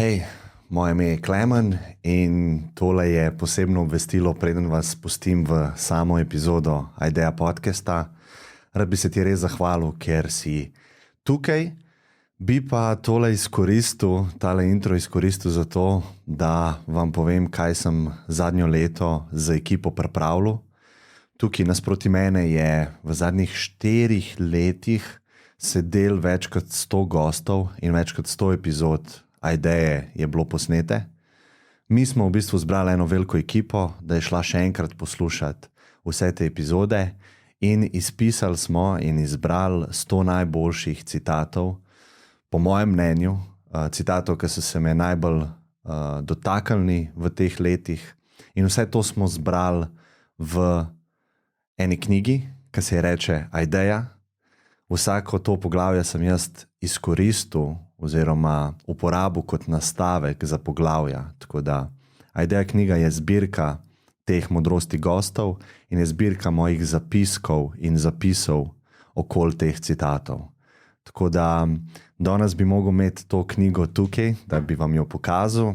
Hej, moje ime je Klemen in tole je posebno obvestilo, preden vas pustim v samo epizodo Idea podcasta. Rad bi se ti res zahvalil, ker si tukaj. Bi pa tole izkoristil, tale intro izkoristil za to, da vam povem, kaj sem zadnjo leto z ekipo pripravljal. Tukaj nasproti mene je v zadnjih 4 letih sedel več kot 100 gostov in več kot 100 epizod Ideje je bilo posnete. Mi smo v bistvu zbrali eno veliko ekipo, da je šla še enkrat poslušati vse te epizode in izpisali smo in izbrali 100 najboljših citatov, po mojem mnenju, citatov, ki so se me najbolj dotaknili v teh letih. In vse to smo zbrali v eni knjigi, ki se je reče Ideja. Vsako to poglavje sem jaz izkoristil oziroma uporabil kot nastavek za poglavja. Tako da Ideja knjiga je zbirka teh modrosti gostov in je zbirka mojih zapiskov in zapisov okoli teh citatov. Tako da danes bi mogel imeti to knjigo tukaj, da bi vam jo pokazal,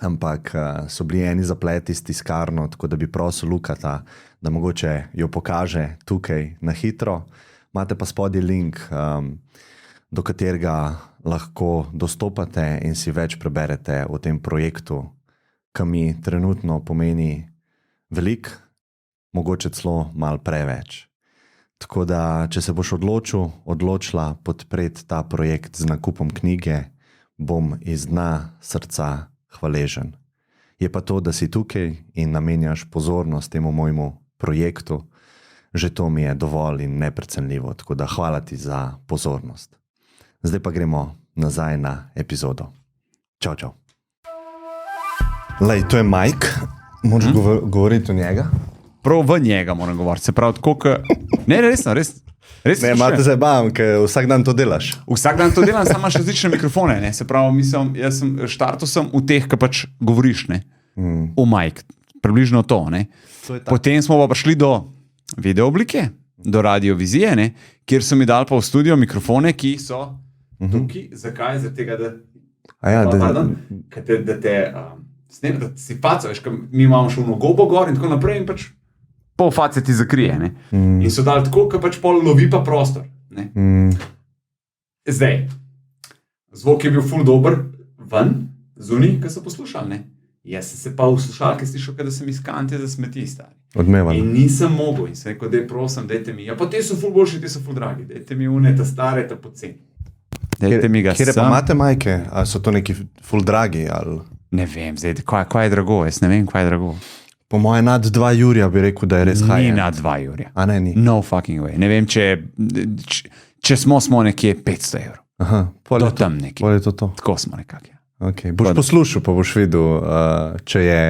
ampak so bili eni zapleti s tiskarno, tako da bi prosil Lukata, da mogoče jo pokaže tukaj na hitro. Imate pa spodaj link, do katerega lahko dostopate in si več preberete o tem projektu, ki mi trenutno pomeni veliko, mogoče celo malo preveč. Tako da, če se boš odločila podpreti ta projekt z nakupom knjige, bom iz dna srca hvaležen. Je pa to, da si tukaj in namenjaš pozornost temu mojemu projektu, že to mi je dovolj in neprecenljivo, tako da hvala ti za pozornost. Zdaj pa gremo nazaj na epizodo. Čau, čau. Lej, to je Mike, moraš govoriti o njega? Prav v njega moram govoriti, se pravi tako, ne, resno. Ne, malo te zabavam, ker vsak dan to delaš. Vsak dan to delam, samo imaš različne mikrofone, ne, se pravi, jaz sem štartal v teh, ki pač govoriš, ne, v Mike, približno to, ne. Potem smo pa prišli do video oblike, do radiovizije, ne, kjer so mi dali pa v studio mikrofone, ki so tukaj. Zakaj? Zaradi tega, da te snem, da si faco, veš, mi imamo še v gobo gor in tako naprej in pač pol face ti zakrije, ne. In so dali tako, ki pač pol lovi pa prostor, ne. Zdaj, zvok je bil ful dober ven, zunaj, ki so poslušali, ne. Jaz sem se pa v slušalke slišal, da sem iz kante za smeti, stari. Odmevano. In nisem mogel in sem rekel, daj prosim, dajte mi, ja pa te so ful boljši, te so ful dragi, dajte mi une, ta stare, ta poceni. Dajte mi ga sam. Kjere pa imate majke, ali so to neki ful dragi, ali... Ne vem, zdaj, kaj je drago, jaz ne vem, kaj je drago. Po moje nad 2 jurja bi rekel, da je res high-end. Ni nad 2 jurja. A ne, ni? No fucking way. Ne vem, če smo nekje 500 €. Aha, do tam nekje. Pol je to. Tako smo nekako. Okay. Boš poslušal, pa boš videl, če je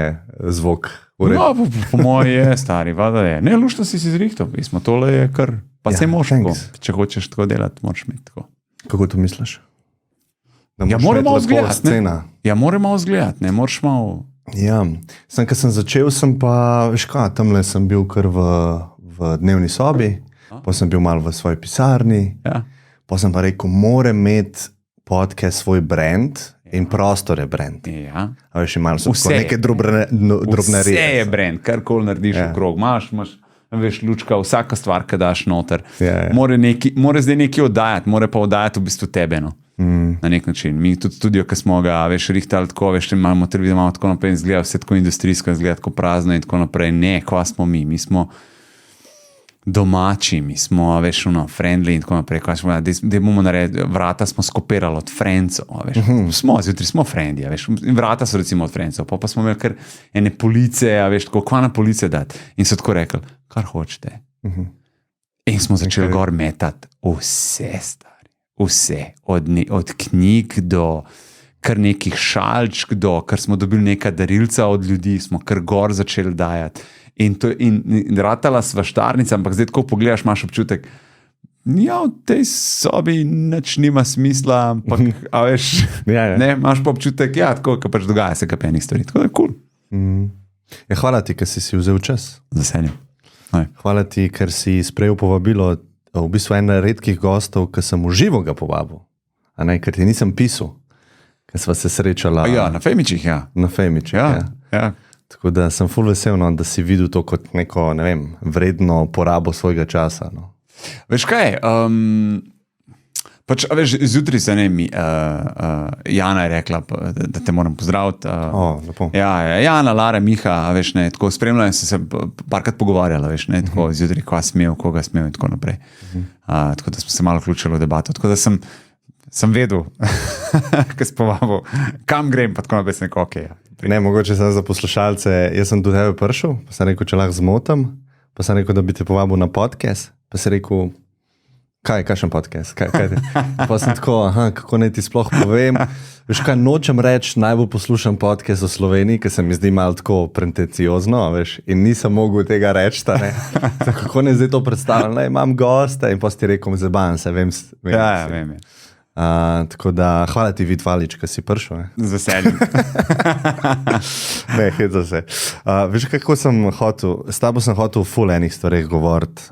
zvok v redu. No, po moje je, stari, vada je. Ne, lušta si zrihtal, pismo, tole je kar, pa ja, se moraš tako. Če hočeš tako delati, moraš imeti tako. Kako to misliš? Ja, moramo vzgledati, ne? Ja, moramo vzgledati, ne, moraš malo... Ja, ko sem začel, sem pa, veš kaj, tamle sem bil kar v dnevni sobi, pa sem bil malo v svoji pisarni, pa sem pa rekel, moram imeti podcast svoj brand in prostor je brand. Ja. A veš, malo so neke drobne reje. Vse je brand, karkoli narediš v krog, imaš, veš, lučka, vsaka stvar, ki daš noter. More zdaj nekaj oddajati, more pa oddajati v bistvu tebe, no. Na nek način. Mi tudi studio, ki smo ga, veš, rihtali tako, veš, imamo televizijo, imamo tako naprej in izgleda vse tako industrijsko, izgleda tako prazno in tako naprej. Ne, kva smo mi? Mi smo domači, mi smo, veš, friendly in tako naprej. Da bomo naredili, vrata smo skopirali od Francov, veš. Zjutraj smo friendly, veš. Vrata so recimo od Francov, pa smo imeli kar ene police, veš, tako, kva na police dati. In so tako rekli, kar hočete. In smo začeli gor metati vse stvari. Vse, od knjig do kar nekih šalčk, do kar smo dobili neka darilca od ljudi, smo kar gor začeli dajati. In ratala sva štarnica, ampak zdaj tako pogledaš, imaš občutek, ja, v tej sobi nič nima smisla, ampak, a veš, ne, imaš pa občutek, ja, tako, ka pač dogaja se kapenih stvari, tako da je cool. Ja, hvala ti, ker si vzel čas. Z veseljem. Hvala ti, ker si sprejel povabilo, v bistvu ena redkih gostov, ki sem v živo ga povabil, a ne, ker ti nisem pisal. ker sva se srečala Ja, na Femičih, ja. na Femičih. Ja. Tako da sem ful vesel, no, da si videl to kot neko, ne vem, vredno porabo svojega časa. No. Veš kaj, pač, a veš, zjutraj se ne mi, Jana je rekla, da te moram pozdraviti. Lepo. Ja, Jana, Lara, Miha, a veš, ne, tako spremljala in se parkrat pogovarjala, veš, ne, tako zjutraj, koga smel in tako naprej. Tako da smo se malo vključili v debato. Tako da sem vedel, kaj spovabil, kam grem, pa tako naprej sem rekel, ok, ja. Ne, mogoče sem za poslušalce, jaz sem do tebe prišel, pa sem rekel, če lahko zmotam, pa sem rekel, da bi te povabil na podcast, pa sem rekel, kakšen podcast, pa sem tako, kako naj ti sploh povem, veš kaj, nočem reči, najbolj poslušam podcast v Sloveniji, ker se mi zdi malo tako pretenciozno, veš, in nisem mogel tega reči, kako naj zdaj to predstavljam, ne, imam goste in pa si ti rekel, zabavam se, vem. Vem. Tako da, hvala ti, Vid Valič, ki si prišel. Z veseljem. Ne, heca se. Veš, kako sem hotel, s tabo sem hotel ful enih stvareh govoriti.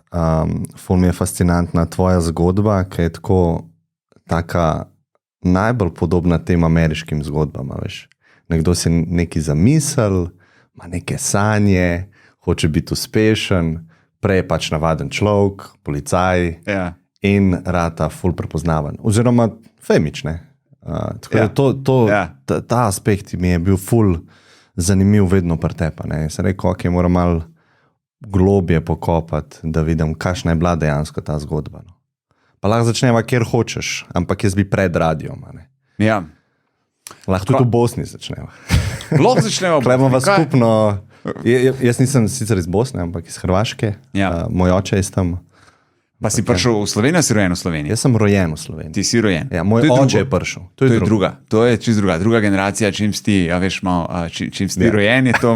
Ful mi je fascinantna tvoja zgodba, ki je tako taka najbolj podobna tem ameriškim zgodbam, veš. Nekdo si nekaj zamisel, ima neke sanje, hoče biti uspešen, prej je pač navaden človek, policaj. Ja. In rata ful prepoznaven. Oziroma Femič, ne. Tako da ta aspekt mi je bil ful zanimiv vedno pri tebi, ne. Sem rekel, ok, moram malo globje pokopati, da vidim, kakšna je bila dejansko ta zgodba. No. Pa lahko začneva, kjer hočeš, ampak jaz bi pred radijom, ne. Ja. Lahko tudi v Bosni začneva. Lahko začneva. Klebava skupno, jaz nisem sicer iz Bosne, ampak iz Hrvaške. Ja. Moj oče je tam. Pa si prišel v Slovenijo, si rojen v Sloveniji? Jaz sem rojen v Sloveniji. Ti si rojen. Ja, moj oče je prišel. To je druga. To je čist druga generacija, čim si, a veš, malo, čim si rojen, je to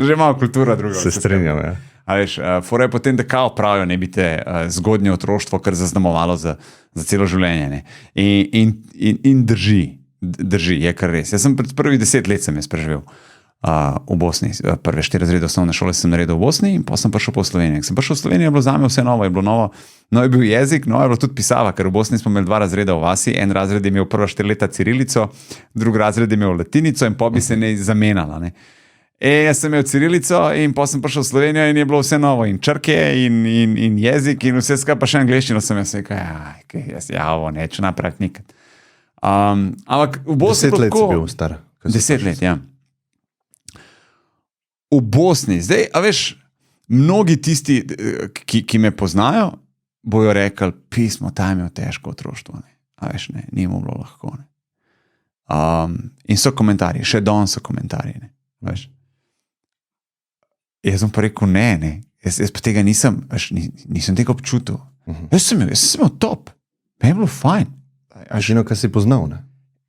že malo kultura druga. Se strinjam, ja. A veš, fora je potem, da kao pravijo, ne bi te zgodnje otroštvo kar zaznamovalo za celo življenje. Ne? In drži, je kar res. Jaz sem pred prvih 10 let sem jaz preživel v Bosni. Prve 4 razrede osnovne šole sem naredil v Bosni in potem sem prišel po Sloveniji. Sem prišel v Slovenijo, je bilo zame vse novo, je bilo novo. No, je bil jezik, no, je bilo tudi pisava, ker v Bosni smo imeli 2 razreda v vasi, en razred je imel prva 4 leta cirilico, drugi razred je imel latinico in potem bi se ne zamenjala. Ne. Jaz sem imel cirilico in potem sem prišel v Slovenijo in je bilo vse novo, in črke, in jezik, in vse skupaj, pa še angleščino sem jaz rekel, ovo neću napraviti nikad. Ampak v Bosni 10 let si bil star. 10 let, ja. V Bosni, zdaj, a veš, mnogi tisti, ki me poznajo, bojo rekli, pismo, ta je imel težko otroštvo, ne. A veš, ne, ni mu bilo lahko, ne. In so komentarji, še danes so komentarji, ne, veš. Jaz sem pa rekel, ne, jaz pa tega nisem tega občutil. Jaz sem imel top, meni je bilo fajn. Žino, kaj si poznal, ne?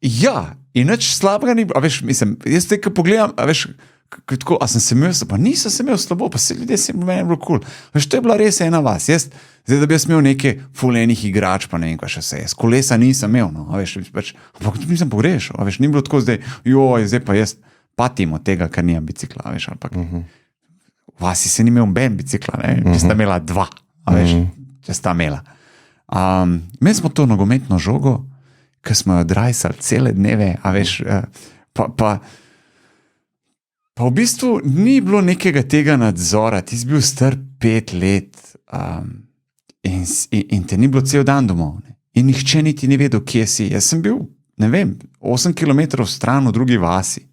Ja, in nič slabega ni, a veš, mislim, jaz te, ko pogledam, a veš, tako, a sem se imel slabo, pa nisem se imel slabo, pa se ljudje se meni bilo cool. Veš, to je bila res ena vas. Zdaj, da bi jaz imel neke fulejnih igrač, pa ne vem, kaj še se jaz. Kolesa nisem imel, no, a veš, ampak nisem pogrešal, a veš, ni bilo tako zdaj, zdaj pa jaz patim od tega, ker nimam bicikla, a veš, ampak vasi se ni imel ben bicikla, ne, če sta imela 2, a veš, če sta imela. Imeli smo to nogometno žogo, ki smo jo drajsali cele dneve, a veš, pa v bistvu ni bilo nekega tega nadzora, ti si bil star 5 let in te ni bilo cel dan domov. Ne? In nihče niti ni vedel, kje si. Jaz sem bil, ne vem, 8 kilometrov stran v drugi vasi.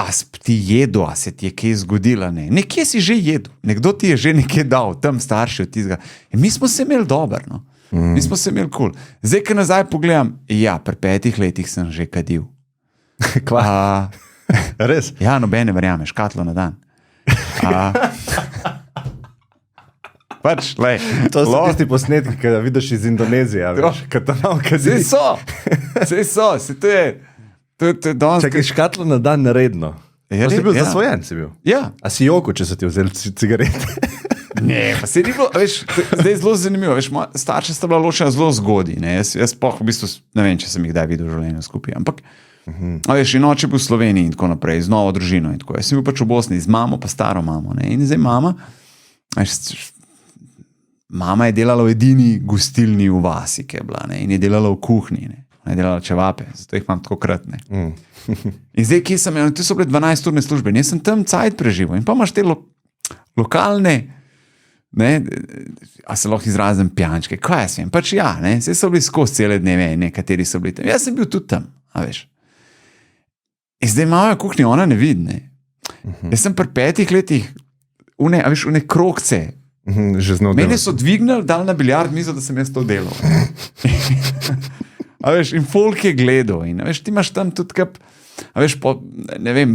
A ti jedo, a se ti je kaj zgodilo? Ne? Nekje si že jedel, nekdo ti je že nekaj dal, tam starši od tizga. In mi smo se imeli dobro, no? Mi smo se imeli cool. Zdaj, ko nazaj pogledam, ja, pri 5 letih sem že kadil. Kva? Res? Ja, nobene verjame, škatlo na dan. Pač, lej. To so tisti posnetki, ki vidiš iz Indonezije, veš, kad tam malo kazi. Sej so, se to je danes. Čakaj, škatlo na dan naredno. Si bil zasvojen, si bil? Ja. A si joko, če so ti vzeli cigarete? Ne, pa se ni bilo, veš, zdaj je zelo zanimivo, veš, starša sta bila ločena zelo zgodaj, ne, jaz pa v bistvu ne vem, če sem jih kdaj videl v življenju skupaj, ampak veš, in oče bil v Sloveniji in tako naprej, z novo družino in tako. Jaz sem bil pač v Bosni z mamo pa staro mamo, ne, in zdaj mama je delala v edini gostilni v vasi, ki je bila, ne, in je delala v kuhinji, ne. ne delala čevape, zato jih imam tako kratne. In zdaj, kje sem, to so bile 12-urne službe, jaz sem tam cajt preživel in pa imaš te lokalne, ne, a se lahko izrazim pijančke, kaj jaz vem, pač ja, ne, vse so bili skozi cele dneve, nekateri so bili tam, jaz sem bil tudi tam, a veš. In zdaj malo kuhnje ona ne vidi, ne. Jaz sem pri 5 letih, a veš, une krogce, mene so dvignili, dali na biljard mizo, da sem jaz to delal. A veš, in folk je gledal in a veš, ti imaš tam tudi kap, a veš, ne vem,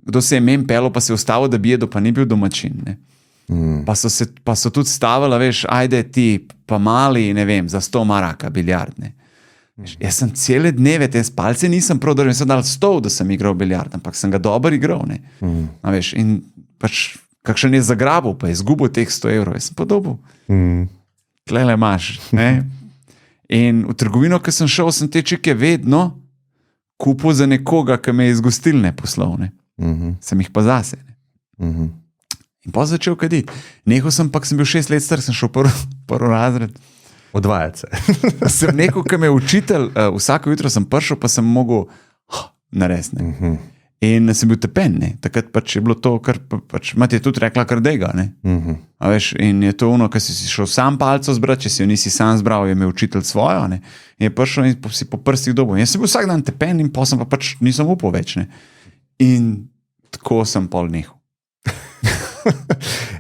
kdo se je men pelo, pa se je ustavil, da bi jedel, pa ni bil domačin, ne. Pa so tudi stavili, veš, ajde ti, pa mali, ne vem, za 100 maraka biljard, ne. Jaz sem cele dneve, te spalce nisem prav držal, sem dal 100, da sem igral biljard, ampak sem ga dober igral, ne. A veš, in pač, kakšen je zagrabil, pa je izgubil teh 100 evrov, jaz sem podobil. Tlele imaš, ne. In v trgovino, ki sem šel, sem te čeke vedno kupil za nekoga, ki me je iz gostilne poslal, ne. Sem jih pa zase, ne. In pa začel kaditi. Nehal sem, pa sem bil 6 let star, sem šel prvi razred. Odvajati se. Sem nekaj, ki me je učitelj, vsako jutro sem prišel, pa sem mogel narediti, ne. In sem bil tepen, ne. Takrat pač je bilo to, kar pač mati je tudi rekla kardega, ne. A veš, in je to ono, ko si šel sam palco zbrati, če si jo nisi sam zbral, je imel učitelj svojo, ne. In je prišel in si po prstih dobil. Jaz sem bil vsak dan tepen in pa sem pa pač nisem upal več, ne. In tako sem pol nehal.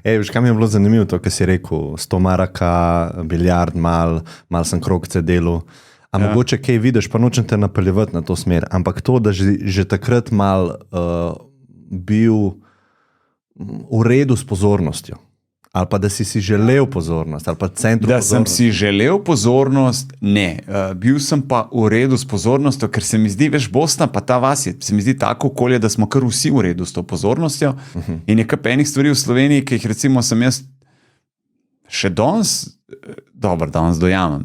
Veš, kam je bilo zanimivo to, kar si rekel, 100 maraka, biljard, mal sem krogce delal. A mogoče kaj vidiš, pa nočem te napeljevati na to smer, ampak to, da že takrat mal bil v redu s pozornostjo, ali pa da si želel pozornost, ali pa centru da pozornosti. Da sem si želel pozornost, ne. Bil sem pa v redu s pozornostjo, ker se mi zdi, veš, Bosna pa ta vas je, se mi zdi tako okolje, da smo kar vsi v redu s to pozornostjo in je kar enih stvari v Sloveniji, ki jih recimo sem jaz še danes dojamem,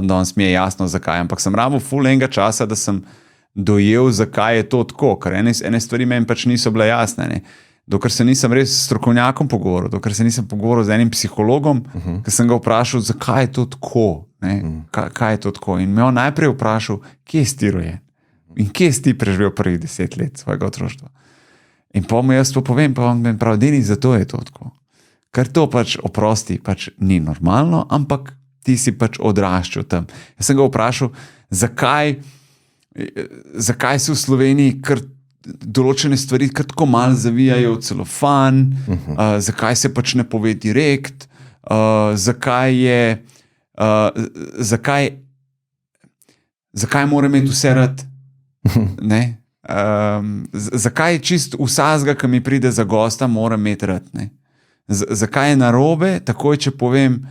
danes mi je jasno zakaj, ampak sem rabil ful enega časa, da sem dojel, zakaj je to tako, ker ene stvari meni pač niso bile jasne, ne. Dokler se nisem res s strokovnjakom pogovoril, dokler se nisem pogovoril z enim psihologom, ker sem ga vprašal, zakaj je to tako, ne, kaj je to tako. In me on najprej vprašal, kje si ti rojen in kje si ti preživel prvih 10 let svojega otroštva. In pa mu jaz to povem, pa on me pravi, Deni, zato je to tako. Ker to pač oprosti, pač ni normalno, ampak ti si pač odraščal tam. Jaz sem ga vprašal, zakaj se v Sloveniji kar določene stvari kar tako malo zavijajo v celofan, zakaj se pač ne pove direkt, zakaj mora imeti vse rad, ne, zakaj čist vsazga, ki mi pride za gosta, mora imeti rad, ne, zakaj je narobe, takoj, če povem,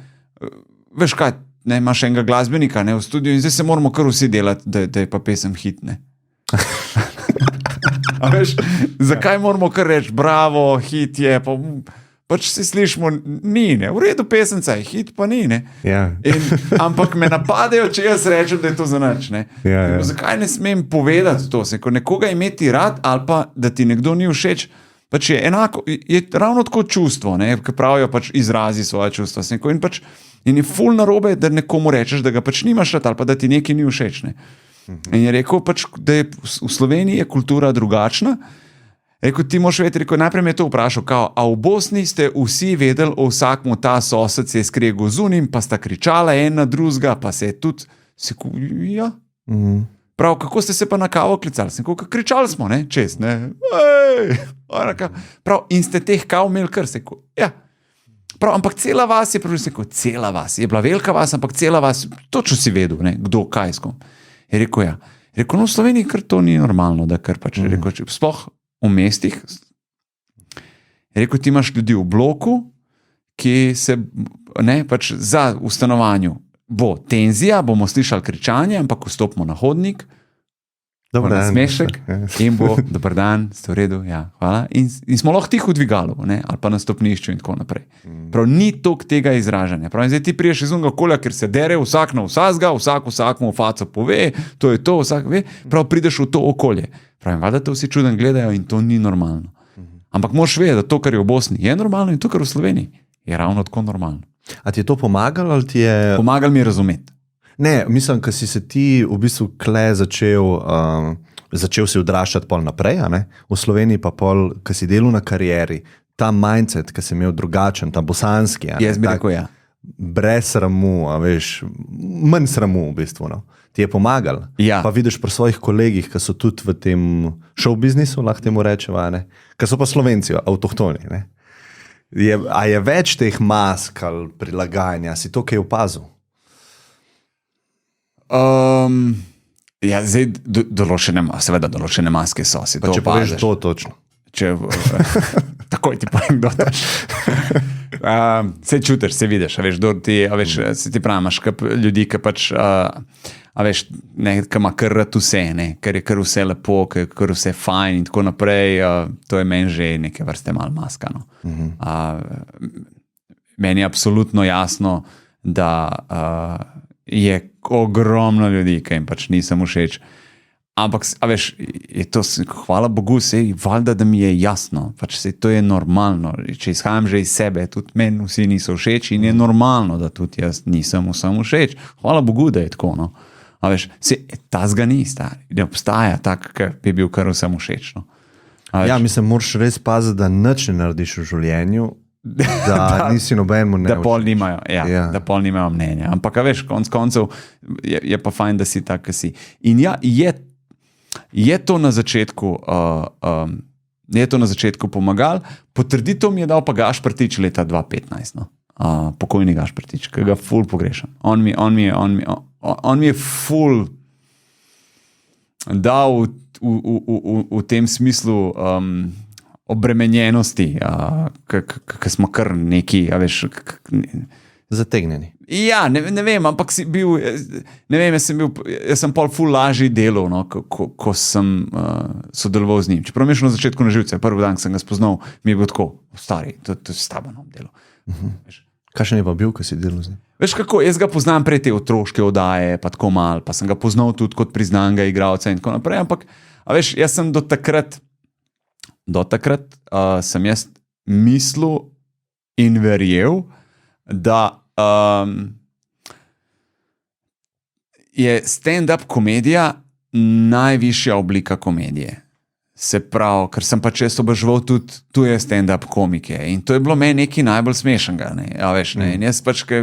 veš kaj, ne, imaš enega glasbenika, ne, v studiu in zdaj se moramo kar vsi delati, da je pa pesem hit, ne. A veš, zakaj moramo kar reči, bravo, hit je, pač si slišimo, ni, ne, v redu pesenca je, hit pa ni, ne. Ampak me napadejo, če jaz rečem, da je to za nič, ne. Zakaj ne smem povedati to, ko nekoga imeti rad ali pa, da ti nekdo ni všeč, pač je enako, je ravno tako čustvo, ne, ki pravijo pač izrazi svoje čustva, in je ful narobe, da nekomu rečeš, da ga pač nimaš rad ali pa da ti nekaj ni všeč, ne. In je rekel pač, da je v Sloveniji je kultura drugačna. Rekel, ti moš vedeti, rekel, najprej me je to vprašal, a v Bosni ste vsi vedeli o vsakmu ta sosed se je skregal z unim, pa sta kričala en na drugega, pa se je tudi, ja. Prav, kako ste se pa na kavo klicali? Sem rekel, kričali smo, ne, čez, ne. Prav, in ste teh kav imeli kar, se rekel, ja. Prav, ampak cela vas je, cela vas, je bila velika vas, ampak cela vas, točno si vedel, ne, kdo, kaj s kom. Je rekel, ja. Rekel, no v Sloveniji kar to ni normalno, da kar pač, rekel, sploh v mestih. Rekel, ti imaš ljudi v bloku, ki se, ne, pač za v stanovanju bo tenzija, bomo slišali kričanje, ampak vstopimo na hodnik, smešek in bo, dober dan, ste v redu, ja, hvala. In smo lahko tiho dvigalu, ne, ali pa na stopnišču in tako naprej. Prav, ni toliko tega izražanja. Prav, in zdaj ti priješ iz unega okolja, ker se dere vsak na vsazga, vsakmu v faco pove, to je to, vsak ve, prav prideš v to okolje. Prav, in valjda te vsi čuden gledajo in to ni normalno. Ampak moraš vedeti, da to, kar je v Bosni, je normalno in to, kar v Sloveniji, je ravno tako normalno. A ti je to pomagalo ali ti je... Pomagalo mi je razumeti. Ne, mislim, da si se ti v bistvu začel si odraščati pol naprej, a ne? V Sloveniji pa pol, ko si delal na karieri, ta mindset, ki si imel drugačen, ta bosanski. Jaz bi rekel, ja. Brez sramu, a veš, manj sramu v bistvu. No. Ti je pomagal. Ja. Pa vidiš pri svojih kolegih, ki so tudi v tem show biznisu, lahko temu rečeva, ne? Ki so pa Slovenci, avtohtoni. Ne? A je več teh mask ali prilagajanja? Si to kaj opazil? Ja, zdaj določene maske so. Pa če poveš to točno. Takoj ti povem, kdo to. Se čutiš, se vidiš, se ti pravi, imaš ljudi, ki pač, ki ima kar rad vse, ne, ker je kar vse lepo, ker je kar vse fajn in tako naprej, to je meni že neke vrste malo maska. No. Meni je absolutno jasno, da je ogromno ljudi, ki jim pač nisem všeč. Ampak, je to, hvala Bogu, valjda, da mi je jasno, pač to je normalno. Če izhajam že iz sebe, tudi meni vsi niso všeč in je normalno, da tudi jaz nisem vsem všeč. Hvala Bogu, da je tako. No. Tazga ni, stari. Ne obstaja tak, ki bi bil kar vsem všeč. No. Ja, mislim, moraš res paziti, da nič ne narediš v življenju, da nisi nobenemu ne všeč. Da pol nimajo mnenja. Ampak, konc koncev je pa fajn, da si tak, ki si. In ja, je to na začetku pomagal. Potrditev mi je dal pa Gašper Tič leta 2015. No. Pokojni Gašper Tič, ki ga ful pogrešam. On mi je ful dal v tem smislu obremenjenosti, ki smo kar neki, zategnjeni. Ja, ne vem, ampak si bil, jaz sem pol ful lažji delal, no, ko sem sodeloval z njim. Čeprav mi je šlo na začetku na živce, prvi dan, ko sem ga spoznal, mi je bil tako, stari, to s tabo nam delo. Kakšen je pa bil, ko si delal z njim? Veš kako, jaz ga poznam prej te otroške oddaje, pa tako mal, pa sem ga poznal tudi kot priznanega igralca in tako naprej, ampak, jaz sem do takrat sem jaz mislil in verjel, da je stand-up komedija najvišja oblika komedije. Se pravi, ker sem pač jaz oboževal tudi tuje stand-up komike in to je bilo meni nekaj najbolj smešnega. In jaz pač, ko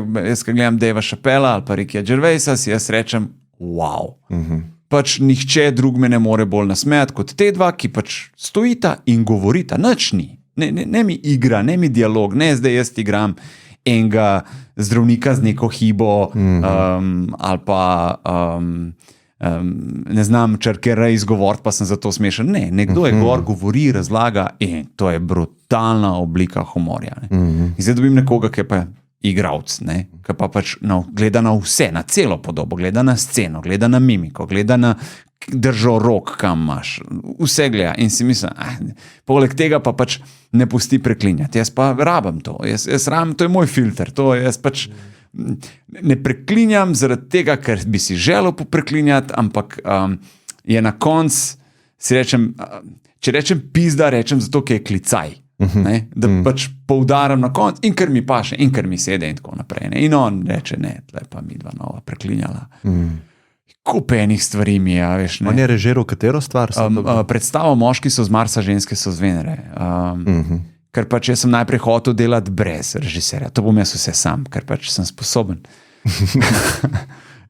gledam Davea Chappella ali pa Rickya Gervaisa, si jaz rečem, wow. Pač nihče drug me ne more bolj nasmejati kot te dva, ki pač stojita in govorita. Nič ni. Ne mi igra, ne mi dialog, ne zdaj jaz igram enega zdravnika z neko hibo ali pa ne znam črkera izgovoriti, pa sem zato smešen. Ne, nekdo je gor, govori, razlaga in to je brutalna oblika humorja. In zdaj dobim nekoga, ki je pa igralec, ki pa pač gleda na vse, na celo podobo, gleda na sceno, gleda na mimiko, gleda na držo rok, kam imaš, vse gleda in si mislim, poleg tega pa pač ne pusti preklinjati. Jaz pa rabim to, jaz rabim, to je moj filter, to jaz pač ne preklinjam zaradi tega, ker bi si želel popreklinjati, ampak je na konc, si rečem, če rečem pizda, rečem zato, ker je klicaj. Da pač poudaram na konc in ker mi paše in ker mi sede in tako naprej. In on reče, ne, tle pa mi dva nova preklinjala. Kup enih stvari mi je, veš. On je režiral katero stvar? Predstavo Moški so z Marsa, ženske so z Venere. Ker pač jaz sem najprej hotel delati brez režiserja. To bom jaz vse sam, ker pač sem sposoben.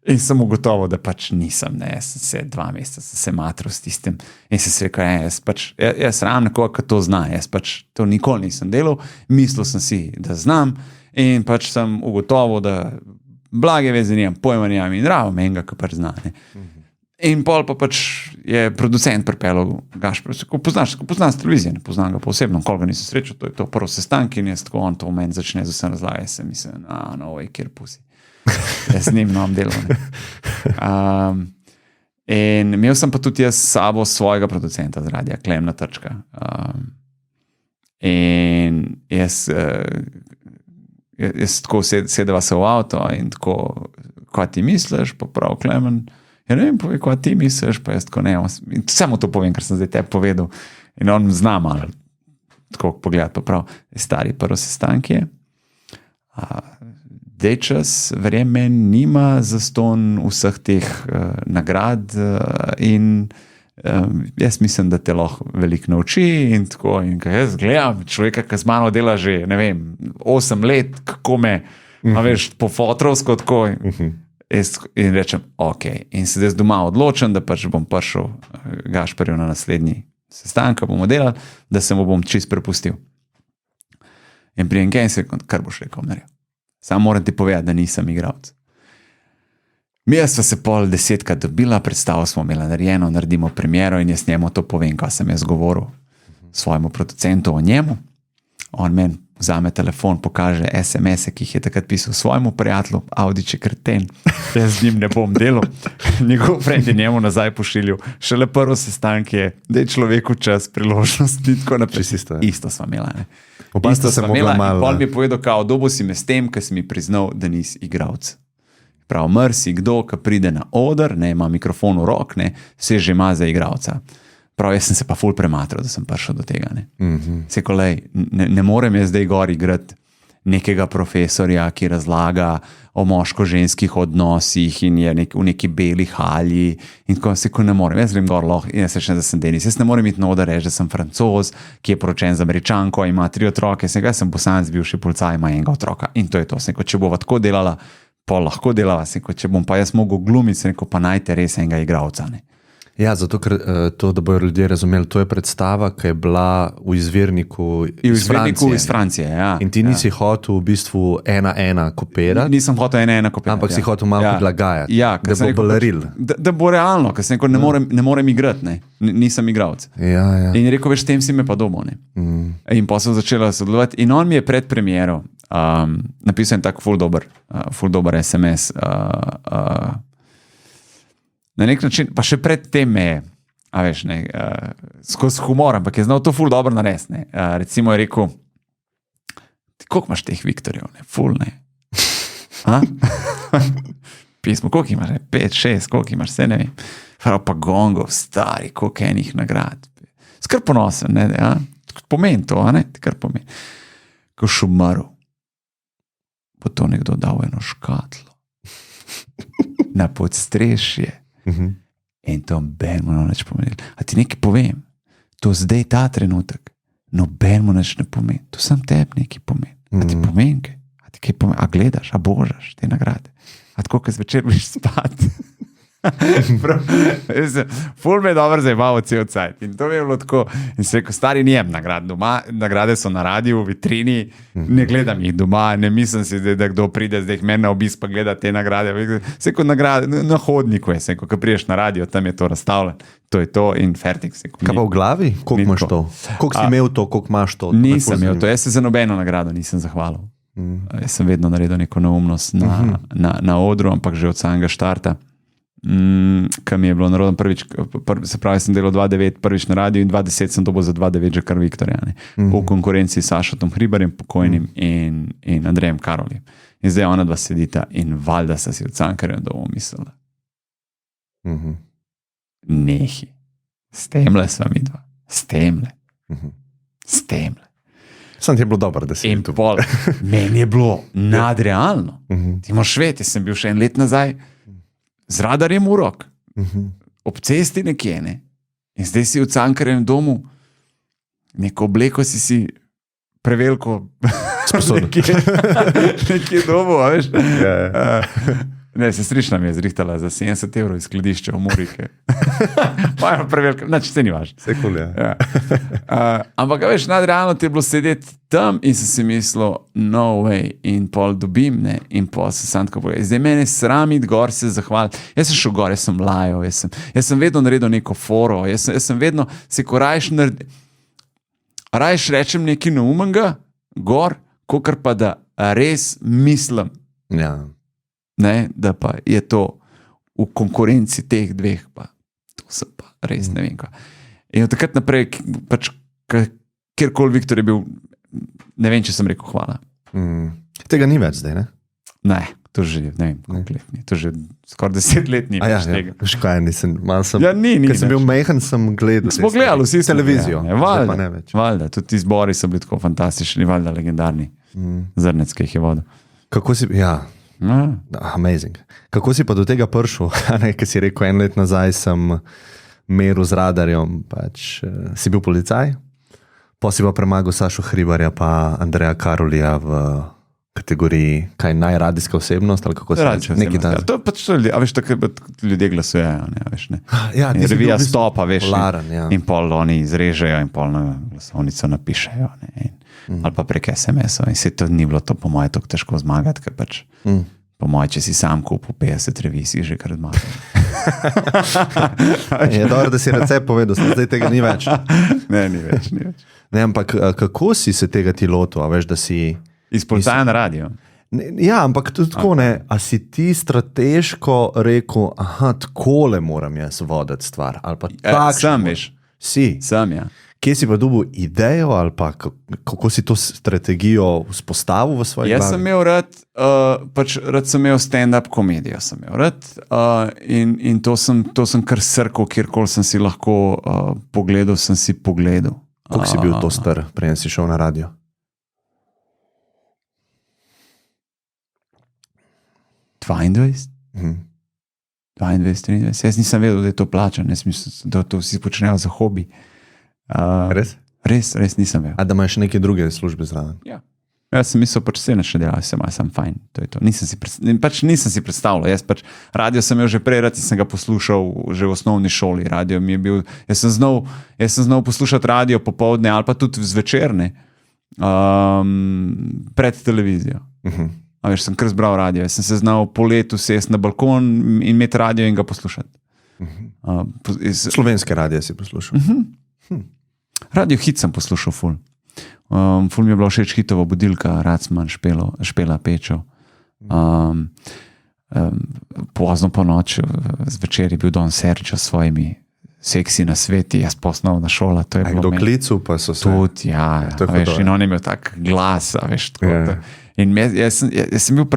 In sem ugotovil, da pač nisem. Jaz sem se 2 meseca se matral s tistim. In sem se rekel, jaz rabim nekoga, ki to zna. Jaz pač to nikoli nisem delal. Mislil sem si, da znam. In pač sem ugotovil, da blage veze nimam, pojma nimam in rabim enega, ki pač zna. In pol pa pač je producent pripeljal Gašper, ko poznaš televizijo, ne poznam ga posebno, koliko ga nisem srečal, to je to prvo sestank in jaz tako on to v meni začne z vsem razlagati, jaz sem mislim, kjer pusi. Jaz z njim imam delo. In imel sem pa tudi jaz s sabo svojega producenta z radia, Klemna Trčka. In jaz tako sedeva se v avto in tako, kaj ti misliš, pa prav Klemen, ja ne vem, povej, kaj ti misliš, pa jaz tako ne, samo to povem, ker sem zdaj tebi povedal. In on zna malo, tako pogledati, pa prav, stari prvo sestanek je, dečas, verjame, nima zastonj vseh teh nagrad in jaz mislim, da te lahko veliko nauči in tako. In ko jaz gledam človeka, ki z mano dela že, ne vem, 8 let, kako me, veš, po fotrovsko tako. In rečem, ok. In se zdaj doma odločim, da pač bom prišel Gašperju na naslednji sestanek, bomo delali, da se mu bom čist prepustil. In prijem kaj in se rekel, kar boš rekel, naredil. Samo moram ti povedati, da nisem igralec. Mi sva se pol 10krat dobila, predstavo smo imeli narejeno, naredimo premiero in jaz njemu to povem, kaj sem jaz govoril svojemu producentu o njemu. On meni vzame telefon, pokaže SMS-e, ki jih je takrat pisal svojemu prijatelju, Audič je kreten, jaz z njim ne bom delal. Njegov friend je njemu nazaj pošiljal. Šele prvo sestanek je, da je človeku čas, priložnost in tako naprej. Isto sva imela, ne. Isto sva imela in pol mi je povedal, kao, dobil si me s tem, ker si mi priznal, da nisi igralec. Prav, mrsi kdo, ki pride na oder, ne, ima mikrofon v rok, ne, se že ima za igralca. Prav, jaz sem se pa ful prematral, da sem prišel do tega. Ne. Se kolej, ne morem jaz zdaj gor igrati nekega profesorja, ki razlaga o moško-ženskih odnosih in je v neki beli halji in tako se ne morem. Jaz grem gor lahko in jaz rečem, da sem Denis. Jaz ne morem iti na oder reči, da sem Francoz, ki je poročen z Američanko, ima 3 otroke, sem Bosanec, bivši policaj, ima 1 otroka in to je to. Če bova tako delala, pa lahko delava, če bom pa jaz mogel glumiti, pa najte res enega igralca. Ne. Ja, zato, ker to, da bojo ljudje razumeli, to je predstava, ki je bila v izvirniku iz Francije. Ja, in ti nisi hotel v bistvu 1:1 kopirati. Nisem hotel 1:1 kopirati. Ampak si hotel malo podlagajati. Ja, da bo baleril. Da bo realno, ker sem rekel, ne morem igrati, ne. Nisem igralec. Ja. In rekel, veš, tem si me pa domo. In pa sem začela sodelovati. In on mi je pred premiero napisal tak ful dober SMS. Na nek način, pa še pred tem me je, veš, ne, skozi humor, ampak je znal to ful dobro narediti. Recimo je rekel, ti koliko imaš teh Viktorjev, ne, ful, ne. Pismo, koliko imaš, 5, 6, koliko imaš, vse ne vem. Prav pa gongov, stari, koliko enih nagrad. Skrb ponosen, ne, ja. Pomeni to, ne, ti kar pomeni. Ko še umrl, bo to nekdo dal eno škatlo na podstrešje. In to noben mu nič pomeni. A ti nekaj povem, to zdaj ta trenutek noben mu nič ne pomeni. To sam tebi nekaj pomeni. A ti pomeni kaj? A ti kaj pomeni? A gledaš, a božaš te nagrade? A tako, ko zvečer biš spati? Ful me je dobro zajebalo cel cajt. In to mi je bilo tako. In se rekel, stari nijem nagrad doma, nagrade so na radiju, v vitrini, ne gledam jih doma, ne mislim si, da kdo pride zdaj meni na obisk pa gleda te nagrade. Se rekel, nagrade, na hodniku je, se rekel, ko priješ na radio, tam je to razstavljeno. To je to in fertik. Kaj pa v glavi? Koliko imaš to? Koliko si imel to, koliko imaš to? Nisem imel to, jaz se za nobeno nagrado nisem zahvalil. Jaz sem vedno naredil neko neumnost na odru, ampak že od samega štarta. Kaj mi je bilo narodno prvič, se pravi, sem delal 2009 prvič na radiju in 2010 sem dobil za 2009 že kar Viktorja. V konkurenci s Sašotom Hribarjem, pokojnim in Andrejem Karoljem. In zdaj ona dva sedita in valjda sta si v Cankarjem domu mislila. Nehi. S temle sva mi dva. S temle. Sam ti je bilo dobro, da si in pol. Meni je bilo nadrealno. Ti moraš vedeti, sem bil še 1 let nazaj z radarjem v rok, ob cesti nekje, ne. In zdaj si v Cankarjem domu, neko obleko si preveliko nekje domu, a veš? Ne, sestrična mi je zrihtala za 70 € iz skladišča v Murike. Pa je preveliko, znači se ni važno. Vse cool, ja. Ampak, veš, nadrealno ti je bilo sedeti tam in sem si mislil, no way, in pol dobim, ne, in pol se sam tako povedal. Zdaj mene sram iti gor se zahvaliti. Jaz sem šel gor, jaz sem lajal, jaz sem vedno naredil neko foro, jaz sem vedno se ko rajš rečem nekaj neumenga gor, kakor pa da res mislim. Ja. Ne, da pa je to v konkurenci teh dveh, pa to sem pa res ne vem kaj. In od takrat naprej, pač kjerkoli Viktor je bil, ne vem, če sem rekel hvala. Tega ni več zdaj, ne? Ne, to že, ne vem, koliko let ni. To že skoraj 10 let ni več tega. Veš kaj, nisem, malo sem, ni ker sem bil mehen, sem gledal. Smo gledali vsi televizijo. Valjda, tudi ti zbori so bili tako fantastični, valjda legendarni. Zrnec, ki jih je vodil. Kako si, amazing. Kako si pa do tega prišel? Ker si rekel, 1 let nazaj sem meril z radarjem, si bil policaj, pa si pa premagal Sašo Hribarja pa Andreja Karolija v kategoriji najradijska osebnost, ali kako se reče? To je pač to, veš, tako ljudje glasujejo, veš, ne. Ja, revija Stopa, veš, polaren, in pol oni izrežejo in pol na glasovnico napišejo, ne, ali pa prek SMS-ov in se to ni bilo to po moje tako težko zmagati, ker pač po moje, če si sam kupil 50 revij, si že kar zmagal. Je dobro, da si recept povedal, zdaj tega ni več. Ne, ni več. Ne, ampak kako si se tega ti lotil, a veš, da si... Iz policaja na radio. Ja, ampak tudi tako ne. A si ti strateško rekel, takole moram jaz voditi stvar? Ali pa sam, veš. Si. Sam, ja. Kje si pa dobil idejo ali pa kako si to strategijo vzpostavil v svoji glavi? Jaz sem imel rad sem imel stand-up komedijo, sem imel rad in to sem kar srkal, kjerkoli sem si lahko pogledal, sem si pogledal. Koliko si bil to star, preden si šel na radio? 22? 23. Jaz nisem vedel, da je to plačano, jaz mislim, da to vsi počnejo za hobi. Res? Res nisem vedel. A da imaš neke druge službe zraven? Ja. Jaz sem mislil, pač vse naše delal, sem fajn, to je to. Nisem si predstavljal, radio sem imel že prej, rad sem ga poslušal že v osnovni šoli, radio mi je bil, jaz sem znal poslušati radio popoldne ali pa tudi zvečerne, pred televizijo. A veš, sem kar zbral radio, jaz sem se znal po letu sesti na balkon in imeti radio in ga poslušati. Slovenske radije si poslušal? Radio Hit sem poslušal ful. Ful mi je bila všeč Hitova budilka, Racman, Špela Pečov. Pozno po noč, zvečer je bil Don Sergio s svojimi seksi na sveti, jaz posnovna šola. To je bilo do klicu pa so se... Tudi, ja, veš, in on je imel tak glas, veš, tako. In jaz sem bil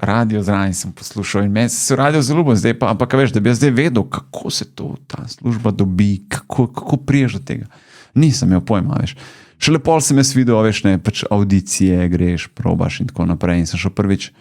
radio zraven sem poslušal in meni se radio zelo ljubil, zdaj pa, ampak veš, da bi jaz zdaj vedel, kako se ta služba dobi, kako priješ do tega. Nisem imel pojma, veš. Šele pol sem jaz videl, veš, ne, pač audicije, greš, probaš in tako naprej. In sem šel prvič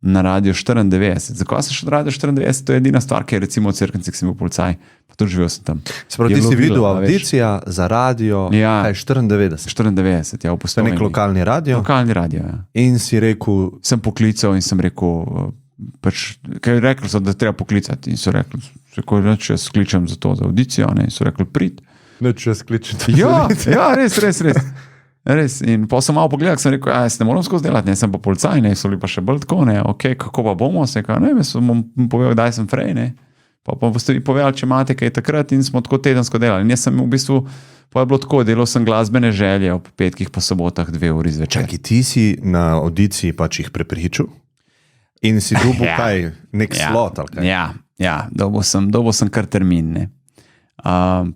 na Radio 94. Zakaj sem šel na Radio 94? To je edina stvar, ki je recimo v Cerknici, ki sem bil policaj, pa tudi živel sem tam. Se pravi, ti si videl audicija za radio, kaj je 94? 94, ja, v Postojni. To je nek lokalni radio? Lokalni radio, ja. In si rekel... Sem poklical in sem rekel, pač, kaj je rekel, da treba poklicati. In so rekli, če jaz kličem za to, za audicijo, ne, in so rekli, prid. Če jaz kličem za audicijo. Ja, res. In pa sem malo pogledal, sem rekel, jaz ne moram skozi delati, ne, sem pa policaj, ne, so li pa še bolj tako, ne, kako pa bomo, se rekel, ne, jaz sem povedal, kdaj sem frej, ne, pa boste vi povedali, če imate kaj takrat in smo tako tedensko delali. In jaz sem v bistvu, pa je bilo tako, delal sem glasbene želje, ob petkih pa sobotah 2 uri zvečer. Čaki, ti si na audiciji pač jih prepričal in si dobil kaj, nek slot ali kaj? Ja, dobil sem kar termin, ne.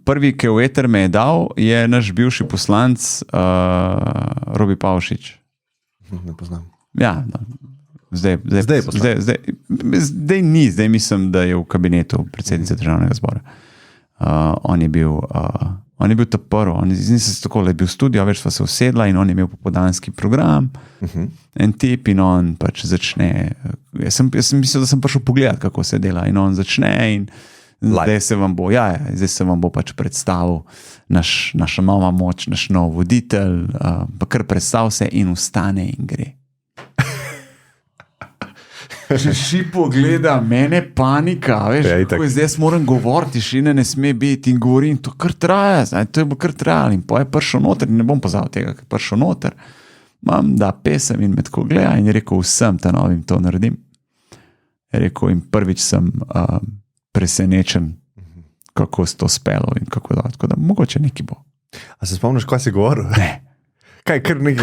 Prvi, ki v eter me je dal, je naš bivši poslanc Robi Pavšič. Ne poznam. Ja, zdaj ni, zdaj mislim, da je v kabinetu predsednice Državnega zbora. On je bil ta prvi, nisem se tako, da je bil studio, več sva se usedla in on je imel popoldanski program, en tip in on pač začne, jaz sem mislil, da sem prišel pogledati, kako se dela in on začne in zdaj se vam bo pač predstavil naša nova moč, naš nov voditelj, pa kar predstav se in vstane in gre. Ši pogleda, mene panika, veš, kako je zdaj moram govoriti, tišine ne sme biti in govorim, to kar traja, to je bo kar trajalo in pa je prišel noter in ne bom pozval tega, ker je prišel noter, imam da pesem in me tako gleda in je rekel, vsem ta novim to naredim. Je rekel in prvič sem presenečen, kako si to spelo in kako da, tako da mogoče neki bo. A se spomniš, kaj si govoril? Ne. Kaj, kar neki?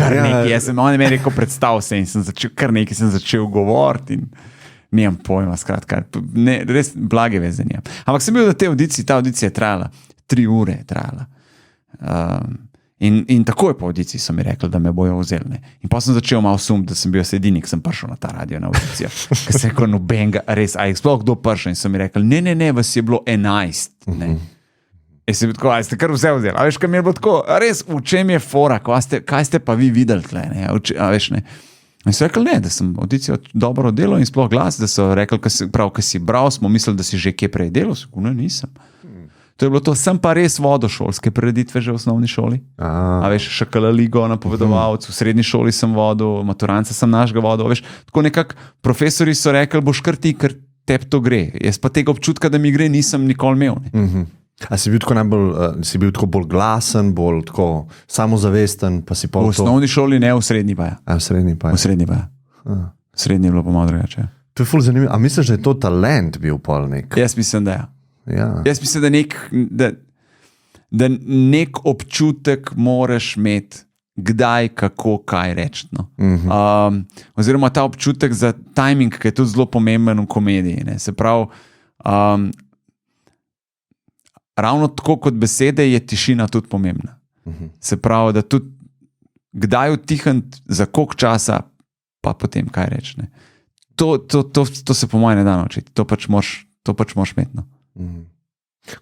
On je meni rekel, predstav se in kar nekaj sem začel govoriti in nimam pojma, skratka, ne, res blage vezenja. Ampak sem bil na tej audiciji, ta audicija je trajala, 3 ure je trajala. In takoj po audiciji so mi rekli, da me bojo vzeli. In pa sem začel malo sumiti, da sem bil edini, ki sem prišel na ta radio na audicijo. Ker se je rekel, nobenega, res, a je sploh kdo prišel? In so mi rekli, ne, vas je bilo 11. Ne. In sem bil tako, ste kar vse vzeli. A veš, kaj mi je bilo tako, res, v čem je fora, kaj ste pa vi videli tle, ne? A veš, ne. In so rekli ne, da sem audicijo dobro delal in sploh glas, da so rekli, ko si bral, smo mislili, da si že kje prej delal, ne, nisem. To je bilo to, sem pa res vodil šolske prireditve že v osnovni šoli. A veš, Šakala ligo napovedovalec, v srednji šoli sem vodil, maturance sem našega vodil, veš, tako nekako profesori so rekli, boš kar ti, ker tebi to gre. Jaz pa tega občutka, da mi gre, nisem nikoli imel. A si bil tako bolj glasen, bolj tako samozavesten, pa si pa v osnovni šoli ne, v srednji pa je. V srednji pa je. V srednji pa je. V srednji je bilo pa malo drugače. To je ful zanimivo. A misliš, da je to talent bil pol nek? Jaz mislim, da je. Ja. Jaz mislim, da nek občutek moraš imeti, kdaj, kako, kaj reči. No. Oziroma ta občutek za timing, ki je tudi zelo pomemben v komediji. Ne. Se pravi, ravno tako kot besede je tišina tudi pomembna. Se pravi, da tudi kdaj utihniti, za koliko časa, pa potem kaj reči. Ne. To se po mojem ne da naučiti. To pač moraš imeti. No.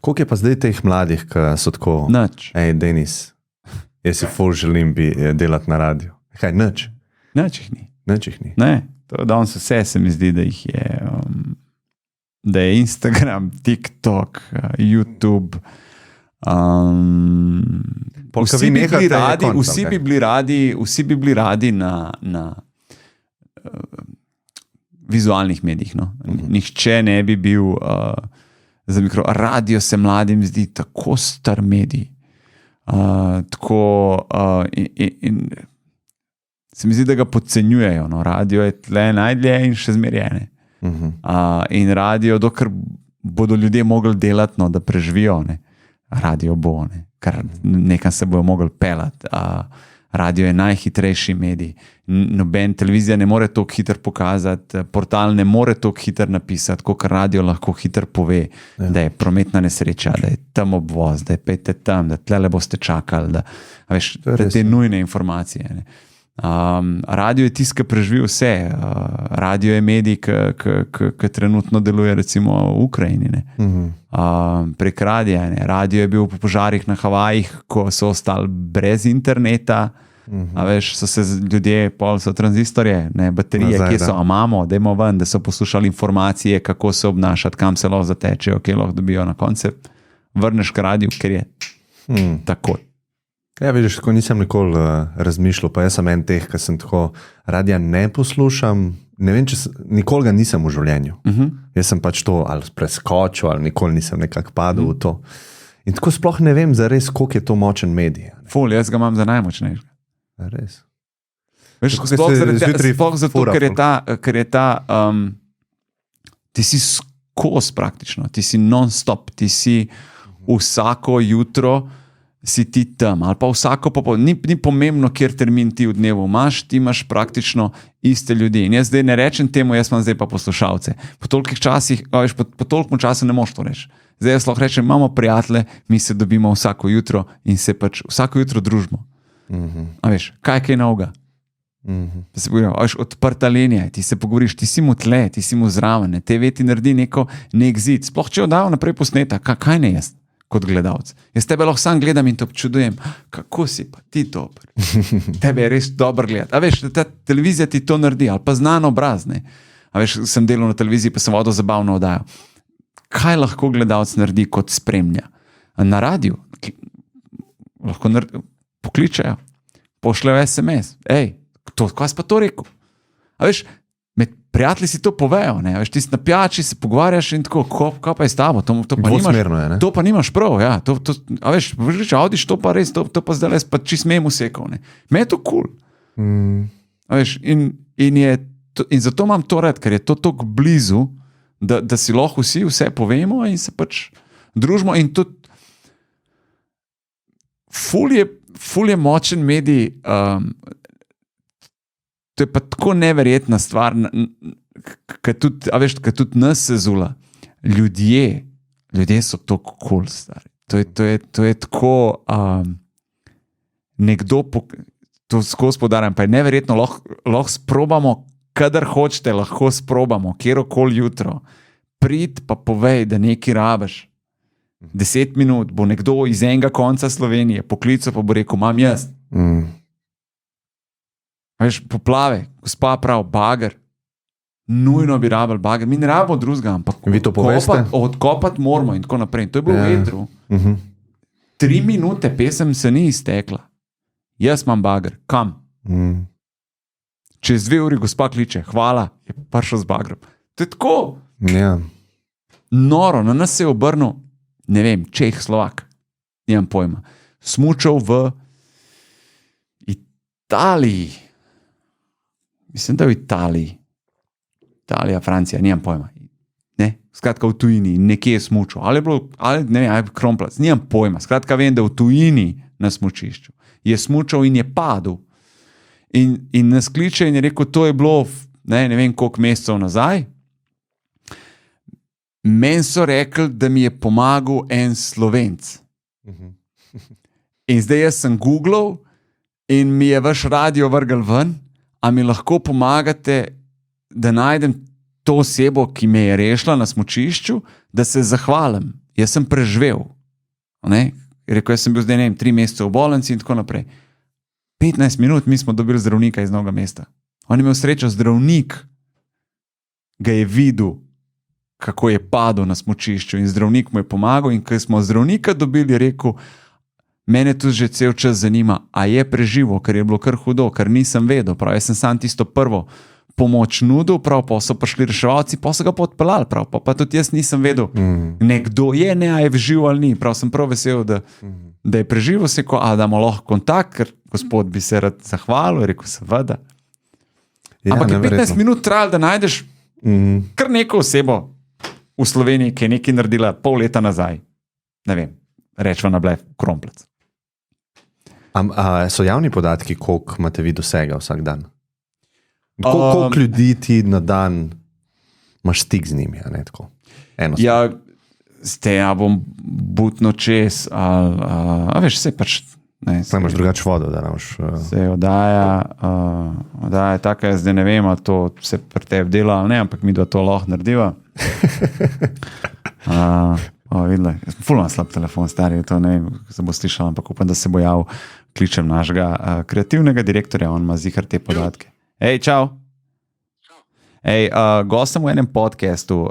Koliko je pa zdaj teh mladih, ki so tako? Nič. Ej, Denis, jaz si ful želim delati na radiju. Kaj, nič? Nič jih ni. Nič jih ni. Ne, to danes vse se mi zdi, da jih je, da je Instagram, TikTok, YouTube, vsi bi bili radi na vizualnih medijih. No? Nihče ne bi bil za mikro. Radio se mladim zdi tako star medij. In se mi zdi, da ga podcenjujejo. No? Radio je tle najdlje in še zmerjene. In radio, dokler bodo ljudje mogli delati, no, da preživijo, ne? Radio bo, ne? Kar nekam se bojo mogli pelati. Radio je najhitrejši medij. Noben televizija ne more toliko hitro pokazati, portal ne more toliko hitro napisati, kot radio lahko hitro pove, da je prometna nesreča, da je tam obvoz, da je pejte tam, da tlele boste čakali, da te nujne informacije. Ne. Radio je tisti, ki preživi vse. Radio je medij, ki trenutno deluje recimo v Ukrajini. Ne. Prek radija. Ne. Radio je bil po požarih na Havajih, ko so ostali brez interneta. A veš, so se ljudje, pol so tranzistorje, ne, baterije, nazaj, kje so, imamo, dajmo ven, da so poslušali informacije, kako se obnašati, kam se lahko zatečejo, kje lahko dobijo na konce. Vrneš k radiju, ker je tako. Ja, vidiš, tako nisem nikoli razmišljal, pa jaz sem en teh, ki sem tako radija ne poslušam, ne vem, nikoli ga nisem v življenju. Jaz sem pač to ali preskočil, ali nikoli nisem nekako padel v to. In tako sploh ne vem zares, koliko je to močen medij. Ful, jaz ga imam za najmočnejšega. Res. Veš, sploh zato, ker je ta ti si skos praktično, ti si non-stop, ti si vsako jutro si ti tam, ali pa vsako ni pomembno, kjer termin ti v dnevu imaš, ti imaš praktično iste ljudi. In jaz zdaj ne rečem temu, jaz imam zdaj pa poslušalce. Po tolikih časih, po tolikem času ne moš to reči. Zdaj jaz lahko rečem, imamo prijatelje, mi se dobimo vsako jutro in se pač vsako jutro družimo. A veš, kaj je novega? Pa se pogovoriš, odprta linija, ti se pogovoriš, ti si mu tle, ti si mu zraven, TV ti naredi nek zid. Sploh če oddajo naprej posneta, kaj ne jaz kot gledalec? Jaz tebe lahko sam gledam in te občudujem, kako si pa ti dober. Tebe je res dober gledati. A veš, ta televizija ti to naredi, ali pa znan obraz, ne? A veš, sem delal na televiziji, pa sem vodil zabavno oddajo. Kaj lahko gledalec naredi kot spremlja? Na radiju lahko pokličejo, pošljajo SMS. Ej, kaj si pa to rekel? A veš, med prijatelji si to povejo, ne? Veš, ti si na pijači, se pogovarjaš in tako, kaj pa je s tabo? To pa nimaš prav, ja. A veš, Audiš, to pa res, to pa zdaj res pa čist memo sekal, ne? Me je to cool. A veš, in zato imam to rad, ker je to tako blizu, da si lahko vse povemo in se pač družimo in tudi ful je močen medij, to je pa tako neverjetna stvar, kad tudi nas se zula. Ljudje so tako cool, stari. To je tako nekdo, to skozi podarjam, pa je neverjetno, lahko sprobamo, kadar hočete, lahko sprobamo, kjerokoli jutro. Prid pa povej, da nekaj rabiš. 10 minut bo nekdo iz enega konca Slovenije poklical, pa bo rekel, imam jaz. Veš, poplave, gospa prav, bager. Nujno bi rabili bager. Mi ne rabimo drugega, ampak Vi to poveste? odkopati moramo in tako naprej. To je bilo v vetru. 3 minute pesem se ni iztekla. Jaz imam bager. Kam? Čez 2 uri gospa kliče. Hvala, je prišel z bagrem. To je tako. Ja. Noro, na nas se je obrnil, ne vem, Čeh, Slovak. Nimam pojma. Smučal v Italiji. Mislim, da v Italiji. Italija, Francija, nimam pojma. Ne? Skratka, v tujini, nekje je smučal. Ali je bilo, ali ne vem, ali je Kronplatz, nimam pojma. Skratka, vem, da v tujini na smučišču je smučal in je padel. In nas kliče in je rekel, to je bilo, ne vem, koliko mesecev nazaj. Meni so rekli, da mi je pomagal en Slovenc. In zdaj jaz sem googlal in mi je vaš radio vrgel ven, a mi lahko pomagate, da najdem to osebo, ki me je rešila na smučišču, da se zahvalim. Jaz sem preživel. Rekel, jaz sem bil zdaj, ne vem, 3 mesece v bolnici in tako naprej. 15 minut mi smo dobili zdravnika iz Novega mesta. On je imel srečo, zdravnik ga je videl, kako je padel na smučišču in zdravnik mu je pomagal in ko smo zdravnika dobili, je rekel, mene tudi že cel čas zanima, a je preživel, ker je bilo kar hudo, ker nisem vedel, prav, jaz sem sam tisto prvo pomoč nudil, prav, pa so prišli reševalci, pa so ga podpeljali, prav, pa tudi jaz nisem vedel, nekdo je, ne, a je živ ali ni, prav, sem prav vesel, da je preživel, se ko, a damo lahko kontakt, ker gospod bi se rad zahvalil, je rekel, seveda. Ja, ampak je 15 minut trajalo, da najdeš kar neko osebo v Sloveniji, ki je nekaj naredila pol leta nazaj. Ne vem, rečva na blef, Kronplatz. So javni podatki, koliko imate vi dosega vsak dan? Koliko ljudi ti na dan imaš stik z njimi? Ja, ja, bom butno čez, a veš, se pač... Ne, imaš drugače vodo, da imaš... Se oddaja taka, zdaj ne vem, a to se pri tebi dela ali ne, ampak mi da to lahko narediva. Videla, ful imam slab telefon, stari, to ne vem, se bo slišal, ampak upam, da se bo javil, kličem našega kreativnega direktorja, on ima zihar te podatke. Hej, čau! Ej, gostem v enem podcastu,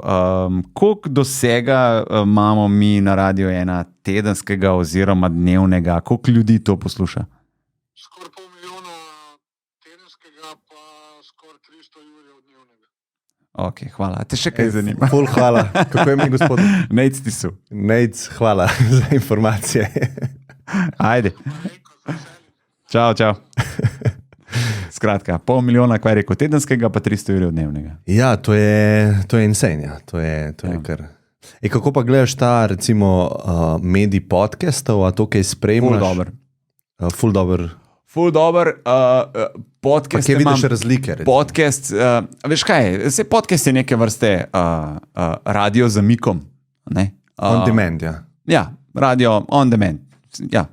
koliko dosega imamo mi na Radio 1 tedenskega oziroma dnevnega, koliko ljudi to posluša? Skoraj 500 000 tedenskega, pa skoraj 300 jurjev dnevnega. Ok, hvala. Te še kaj zanima? Ful, hvala. Kako je mi, gospod? Nejc ti su. Nejc, hvala za informacije. Ajde. Čau, čau. Skratka, 500 000, kaj je rekel, tedenskega, pa 300 jurjev dnevnega. Ja, to je insane, ja. To je kar... Kako pa gledaš ta, recimo, medij podcastov, a to, kaj spremljaš? Ful dober. Ful dober. Podcast pa kje vidiš razlike? Recimo? Podcast, veš kaj, vse podcast je neke vrste radio za mikom. Ne? On demand, ja. Ja, radio on demand. Ja.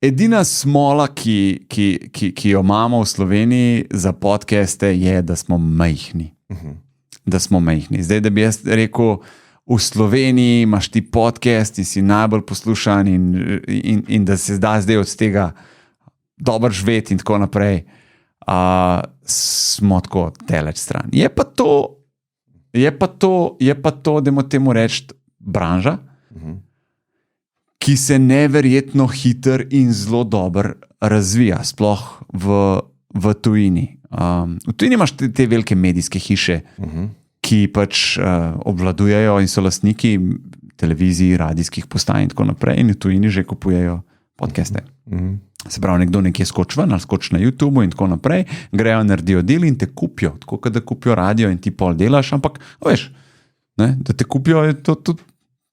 Edina smola, ki jo imamo v Sloveniji za podcaste, je, da smo majhni. Da smo majhni. Zdaj, da bi jaz rekel, v Sloveniji imaš ti podcast in si najbolj poslušan in da se zdaj od tega dobro živeti in tako naprej, smo tako daleč stran. Je pa to, dajmo temu reči, branža, ki se neverjetno hiter in zelo dober razvija, sploh v tujini. V tujini imaš te velike medijske hiše, ki pač obvladujejo in so lastniki televizij, radijskih postaj in tako naprej in v tujini že kupujejo podcaste. Se pravi, nekdo nekje skoči ven ali skoči na YouTube in tako naprej, grejo, naredijo del in te kupijo, tako da kupijo radio in ti pol delaš, ampak veš, ne, da te kupijo je to tudi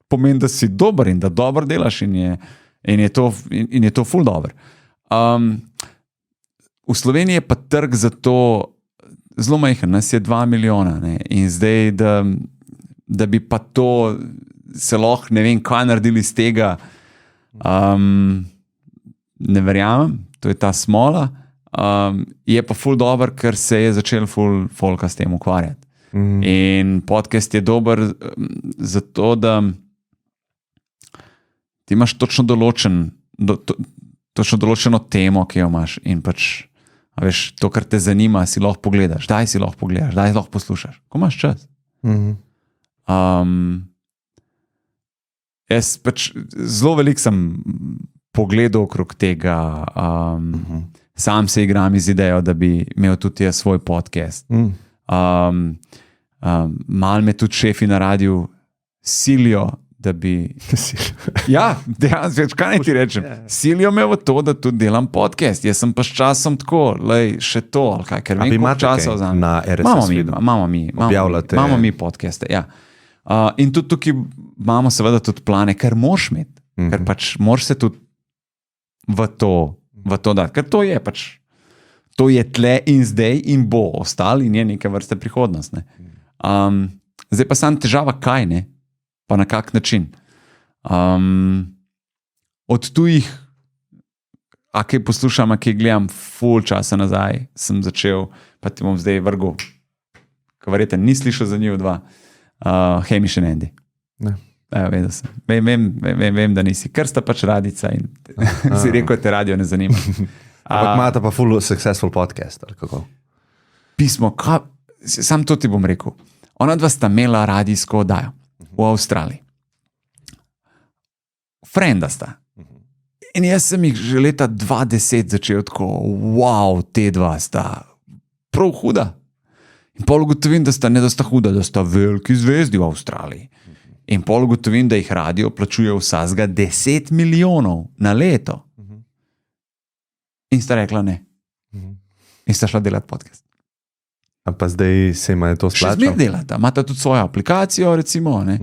pomeni, da si dober in da dobro delaš in je to ful dober. V Sloveniji je pa trg za to zelo majhen, nas je 2 milijona, ne? In zdaj, da bi pa to se lahko, ne vem, kaj naredili iz tega, ne verjamem, to je ta smola, je pa ful dober, ker se je začel ful folka s tem ukvarjati. In podcast je dober zato, da ti imaš točno določen, točno določeno temo, ki jo imaš in pač, a veš, to, kar te zanima, si lahko pogledaš, daj si lahko pogledaš, daj lahko poslušaš, ko imaš čas. Jaz pač zelo veliko sem pogledal okrog tega, sam se igram iz idejo, da bi imel tudi jaz svoj podcast. Mal me tudi šefi na radiju silijo, da bi... Ja, dejansko, kaj naj ti rečem? Silijo me v to, da tudi delam podcast. Jaz sem pa s časom tako, še to, ali kaj, ker vem, koliko časa vzamem. Na RSS vidu? Imamo mi podcaste, ja. In tudi tukaj imamo seveda tudi plane, ker moraš imeti, ker pač moraš se tudi v to dati, ker to je pač, to je tle in zdaj in bo ostalo in je neke vrste prihodnost. Ne. Zdaj pa sam težava kaj, ne? Pa na kak način. Od tujih, a kaj poslušam, a kaj gledam, ful časa nazaj sem začel, pa ti bom zdaj vrgel, ko verjete, ni slišal za njih dva, Hamish and Andy. Ne. Vedel sem. Vem, da nisi. Ker sta pač radica in si rekel, da te radio ne zanima. Ampak imata pa full successful podcast, ali kako? Pismo, sam to ti bom rekel. Ona dva sta imela radijsko oddajo v Avstraliji. Frenda sta. In jaz sem jih že leta 2010 začel tako, wow, te dva sta prav huda. In pol ugotovim, da sta huda, da sta veliki zvezdi v Avstraliji. In pol ugotovim, da jih radio plačuje vsazga 10 milijonov na leto. In sta rekla ne. In sta šla delati podcast. A pa zdaj se ima to splačal? Še zmer delata. Imata tudi svojo aplikacijo, recimo, ne?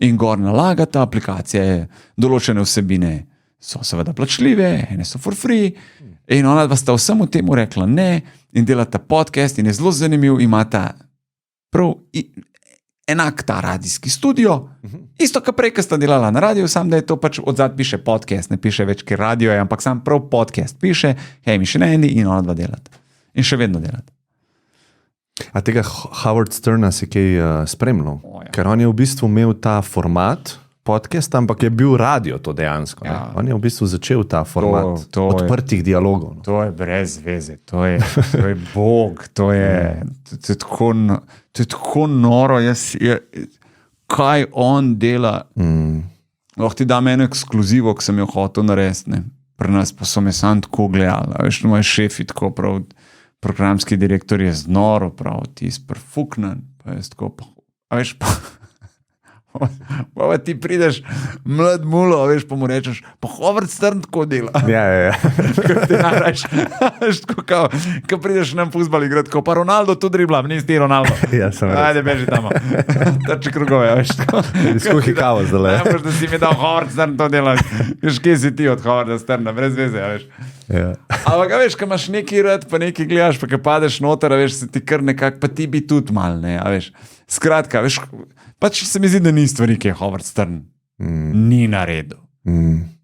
In gor nalagata aplikacije, določene vsebine so seveda plačljive, ene so for free. In ona dva sta vsemu temu rekla ne in delata podcast in je zelo zanimiv, imata prav enak ta radijski studio, isto kot prej, ko sta delala na radiju, sam da je to pač odzad piše podcast, ne piše več, ker radio je, ampak sam prav podcast piše, Hamish and Andy in ona dva delata. In še vedno delata. A tega Howard Sterna si kaj spremljal? Ja. Ker on je v bistvu imel ta format podcast, ampak je bil radio to dejansko. Ja. On je v bistvu začel ta format To odprtih dialogov. To je brez veze, to je Bog, to je tako noro, kaj on dela. Lahko ti dam eno ekskluzivo, ki sem jo hotel narediti. Pri nas pa so me sam tako gledali, veš, moj šefi tako prav, programski direktor je znoro prav, ti sprfuknen, pa je tako, a veš, pa ti prideš mlad mulo, veš, pa mu rečeš, pa Howard Stern tako dela. Ja. Kaj ti naraš, veš, tako ko prideš nam fuzbal igrati, ko pa Ronaldo tu driblam, nisi ti Ronaldo. Ja, sem res. Ajde, beži tamo. Trči krugove, veš, tako. Skuhi kavo zdaj. Ne, da si mi dal Howard Stern to dela. Veš, kje si ti od Howarda Sterna, brez veze, veš. Ja. Ampak, veš, ko imaš neki rad, pa neki gledaš, pa ko padeš noter, veš, se ti kar nekako, pa ti bi tudi mal, ne, a veš. Skratka, veš, pač se mi zdi, da ni stvari, ki je Howard Stern ni naredil.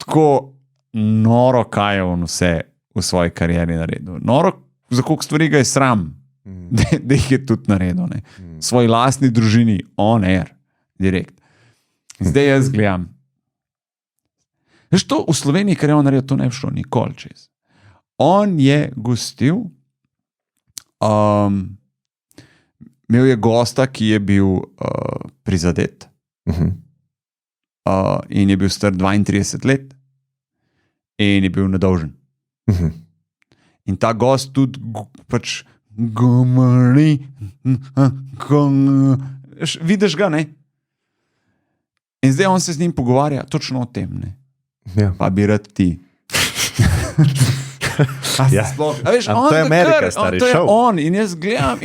Tako noro, kaj je on vse v svoji karieri naredil. Noro, za koliko stvari ga je sram, da jih je tudi naredil, ne. Svoji lastni družini, on air, direkt. Zdaj jaz gledam. Veš, to v Sloveniji, kar je on naredil, to ne bi šlo nikoli čez. On je gostil, imel je gosta, ki je bil prizadet in je bil star 32 let in je bil nedolžen. In ta gost tudi pač govori, vidiš ga, ne? In zdaj on se z njim pogovarja točno o tem, ne? Ja. Pa bi rad ti. Ja. A veš, To je Amerika, stari to je šov. on in jaz gledam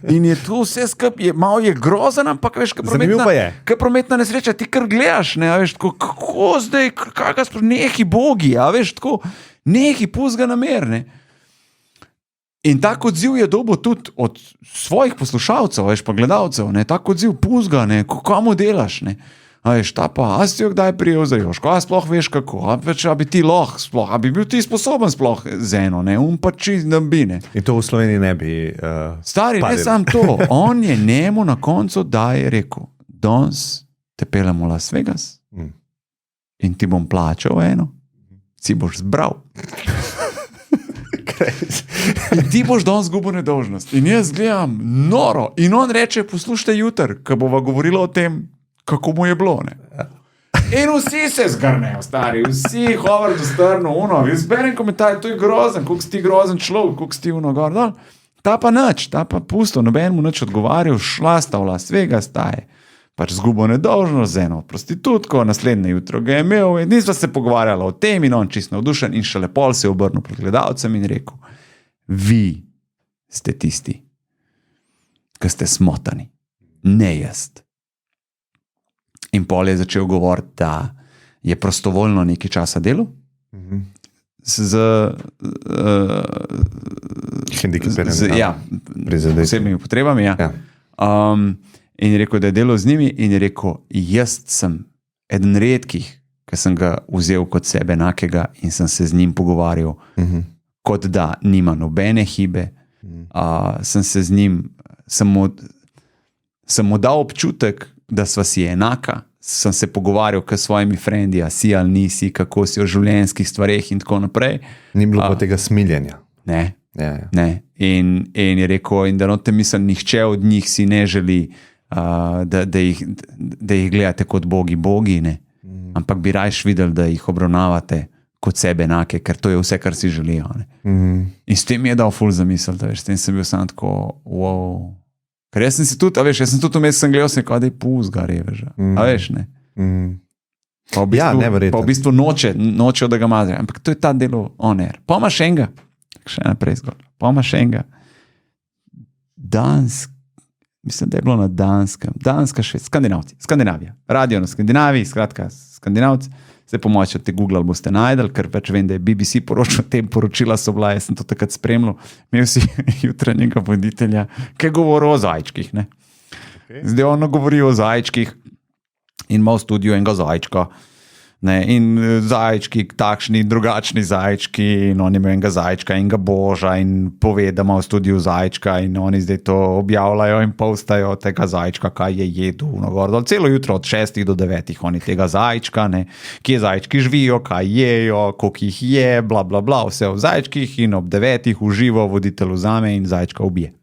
in je to vse skupaj, malo je grozen, ampak veš, Zanimiv pa je. prometna nesreča, ti kar gledaš, ne, a veš, tako, kako zdaj, neki bogi, a veš, tako, neki puzga namer, ne. In tak odziv je dobil tudi od svojih poslušalcev, veš, pa gledalcev, ne, tak odziv puzga, ne, komu delaš, ne. A veš, ta pa, a si jo kdaj prijel za Jožko, a sploh veš kako, a bi ti lahko sploh, a bi bil ti sposoben sploh z eno, ne, pa čist da bi, ne. In to v Sloveniji ne bi Stari, ne sam to, on je njemu na koncu daj rekel, danes te pelemo v Las Vegas in ti bom plačal eno, si boš zbral. In ti boš danes zgubil nedolžnost. In jaz gledam noro. In on reče, poslušajte jutri, ko bova govorila o tem, kako mu je bilo. Ne? In vsi se zgrnejo, stari, vsi Howardu Sternu, jaz berem komentarje, to je grozen, koliko si ti grozen človek, koliko si ti gor dol. Ta pa nič, ta pa pusto, noben mu nič odgovarjal, šla sta v Las Vegas, staje. Pač zgubo nedolžnost z eno prostitutko, naslednje jutro ga je imel, in nisva se pogovarjala o tem in on čist navdušen in šele pol se je obrnil pred gledalcem in rekel, vi ste tisti, ki ste smotani, ne jaz. In pol je začel govoriti, da je prostovoljno nekaj časa delal z posebnimi potrebami. Ja. In je rekel, da je delal z njimi in je rekel, jaz sem eden redkih, ki sem ga vzel kot sebe enakega in sem se z njim pogovarjal, kot da nima nobene hibe. Sem se z njim, sem mu dal občutek, da sva si enaka, sem se pogovarjal s svojimi frendi, a si ali nisi, kako si o življenjskih stvareh in tako naprej. Ni bilo pa tega smiljenja. Ne. Ne. In je rekel, in da note mislim, nihče od njih si ne želi, da jih gledate kot bogi, ne. Ampak bi rajš videli, da jih obravnavate kot sebe enake, ker to je vse, kar si želijo. Ne. In s tem je dal ful zamisel, da veš, s tem sem bil sam tako, wow. Ker jaz sem si tudi, jaz sem tudi vmes sem gledal, sem rekel, da je puzga reveža. A veš, ne? Pa v bistvu nočejo, da ga mazrejo. Ampak to je ta delo on air. Pa imaš enega, še naprej zgodba, pa imaš enega, mislim, da je bilo na Danskem, Skandinavija, radio na Skandinaviji, skratka, Skandinavci, zdaj po moči, te Google boste najdel, ker več vem, da je BBC poročal, tem poročila so bila, jaz sem to takrat spremljal, imel si jutranjega voditelja, ki je govoril o zajčkih, ne. Okay. Zdaj ono govori o zajčkih in ima v studiu enega zajčka, ne, in zajčki, takšni, drugačni zajčki, in oni imajo enega zajčka, enega boža in pove, da ima v studiu zajčka in oni zdaj to objavljajo in postajo tega zajčka, kaj je jedu, celo jutro od 6 do 9 oni tega zajčka, ne, kje zajčki živijo, kaj jejo, koliko jih je, bla, bla, bla, vse v zajčkih in ob 9 uživo voditelj vzame in zajčka ubije.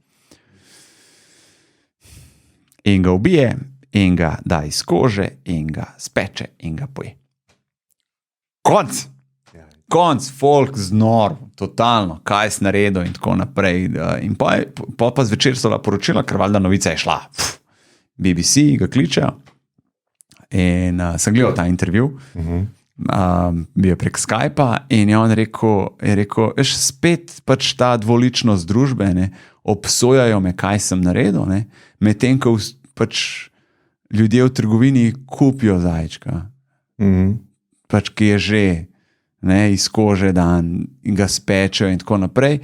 In ga ubije, in ga da iz kože, in ga speče, in ga poje. Konc, folk znor, totalno, kaj si naredil in tako naprej. In pa zvečer so la poročila, ker valjda novica je šla. BBC ga kličejo in sem gledal ta intervju, bil prek Skypa in je on rekel, veš, spet pač ta dvoličnost družbe, ne, obsojajo me, kaj sem naredil, ne, medtem, ko pač ljudje v trgovini kupijo zajčka. Pač, ki je že, ne, iz kože dan in ga spečejo in tako naprej.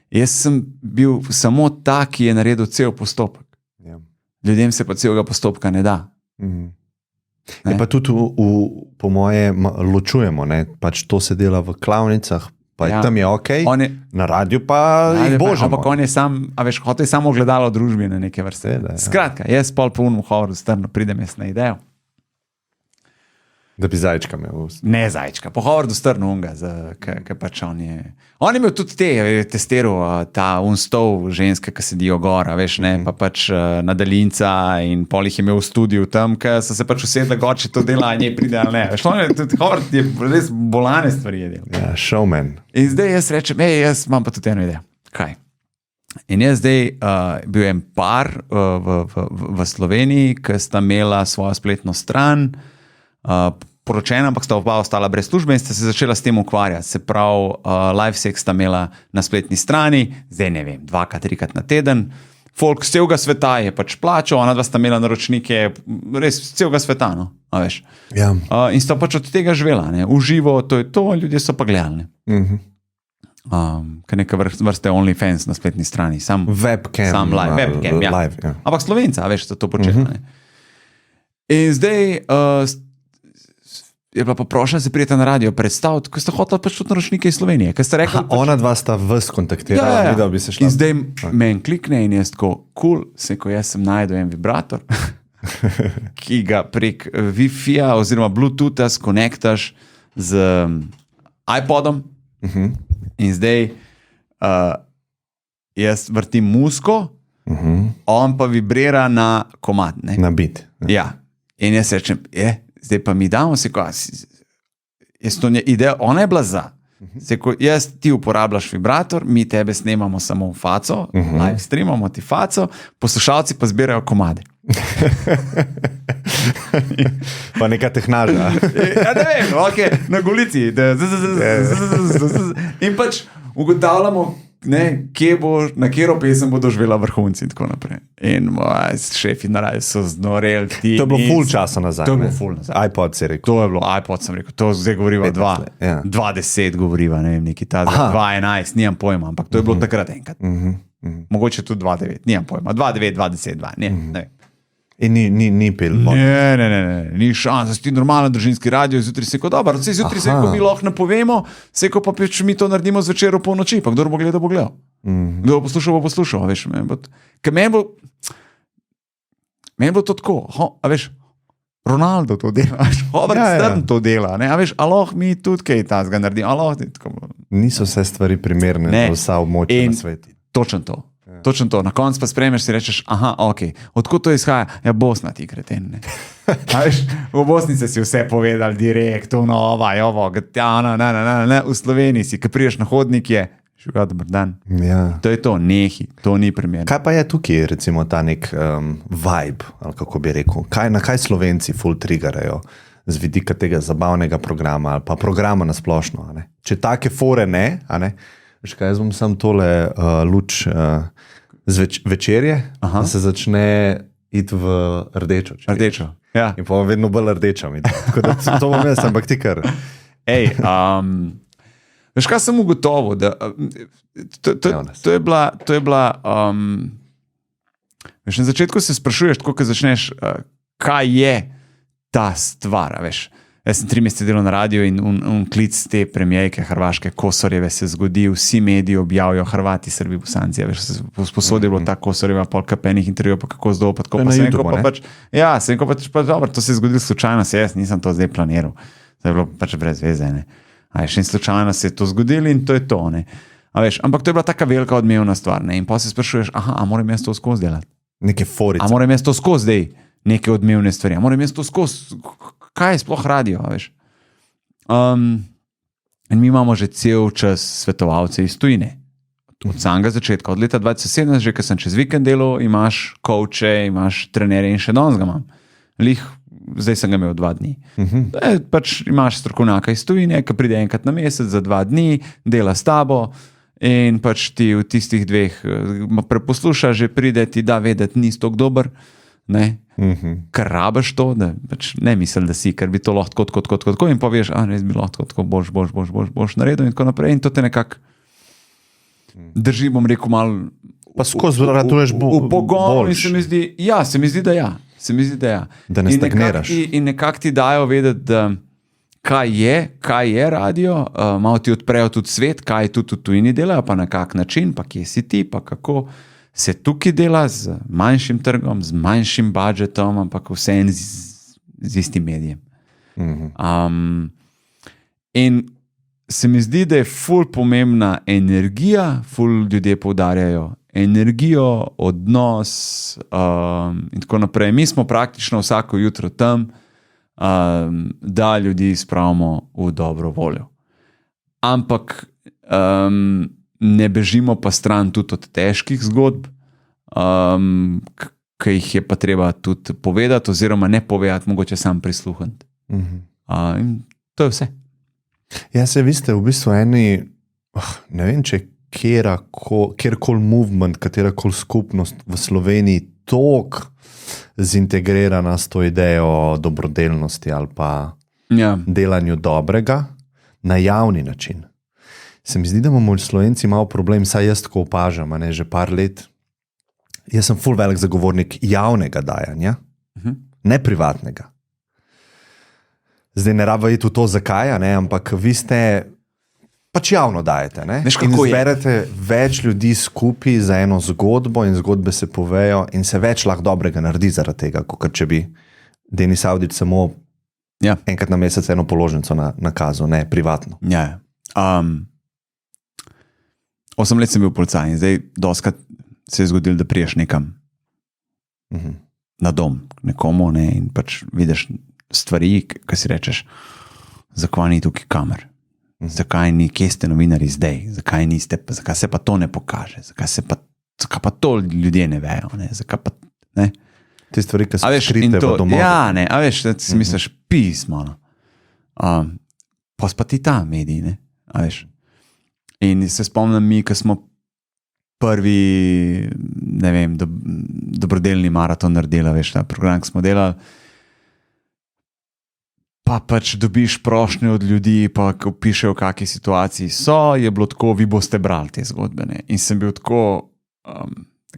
Jaz sem bil samo ta, ki je naredil cel postopek. Ja. Ljudem se pa celega postopka ne da. Ne? Pa tudi po moje ločujemo, ne? Pač to se dela v klavnicah, pa ja. Tam je okej, na radiju pa jih božamo. Ampak on je sam, a veš, hotel je samo ogledalo družbi na neke vrste. Ja. Skratka, jaz pol po unmu Howardu Sternu pridem jaz na idejo. Da bi zajčka imel. Ne zajčka, po Howardu Sternu unga, ker pač on je imel tudi testiral ta stol ženske, ki sedijo gora, veš, ne, pa pač na daljinca in pol jih je imel v studiu tam, ker so se pač usedli gor, če to dela, a nje pride ali ne. Veš, tudi Howard je res bolane stvari je delal. Ja, showman. In zdaj jaz rečem, jaz imam pa tudi eno idejo. Kaj? In jaz zdaj bil en par v Sloveniji, ki sta imela svojo spletno stran, poročena, ampak sta oba ostala brez službe in sta se začela s tem ukvarjati. Se pravi, LiveSex sta imela na spletni strani, zdaj ne vem, 2-3 na teden. Folk z celega sveta je pač plačal, ona dva sta imela naročnike, res z celega sveta, no, a veš. Ja. In sta pač od tega živela, ne, uživo, to je to, ljudje so pa gledali, ne. Kaj neka vrste OnlyFans na spletni strani, sam webcam, webcam, ja. Live, ja. Ampak Slovenca, veš, sta to počela, ne. In zdaj je bila pa prošla, se prijete na radio predstaviti, ko sta hotela pač tudi naročnike iz Slovenije. Rekli, ona dva sta vas kontaktirala, da bi se šla. In zdaj meni klikne in jaz tako, cool, ko jaz sem najdel en vibrator, ki ga prek Wi-Fi-ja oziroma Bluetootha skonektaš z iPodom in zdaj jaz vrtim musko, on pa vibrira na komad. Ne? Na bit. Ja. In jaz rečem, zdaj pa mi damo se ideja, ona je bila za. Jaz ti uporabljaš vibrator, mi tebe snemamo samo v faco, live streamamo ti faco, poslušalci pa zbirajo komade. Pa neka tehnaža. Ja, ne vem, okay, na golici. In pač ugotavljamo, kje bo, na katero pesem bo doživela vrhunci in tako naprej. In moji šefi na raju so znoreli. To je bilo ful časa nazaj. To je bilo ful nazaj. iPod si rekel. To je bilo, iPod sem rekel. To zdaj govoriva 2.10 govoriva, ne vem, neki ta 2.11, nimam pojma, ampak to je bilo takrat enkrat. Mogoče tudi 2.9, nimam pojma. 2.9, 2.10, 2, ne vem. In ni pil. Ne, ni šans, da si ti normalen družinski radio, zjutraj se kot dobro, zjutraj se ko mi lahko ne povemo, se ko pa peč mi to naredimo zvečer v polnoči, pa kdo bo gledal, bo gledal. Kdo bo poslušal, veš, meni bo to tako, a veš, Ronaldo to dela, Robert Stern to dela, a veš, a lahko mi tudi kaj tazga naredimo, a lahko tako. Niso vse stvari primerne za vsa območja na svetu. Točno to. Točno to, na koncu pa spremeš si rečeš, ok, odkud to izhaja? Ja, Bosna ti kreten, ne. Veš, v Bosni si vse povedal direkt, nova, v Sloveniji si, ko priješ na hodnik je, šuga, dober dan. Ja. To je to, nehi, to ni primerno. Kaj pa je tukaj, recimo, ta nek vibe, ali kako bi rekel, na kaj Slovenci ful triggerajo z vidika tega zabavnega programa ali pa programa na splošno, ne? Če take fore ne, a ne? Veš kaj, jaz bom sam tole luč večerje, da se začne iti v rdečo. Rdečo, ja. In pa vedno bolj rdeča. Tako da to bom jaz, ampak ti kar. Veš kaj sem ugotovil, da to je bila veš, na začetku se sprašuješ, tako, ko začneš, kaj je ta stvar, veš. Jaz sem 3 mesece delal na radiju in klic te premijejke Hrvaške Kosorjeve se zgodi, vsi mediji objavijo Hrvati, Srbi, Bosanci, veš, sposodilo ta Kosorjeva polka penih intervjujev, pa kako zdol, pa tako, pa sem rekel, pa pač, ja, sem rekel, pa dobro, to se je zgodilo slučajno, jaz nisem to zdaj planiral, to je bilo pač brez veze, ne. A veš, in slučajno se je to zgodilo in to je to, ne. A veš, ampak to je bila taka velika odmevna stvar, ne, in pa se sprašuješ, a moram jaz to skozi delati? Neke forice. A moram jaz to skozi zdaj, neke odmevne stvari, a moram jaz to skozi, kaj je sploh radio, veš. In mi imamo že cel čas svetovalce iz tujine. Od samega začetka, od leta 2017, že ko sem čez vikend delal, imaš coache, imaš trenerje in še danes ga imam. Zdaj sem ga imel 2 dni. Pač imaš strokovnjaka iz tujine, ki pride enkrat na mesec za 2 dni, dela s tabo in pač ti v tistih 2 preposluša, že pride, ti da vedeti, nisi tako dober, ne, ker rabaš to, da pač ne misli, da si, ker bi to lahko tako in poveš, res bi lahko tako boš naredil in tako naprej in to te nekako drži, bom rekel, malo pa skozi ratuješ v pogonu in se mi zdi, da ja. Da ne stagniraš. In nekako ti dajo vedeti, da kaj je radio, malo ti odprejo tudi svet, kaj tudi v tujini delajo, pa na kak način, pa kje si ti, pa kako se tukaj dela z manjšim trgom, z manjšim budžetom, ampak vseeno z istim medijem. In se mi zdi, da je ful pomembna energija, ful ljudje poudarjajo energijo, odnos in tako naprej. Mi smo praktično vsako jutro tam, da ljudi spravimo v dobro voljo. Ampak ne bežimo pa stran tudi od težkih zgodb, ki jih je pa treba tudi povedati oziroma ne povedati, mogoče sam prisluhniti. In to je vse. Ja, vi ste v bistvu eni, ne vem, če kjerkoli movement, katerakoli skupnost v Sloveniji toliko zintegrirana s to idejo dobrodelnosti ali pa delanju dobrega na javni način. Se mi zdi, da imamo Slovenci malo problem, saj jaz tako opažam, ne, že par let. Jaz sem ful velik zagovornik javnega dajanja, ne privatnega. Zdaj ne raba iti v to zakaj, ne, ampak vi ste pač javno dajete, ne? In zberete več ljudi skupaj za eno zgodbo in zgodbe se povejo in se več lahko dobrega naredi zaradi tega, kot če bi Denis Avdić samo enkrat na mesec eno položnico nakazal, ne privatno. Ja. 8 let sem bil policaj in zdaj doskrat se je zgodilo, da priješ nekam na dom, nekomu, ne, in pač vidiš stvari, ki si rečeš, zakaj ni tukaj kamer, zakaj ni, kje ste novinari zdaj, zakaj se pa to ne pokaže, zakaj pa to ljudje ne vejo, ne, zakaj pa, ne. Te stvari, ki so skrite v domovih. Ja, ne, a veš, da si misliš, pismo, no. Pa ti ta medij, ne, a veš. In se spomnim mi, ko smo prvi, ne vem, dobrodelni maraton naredila, veš, ta program, ki smo delali, pa pač dobiš prošnje od ljudi, pa ko pišejo, v kakšni situaciji so, je bilo tako, vi boste brali te zgodbe, ne. In sem bil tako,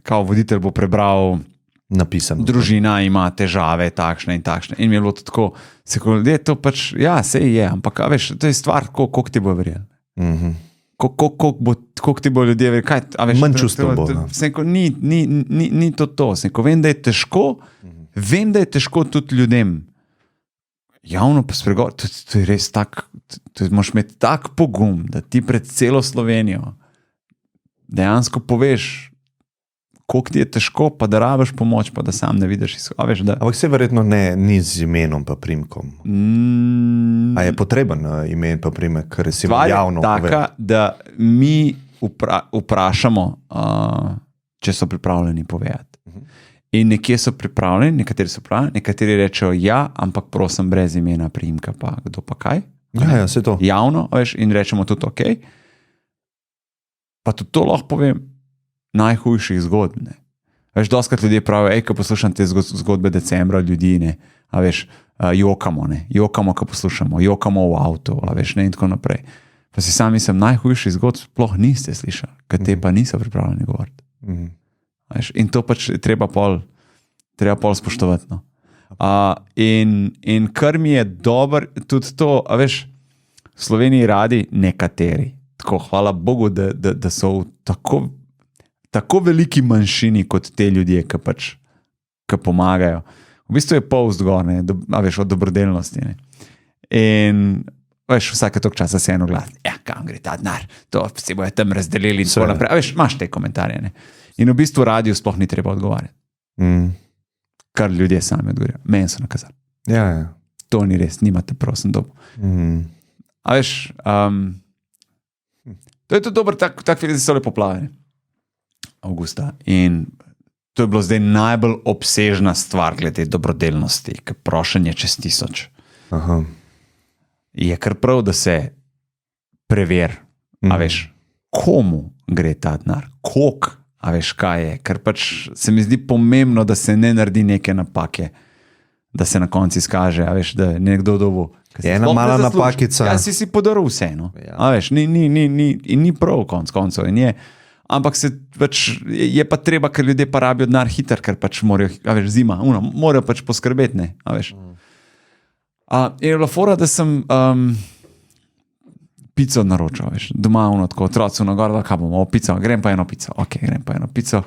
kao voditelj bo prebral, napisano. Družina ima težave, takšne in takšne. In mi je bilo to tako, ljudje, to pač, ja, sej je, ampak, a veš, to je stvar, koliko ti bo verjel. Koliko ti bo ljudje verjel, kaj, a veš, manj čustev bo. Ni to. Vem, da je težko tudi ljudem javno pa spregovoriti, to je res tak, moraš imeti tak pogum, da ti pred celo Slovenijo dejansko poveš, koliko ti je težko, pa da rabiš pomoč, pa da sam ne vidiš. Ampak se verjetno ni z imenom pa primkom. A je potreben imen pa primek, ker si javno pove? Stvar je taka, da mi vprašamo, če so pripravljeni povedati. In nekje so pripravljeni, nekateri so pripravljeni, nekateri rečejo ja, ampak prosim brez imena, primka, pa kdo pa kaj. Ja, se to. Javno, veš, in rečemo tudi ok. Pa tudi to lahko povem, najhujših zgodb, ne. Veš, doskrat ljudje pravijo, ko poslušam te zgodbe decembra ljudi, ne, a veš, jokamo, ko poslušamo, jokamo v avtu, a veš, ne, in tako naprej. Pa si sami sem najhujših zgodb sploh niste slišali, ker te pa niso pripravljeni govoriti. Veš, in to pač treba pol spoštovati, no. In kar mi je dobro, tudi to, a veš, v Sloveniji radi nekateri, tako, hvala Bogu, da so v tako veliki manjšini kot te ljudje, ki pomagajo. V bistvu je pol vzgor, ne, a veš, od dobrodelnosti, ne. In veš, vsake toliko časa se eno glas, kam gre ta denar, to se bojo tam razdelili in tako naprej. A veš, imaš te komentarje, ne. In v bistvu radiju sploh ni treba odgovarjati. Kar ljudje sami odgovarjajo. Meni so nakazali. Ja. To ni res, nimate prosim dobo. A veš, to je tudi dober tak film, da so lepo plavene. Avgusta. In to je bilo zdaj najbolj obsežna stvar glede dobrodelnosti, ker prošenje čez 1000. Je kar prav, da se preveri, a veš, komu gre ta denar, koliko, a veš, kaj je, ker pač se mi zdi pomembno, da se ne naredi neke napake, da se na konci izkaže, a veš, da je nekdo dobil. Je ena mala napakica. Ja, si podaril vse, no. A veš, ni prav koncev in je. Ampak je pa treba, ker ljudje pa rabijo denar hiter, ker pač morajo, a veš, zima, morajo pač poskrbeti, ne, a veš. In je bila fora, da sem pico naročil, veš, doma, tako, otroci na gor, kaj bomo, grem pa eno pico,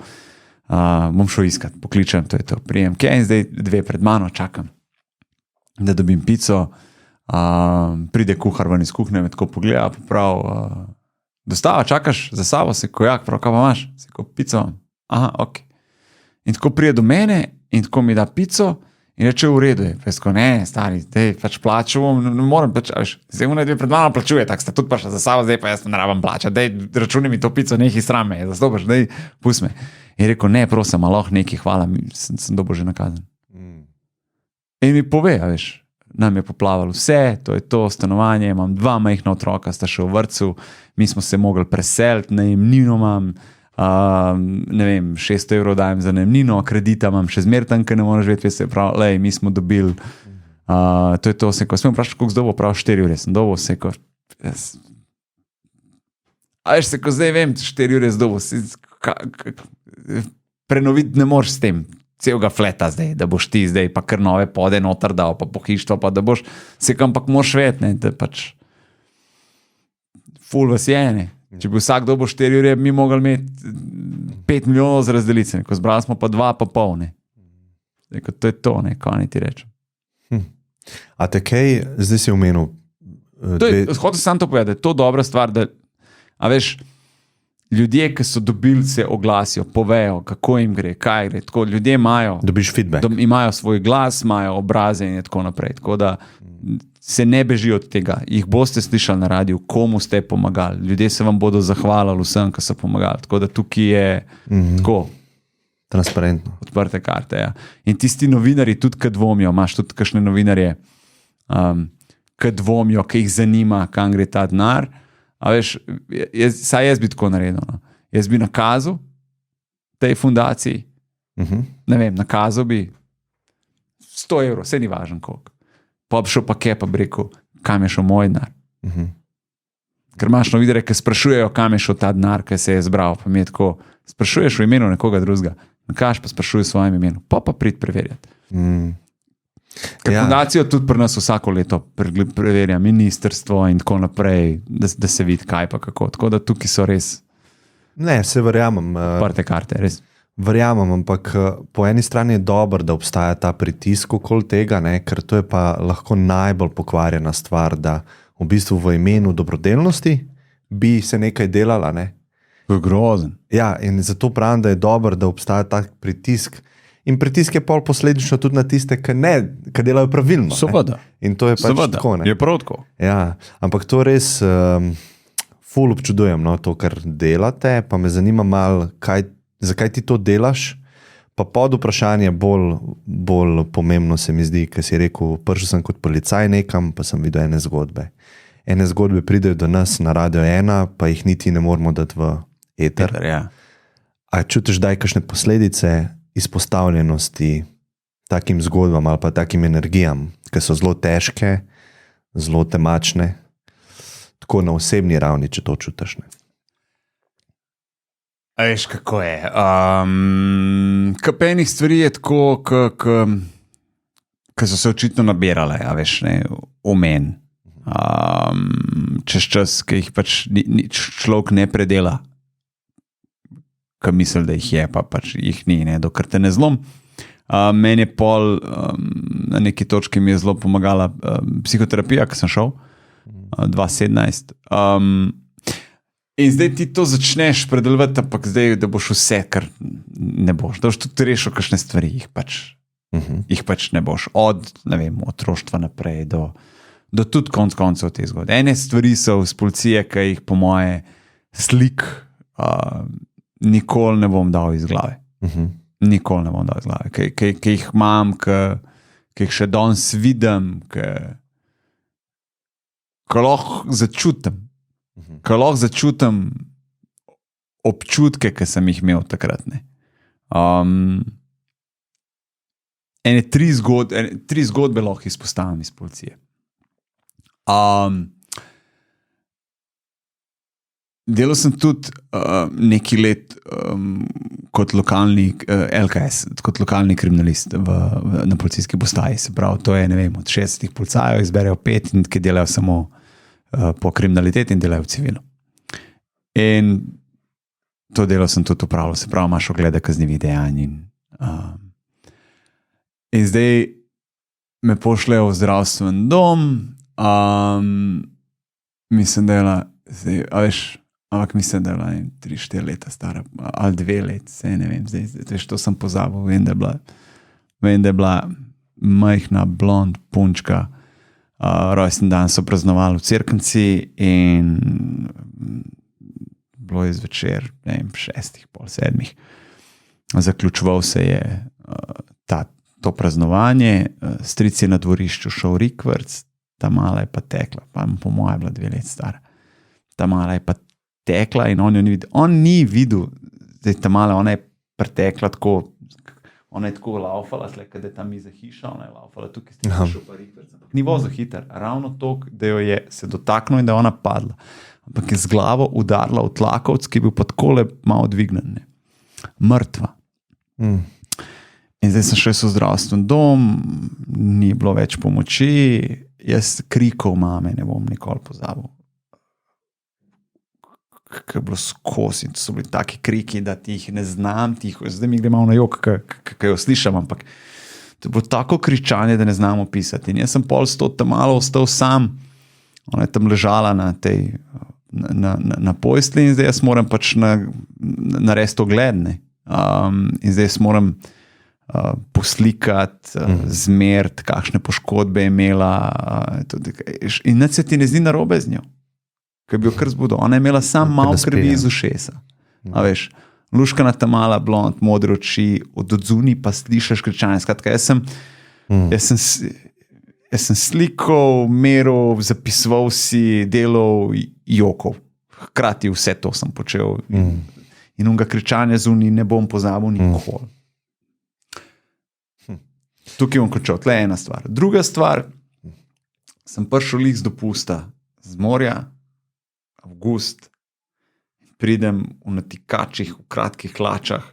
bom šel iskat, pokličem, to je to, prijem, in zdaj 2 pred mano, čakam, da dobim pico, pride kuhar ven iz kuhnje, me tako pogleda, prav, dostava, čakaš za sabo, se kojak, prav, kaj pa imaš? Se ko pico imam. Aha, ok. In tako prije do mene in tako mi da pico in reče v redu je. Pesko, ne, stari, dej, pač plačujem, ne morem pač, veš, zdaj mu ne dve pred mano plačuje, tak sta tudi pašla za sabo, zdaj pa jaz ne rabam plačati, dej, računi mi to pico, nekaj srame, zastopaš, dej, pusti me. In rekel, ne, prosim, aloh, nekaj, hvala, sem dobil že nakazan. In mi pove, veš, nam je poplavalo vse, to je to stanovanje, imam 2 majhna otroka, sta še v vrtcu, mi smo se mogli preseliti, najemnino imam, ne vem, 600 evrov dajem za najemnino, kredita imam še zmer tam, ker ne moreš živeti, se pravi, lej, mi smo dobili, to je to, se ko, sem vprašal, koliko zdobo, prav 4 ure, sem dobil, se ko, a veš, se ko zdaj vem, 4 ure zdobo, prenoviti ne moreš s tem, celega fleta zdaj, da boš ti zdaj pa kar nove pode noter dal, pa pohištvo, pa da boš se kam pak moraš vedeti, ne, da pač ful vas je, ne. Če bi vsak dobil 4 ure, mi mogli imeti 5 milijonov za razdelice, ko zbrali smo pa 2,5, ne. To je to, ne, kaj ni ti rečem. A te kaj, zdaj si omenil Hotel sem to povedati, da je to dobra stvar, da, a veš, ljudje, ki so dobili, se oglasijo, povejo, kako jim gre, kaj gre. Tako, ljudje dobiš feedback. Imajo svoj glas, imajo obraze in tako naprej. Tako da se ne bežijo od tega. Jih boste slišali na radiju, komu ste pomagali. Ljudje se vam bodo zahvalili vsem, ki so pomagali. Tako da tukaj je tako. Transparentno. Odprte karte, ja. In tisti novinari tudi, ki dvomijo, imaš tudi kakšne novinarje, ki dvomijo, ki jih zanima, kam gre ta denar. A veš, saj jaz bi tako naredil. No. Jaz bi nakazal tej fundaciji, ne vem, nakazal bi 100 evrov, vse ni važno koliko. Pa bi šel pa kje, pa bi rekel, kam je šel moj denar. Ker imaš novinarje, ki sprašujejo, kam je šel ta denar, ki se je zbral. Pa mi je tako, sprašuješ v imenu nekoga drugega, nakaž pa sprašuje v svojem imenu, pa prid preverjati. Ker fundacijo tudi pri nas vsako leto preverja ministrstvo in tako naprej, da se vidi kaj pa kako. Tako da tukaj so res Ne, se verjamem. odprte karte, res. Verjamem, ampak po eni strani je dobro, da obstaja ta pritisk okoli tega, ne, ker to je pa lahko najbolj pokvarjena stvar, da v bistvu v imenu dobrodelnosti bi se nekaj delala. Ne. To je grozen. Ja, in zato pravim, da je dobro, da obstaja tak pritisk. In pritisk je pol posledično tudi na tiste, ki delajo pravilno. Seveda. In to je pač tako. Ne. Je prav tako. Ja, ampak to res ful občudujem, no, to, kar delate, pa me zanima malo, zakaj ti to delaš, pa pod vprašanje bolj pomembno se mi zdi, ker si rekel, prišel sem kot policaj nekam, pa sem videl ene zgodbe. Ene zgodbe pridejo do nas na Radio 1, pa jih niti ne moramo dati v eter. Ja. A čutiš, da je kakšne posledice izpostavljenosti takim zgodbam ali pa takim energijam, ki so zelo težke, zelo temačne, tako na osebni ravni, če to čutiš. Ne? A veš, kako je. Kapenih stvari je tako, ki so se očitno nabirale, a veš, ne, omen. Čez čas, ki jih pač človek ne predela, ki misli, da jih je, pa pač jih ni, ne, dokler te ne zlom. Meni je pol, na neki točki mi je zelo pomagala psihoterapija, ki sem šel, 2017. In zdaj ti to začneš predelovati, ampak zdaj, da boš vse, kar ne boš. Da boš tudi rešil kakšne stvari, jih pač ne boš. Od, ne vem, otroštva naprej do tudi koncev te zgodbe. Ene stvari so iz policije, ki jih po moje slik nikoli ne bom dal iz glave. Nikoli ne bom dal iz glave. Ki jih imam, ki jih še danes vidim, ki lahko začutim. Ko lahko začutim občutke, ki sem jih imel takrat. Tri zgodbe lahko izpostavim iz policije. Delal sem tudi nekaj let kot lokalni LKS, kot lokalni kriminalist na policijski postaji. Se pravi, to je, ne vem, od 60 policajev izberejo 5, ki delajo samo po kriminaliteti in delajo v civilu. In to delo sem tudi upravljal, se pravi, imaš oglede kaznivih dejanj. In zdaj me pošljejo v zdravstven dom, mislim, da je mislim, da je 3-4 leta stara, ali 2 let, se ne vem, zdaj to sem pozabil, vem, da je bila majhna blond punčka, rojsten dan so praznovali v Cerknici in bilo je zvečer, ne vem, 6, pol 7. Zaključoval se je to praznovanje, stric je na dvorišču šel rikvrc, ta mala je pa tekla, pa po moje je bila 2 let stara. Ta mala je pa tekla in on jo ni videl. On ni videl, zdaj ta mala, ona je pretekla tako, ona je tako laufala, slej, da je tam iza hiša, ona je laufala tukaj, šel pa rikvrc. Ni vozil hiter, ravno toliko, da jo je se dotaknil in da je ona padla. Ampak je z glavo udarila v tlakovc, ki je bil pa takole malo dvignen. Mrtva. In zdaj sem šel v zdravstven dom, ni bilo več pomoči, jaz krikov mame ne bom nikoli pozabil. Kaj je bilo skozi, to so bili taki kriki, da ti jih ne znam, zdaj mi gre malo na jok, kaj jo slišam, ampak to je bilo tako kričanje, da ne znam opisati. In jaz sem pol tam malo ostal sam Ona je tam ležala na tej na postelji in zdaj jaz moram pač narediti ogled, ne. In zdaj jaz moram poslikati, zmeriti, kakšne poškodbe je imela. In nič se ti ne zdi narobe z njo, ker bi jo kar zbudil. Ona je imela samo malo krvi iz ušesa. A veš, luškana ta mala blond, modre oči, od odzuni pa slišiš kričanje. Skratka, jaz sem slikal, meril, zapisoval si, delal, jokov. Hkrati vse to sem počel. In onega kričanja zunaj ne bom pozabil nikoli. Tukaj bom končal. Tle je ena stvar. Druga stvar, sem prišel lih z dopusta z morja, avgust, pridem v natikačih, v kratkih hlačah.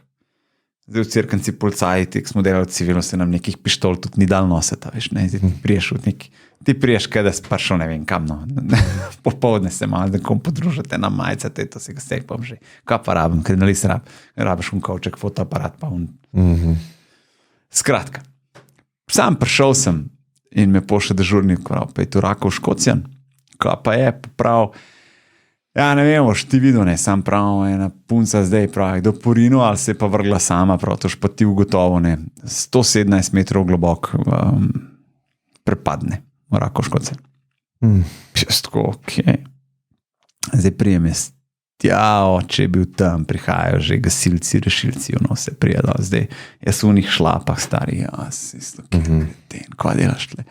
Zdaj v Cerknici policajti, ki smo delali civilno, se nam nekih pištol tudi ni dal nositi, veš, ne, ti priješ, kaj da si prišel, ne vem kam, no, popovdne se malo nekom podružite na majice, to si ga sekpam že, kaj pa rabim, kriminalist rabiš kovček, fotoaparat pa Skratka, sam prišel sem in me pošle dežurnik, pa je tu Rakov Škocjan, kaj pa je, prav, ja, ne vem, boš ti videl, ne, sam prav, ena punca zdaj pravi, do Porino, ali se je pa vrgla sama, prav, tož pa ti ugotovo, ne, 117 metrov globok prepadne v Rakov Škocjan. Jaz tako, okej. Zdaj prijem jaz, če je bil tam, prihajajo že gasilci, rešilci, vse prijedo, zdaj jaz v njih šlapah stari, isto, kaj delaš tle.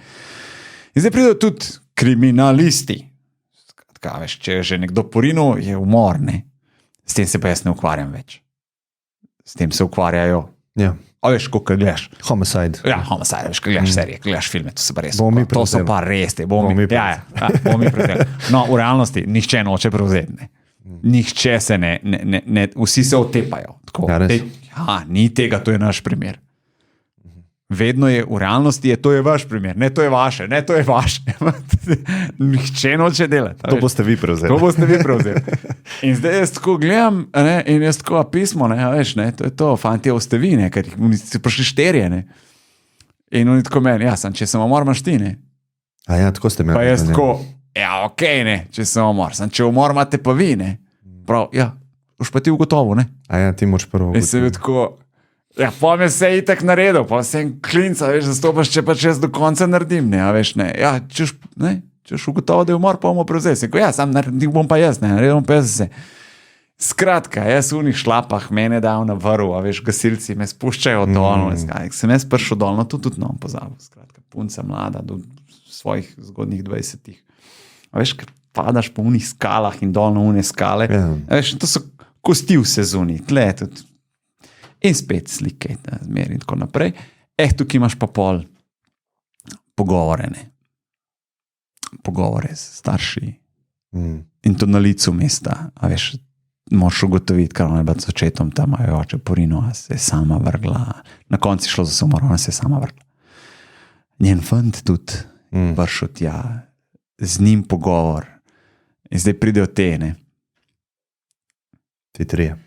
In zdaj prijedo tudi kriminalisti. Kaj, veš, če je že nekdo porinil, je umor, ne. S tem se pa jaz ne ukvarjam več. S tem se ukvarjajo. Ja. A veš, kako gledaš? Homicide. Ja, homicide, veš, ko gledaš serije, ko gledaš filme, to se pa res. To so pa res, bomo mi prevzeli. No, v realnosti nihče noče prevzeti, ne. Nihče se ne, vsi se otepajo. Tako, ni tega, to je naš primer. Vedno je, v realnosti je, to je vaš primer, ne, to je vaše, ne, to je vaše. Nihče noče delati. To boste vi prevzeli. In zdaj jaz tako gledam, ne, in jaz tako pismo, ne, veš, ne, to je to, fantje, ste vi, ne, ker ste prišli šterje, ne. In oni tako meni, če sem umor, imaš ti, ne. A ja, tako ste imeli. Pa jaz tako, okej, ne, če sem umor, če umor imate pa vi, ne. Prav, už pa ti ugotovo, ne. A ja, ti moč prvo. In se je tako, pa me se je itak naredil, pa se je klinca, veš, zastopaš, če pa če jaz do konca naredim, ne, veš, ne, češ ugotovo, da je umor, pa bomo prevzeli. Se je, sam naredim bom pa jaz, ne, naredim bom pa jaz se. Skratka, jaz v njih šlapah, mene dajo na vrv, veš, gasilci me spuščajo dolno, sem jaz prišel dolno, tudi nam pozabil, skratka, punca mlada, do svojih zgodnjih 20-ih. Veš, ker padaš po unih skalah in dolno une skale, veš, to so kosti v sezoni, tle tudi. In spet slike, zmeri in tako naprej. Tukaj imaš pa pol pogovore, ne. Pogovore s starši. In to na licu mesta, a veš, moraš ugotoviti, kar ona je bila z očetom tam, oče porino, a se je sama vrgla. Na konci šlo za samomor, ona se je sama vrgla. Njen fant tudi prišel tja, z njim pogovor. In zdaj pridejo te, ne. Ti trije.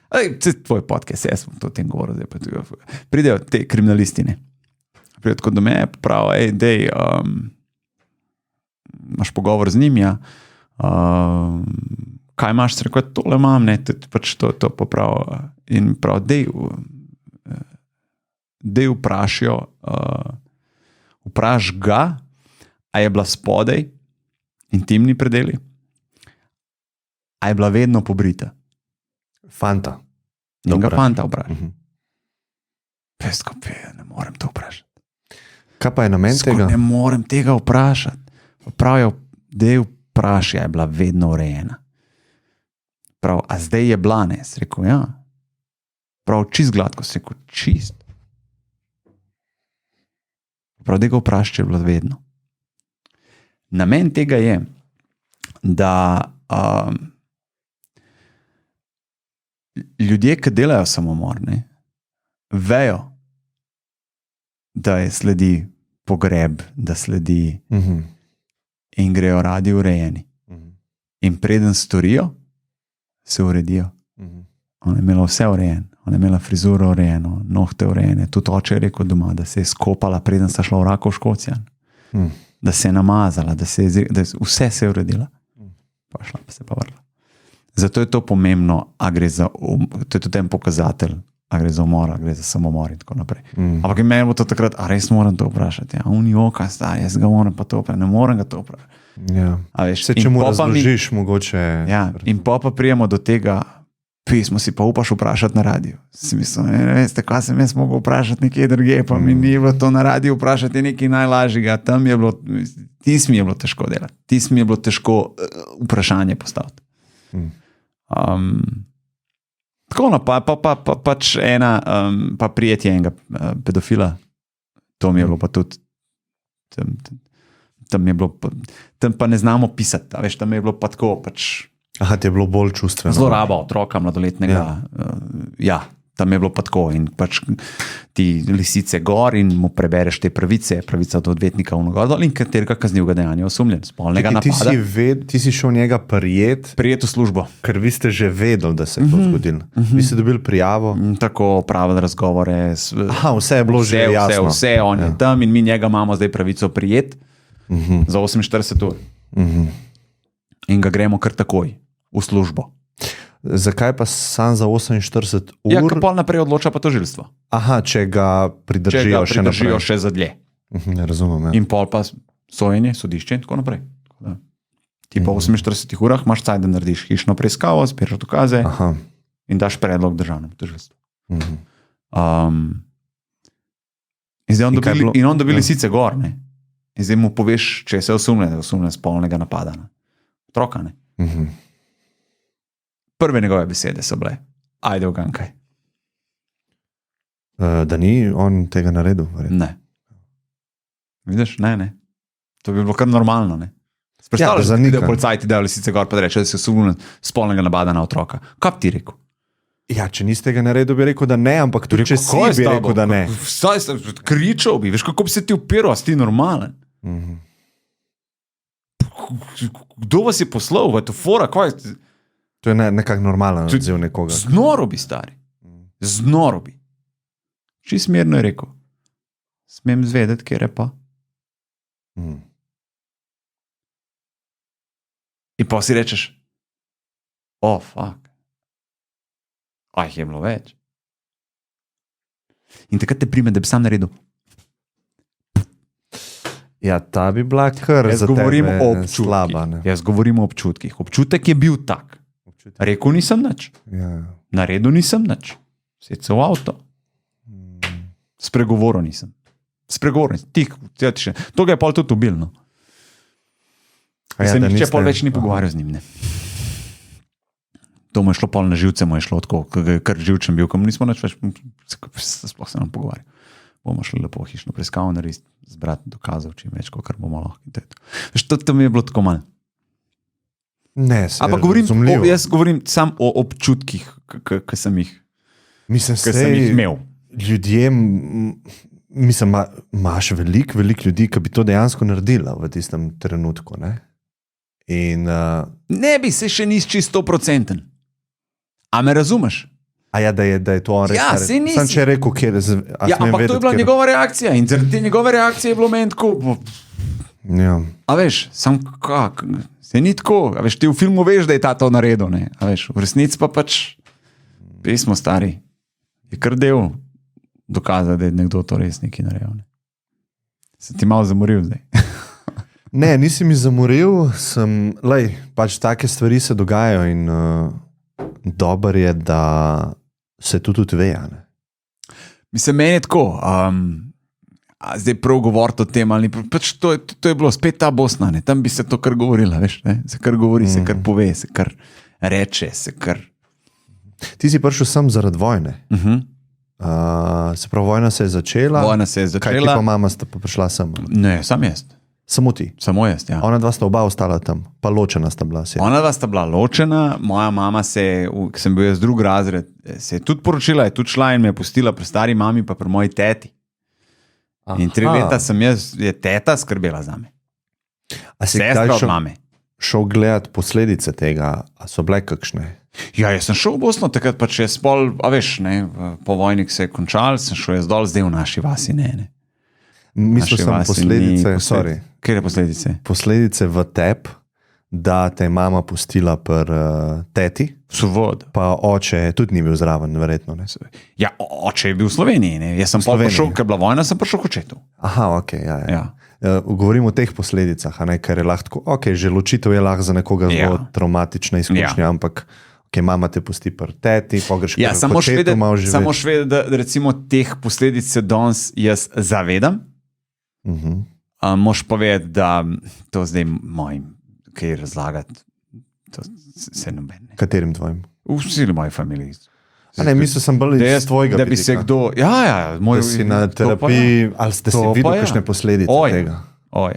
Tvoj podcast, jaz sem to o tem govoril, zdaj pa tudi. Pridejo te kriminalistine. Pridejo tako do me, pravi, dej, imaš pogovor z njim, kaj imaš, se rekel, tole imam, ne, pač to popravi. In pravi, dej vprašijo, vpraš ga, a je bila spodaj, intimni predeli, a je bila vedno pobrita. Fanta. In ga fanta vpraša. Pesko, ne morem to vprašati. Kaj pa je namen tega? Ne morem tega vprašati. Pravijo, da je vprašaj, je bila vedno urejena. Prav, a zdaj je bila, ne? Si rekel, ja. Prav, čist gladko, si rekel, čist. Prav, da ga vprašaj, je bila vedno. Namen tega je, da ljudje, ki delajo samomor, ne, vejo, da je sledi pogreb, da sledi in grejo radi urejeni. In preden storijo, se uredijo. Ona je imela vse urejeno, ona je imela frizuro urejeno, nohte urejene, tudi oče je rekel doma, da se je skopala, preden sta šla v Rakov Škocjan. da se je namazala, da vse se je uredila. Pa šla, pa se pa vrla. Zato je to pomembno, to je tudi en pokazatelj, a gre za umor, a gre za samomor in tako naprej. Ampak in meni bo to takrat, a res moram to vprašati. Ja, on joka, jaz ga moram pa to vprašati, ne morem ga to vprašati. Ja. Vse, če mu razložiš, mogoče... Ja, in pa prijemo do tega, pismo si pa upaš vprašati na radiju. Si mislil, ne veste, kaj sem jaz mogel vprašati nekje druge, pa mi ni bilo to na radiju vprašati nekaj najlažjega. Tam je bilo, tismi je bilo težko delati. Tismi je bilo težko vprašanje postaviti. Tako, no, pač ena, pa prijetje enega pedofila, to mi je bilo pa tudi, tam pa ne znamo pisati, veš, tam je bilo pa tako, pač... Aha, ti je bilo bolj čustveno. Zloraba otroka mladoletnega, ja, tam je bilo pa tako in pač ti lisice gor in mu prebereš te pravica od odvetnika v nogor dol in katerega kaznivega dejanja osumljen, spolnega napada. Ti si šel njega prijet v službo. Ker vi ste že vedeli, da se je to zgodilo. Vi ste dobili prijavo. Tako, pravili razgovore. Aha, vse je bilo že jasno. Vse, on je tam in mi njega imamo zdaj pravico prijet za 48 ur. In ga gremo kar takoj v službo. Zakaj pa sam za 48 ur? Ja, ko pol naprej odloča pa tožilstvo. Aha, če ga pridržijo še naprej. Še za dlje. Ne razumem, ja. In pol pa sojenje, sodišče in tako naprej. Ti po 48 urah imaš caj, da narediš hišno preiskavo, zbiraš dokaze in daš predlog državnemu tožilstvu. In on dobi lisice gor, ne? In zdaj mu poveš, če se osumljen spolnega napada. Otroka, ne? Prve njegove besede so bile, ajde ugankaj. Da ni on tega naredil? Ne. Vidiš, ne. To bi bilo kar normalno, ne. Predstavljaš, da policajti dajo lisice gor, pa reče, da se osumljen spolnega napada na otroka. Kaj bi ti rekel? Ja, če nisi tega naredil, bi rekel, da ne, ampak tudi če si bi rekel, da ne. Kričal bi, veš, kako bi se ti upiral, a si ti normalen? Kdo vas je poslal, je to fora, kaj je... To je nekak normalen odziv nekoga. Znoro bi, stari. Znoro bi. Čist mirno je rekel. Smem zvedeti, kjer je pa. In pa si rečeš, fuck. Je bilo več. In takrat te prime, da bi sam naredil. Ja, ta bi bila kar za tebe slaba. Jaz govorim o občutkih. Občutek je bil tak. Rekel nisem nič. Naredil nisem nič. Sedel v avto. Spregovoril nisem. To ga je pol tudi ubil, no. Se niče pol več ni pogovarjal z njim, ne. To mu je šlo pol na živce, mu je šlo tako, kar živčen bil, kam nismo nič več, sploh se nam pogovarjal. Bomo šli lepo hišno preiskavo narediti, zbrati dokazov, čim več, kar bomo lahko. Veš, to mi je bilo tako malo. Ne, jaz govorim sam o občutkih, ki sem jih imel. Ljudje, mislim, imaš veliko ljudi, ki bi to dejansko naredila v tistem trenutku, ne? In... Ne bi se še nisi čisto 100%. A me razumeš? A ja, da je to on rekel. Ja, se nisi. Sam če je rekel, kjer... ampak to je bila njegova reakcija in zaradi te njegove reakcije je bilo meni tako... Ja. A veš, sam kak... Se ni tako, a veš, ti v filmu veš, da je ta to naredil, ne? A veš, v resnici pa pač pismo stari. Je kar del dokaza, da je nekdo to res nekaj naredil, ne? Se ti malo zamoril zdaj. Ne, nisi mi zamoril, pač take stvari se dogajajo in dober je, da se tudi ve, ne? Mislim, meni je tako, zdaj prav govoriti o tem, ali pač to je bilo spet ta Bosna, ne? Tam bi se to kar govorila, veš, ne? Se kar govori, se kar pove, se kar reče, se kar... Ti si prišel sem zaradi vojne. Se pravi, vojna se je začela. Kaj ti pa mama sta pa prišla sem? Ne, sam jaz. Samo ti? Samo jaz, ja. Ona dva sta oba ostala tam, pa ločena sta bila. Ona dva sta bila ločena, moja mama ko sem bil jaz drugi razred, se je tudi poročila, je tudi šla in me je pustila pri stari mami pa pri moji teti. In 3 leta je teta skrbela za me. A si kdaj šel gledati posledice tega? A so bile kakšne? Ja, jaz sem šel v Bosno, takrat pač je spol, a veš, ne, po vojni se je končal, sem šel jaz dol, zdaj v naši vasi, ne. Mislil sem posledice, sorry. Kje je posledice? Posledice v tebi, da te je mama pustila pri teti, Svobod. pa oče tudi ni bil zraven, verjetno. Ne? Ja, oče je bil v Sloveniji, ne? Jaz sem pa prišel, ker je bila vojna, sem prišel k očetu. Aha, ok, ja. Ja. Govorim o teh posledicah, a ne, ker je lahko, ok, že ločitev je lahko za nekoga zelo traumatična izkušnja, ampak ok, mama te pusti pri teti, pogreš Ja, samo švede, da recimo teh posledic se danes jaz zavedam. Moš povedati, da to zdaj mojim, kaj razlagati, to se noben. Katerim tvojim? Vsi v moji familiji. A ne, mislil sem bolj iz tvojega da bi se kdo, da si na terapiji, ali ste si videl kakšne posledice tega?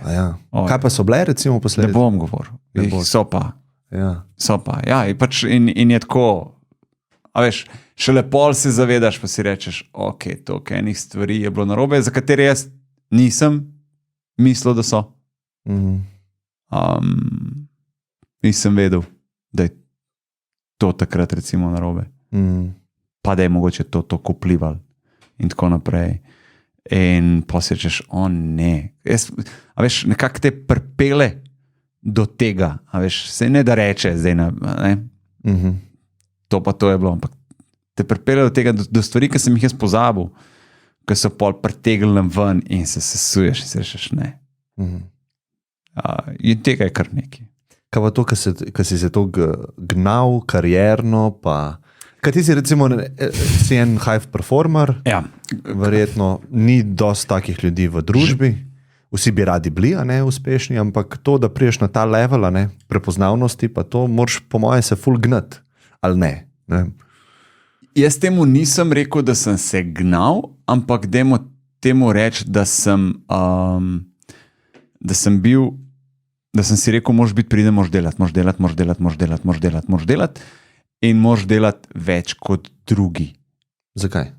Ja. Kaj pa so bile recimo posledice? Ne bom govoril, so pa. Ja. So pa, ja, in je tako, a veš, šele pol se zavedaš, pa si rečeš, ok, toliko enih stvari je bilo narobe, za katere jaz nisem mislil, da so. Nisem vedel, da je to takrat recimo narobe. Pa da je mogoče to vplivalo in tako naprej. In pa si rečeš, ne. A veš, nekako te pripele do tega, a veš, se ne da reče zdaj, ne? To pa to je bilo, ampak te pripele do tega, do stvari, ki sem jih jaz pozabil, ki so pol pretegnili ven in se sesuješ in se rečeš, ne. In tega je kar nekaj. Kaj pa to, ki si se to gnal, karierno, pa... Kaj ti si recimo, si en high performer, Ja. verjetno ni dosti takih ljudi v družbi, vsi bi radi bili, a ne, uspešni, ampak to, da priješ na ta level, a ne, prepoznavnosti, pa to moraš po moje se ful gnati, ali ne? Jaz temu nisem rekel, da sem se gnal, ampak dajmo temu reči, da sem bil, da sem si rekel, moraš biti priden, moraš delati in moraš delati več kot drugi. Zakaj?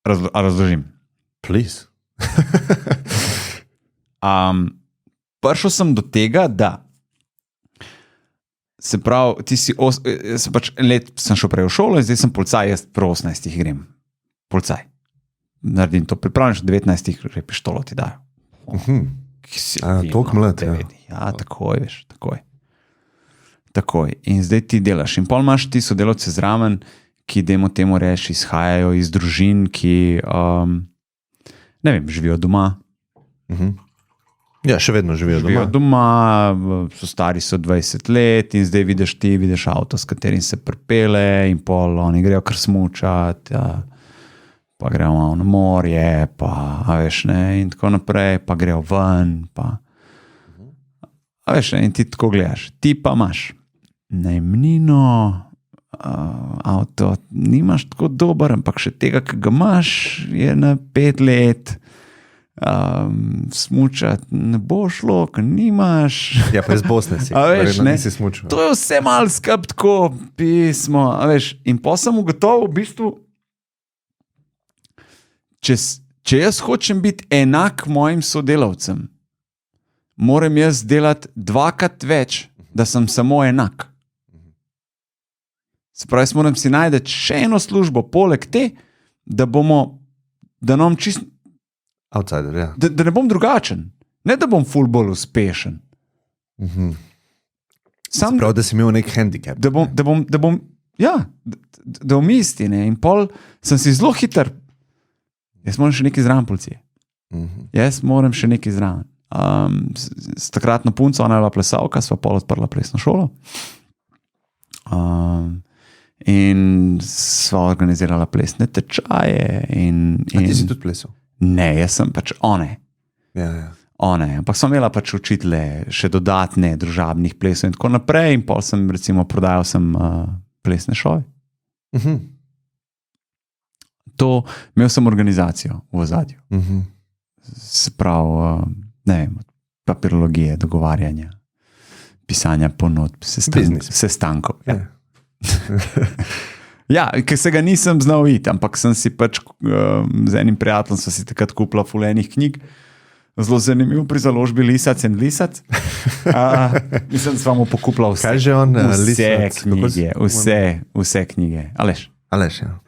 Razložim. Please. Prišel sem do tega, da se pravi, pač let sem šel prej v šolo in zdaj sem policaj, jaz pri 18 grem. Policaj. Naredim to, pripravljam, 19 že pištolo ti dajo. Toliko mlad, ja. Ja, takoj, veš, takoj. In zdaj ti delaš. In pol imaš ti sodelavce zraven, ki temu reči, izhajajo iz družin, ki ne vem, živijo doma. Ja, še vedno živijo doma, so stari so 20 let in zdaj vidiš avto, s katerim se pripele in pol oni grejo kar smučat, pa grejo malo na morje, pa a veš, ne, in tako naprej, pa grejo ven, pa a veš, ne, in ti tako gledaš. Ti pa imaš najemnino, avto nimaš tako dober, ampak še tega, ki ga imaš, je na 5 let, smučati ne bo šlo, ker nimaš. Ja, pa iz Bosne si. A veš, ne, nisi smučal. to je vse malo skrb tako pismo, a veš, in pa sem ugotovil v bistvu, če jaz hočem biti enak mojim sodelavcem, moram jaz delati 2krat več, da sem samo enak. Se pravi, jaz moram si najti še eno službo poleg te, da nam čist outsider, ja. Da ne bom drugačen, ne da bom ful bolj uspešen. Sam prav, da si imel nek handicap. Da bom isti, ne, in pol sem si zelo hiter. Jaz moram še nekaj zraven policije. Jaz moram še nekaj zraven. S takratno punco, ona je bila plesalka, sva pol odprla plesno šolo. In sva organizirala plesne tečaje. A ti si tudi plesal? Ne, jaz sem pač one. Ja. One, ampak sem imela pač učitele še dodatne družabnih plesov in tako naprej in pol sem recimo prodajal plesne šove. Imel sem organizacijo v ozadju. Se pravi, ne vem, papirologije, dogovarjanja, pisanja ponudb, sestankov. Ja, ker se ga nisem znal iti, ampak sem si pač z enim prijateljem sva si takrat kupila ful enih knjig, zelo zanimiv pri založbi Lisac and Lisac. Mislim, da sva mu pokupila vse. Kaj že on? Vse knjige. Aleš, ja.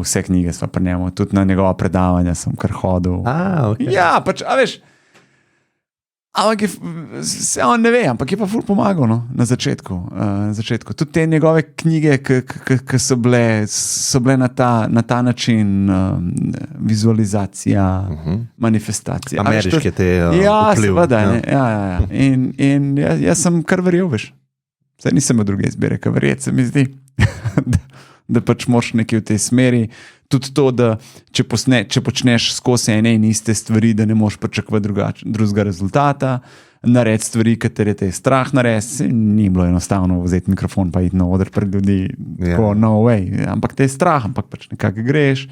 Vse knjige sva pri njemu, tudi na njegova predavanja sem kar hodil. Okay. Ja, pač, a veš, ampak se on ne ve, ampak je pa ful pomagal na začetku. Tudi te njegove knjige, ki so bile na ta način vizualizacija, manifestacija. Ameriške te ja, vpliv. Seveda, ja. In jaz sem kar verjel, veš. Saj nisem imel druge izbire, kar verjeti se mi zdi, da pač moraš nekaj v tej smeri. Tudi to, da če počneš skozi ene in iste stvari, da ne moreš pričakovati drugega rezultata, naredi stvari, katere te je strah narediti, ni bilo enostavno vzeti mikrofon pa iti na oder pred ljudi, tako no way, ampak te je strah, ampak pač nekako greš,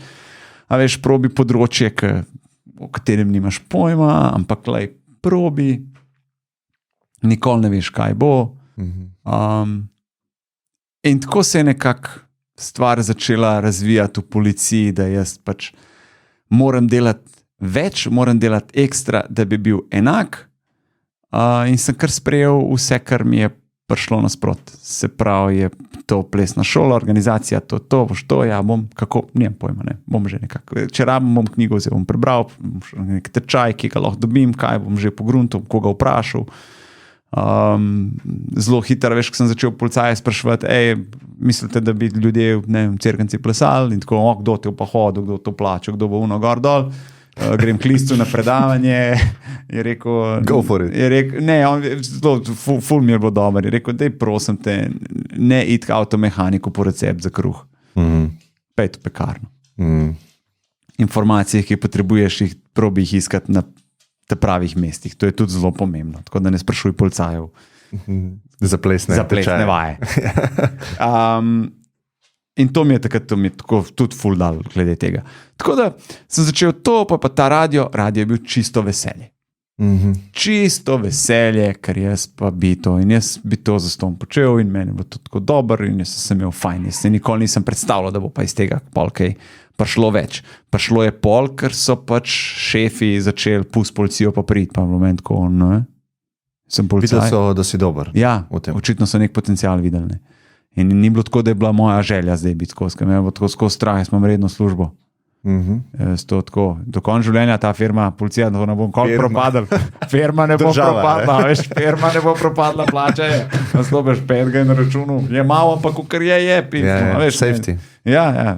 a veš, probi področje, o katerem nimaš pojma, ampak lej, probi, nikoli ne veš, kaj bo. In tako se je nekako stvar začela razvijati v policiji, da jaz pač moram delati več, moram delati ekstra, da bi bil enak, in sem kar sprejel vse, kar mi je prišlo nasprot. Se pravi, je to plesna šola, organizacija, to boš to, ja, kako, nijem pojma, ne, bom že nekako, če rabim, bom knjigo vzel, bom prebral, nek tečaj, ki ga lahko dobim, kaj bom že pogruntal, koga vprašal. Zelo hitro, veš, ko sem začel policaje spraševati, mislite, da bi ljudje, ne vem, Cerkvenci plesali in tako, kdo te v pohodu, kdo to plača, kdo bo uno gor dol, grem k listu na predavanje, je rekel, go for it. Je rekel, ne, zelo, ful mi je bilo dober, je rekel, daj prosim te, ne iti k avtomehaniku po recept za kruh, pejte v pekarno. Informacije, ki potrebuješ, probi jih iskati na pravih mestih. To je tudi zelo pomembno. Tako da ne sprašuj policajev. Za plesne vaje. In to mi je takrat tudi ful dal glede tega. Tako da sem začel to, pa ta radio je bil čisto veselje. Čisto veselje, ker jaz pa bi to in jaz bi to zaston počel in meni je bilo to tako dober in jaz sem imel fajn. Jaz se nikoli nisem predstavljal, da bo pa iz tega polkej prišlo več. Prišlo je pol, ker so pač šefi začeli pust policijo pa priti, pa v moment, ko sem policaj. Videli so, da si dober. Ja, očitno so nek potencial videli. Ne. In ni bilo tako, da je bila moja želja zdaj biti skozi, ker me je bilo tako skozi strah, jaz imam redno službo. Tako, do konca življenja ta firma, policija, da ne bom koliko propadal. Firma ne bo propadla, veš, firma ne bo propadla, plača je, nastopiš 5 na računu, je malo, ampak kar je, veš, safety. Ja,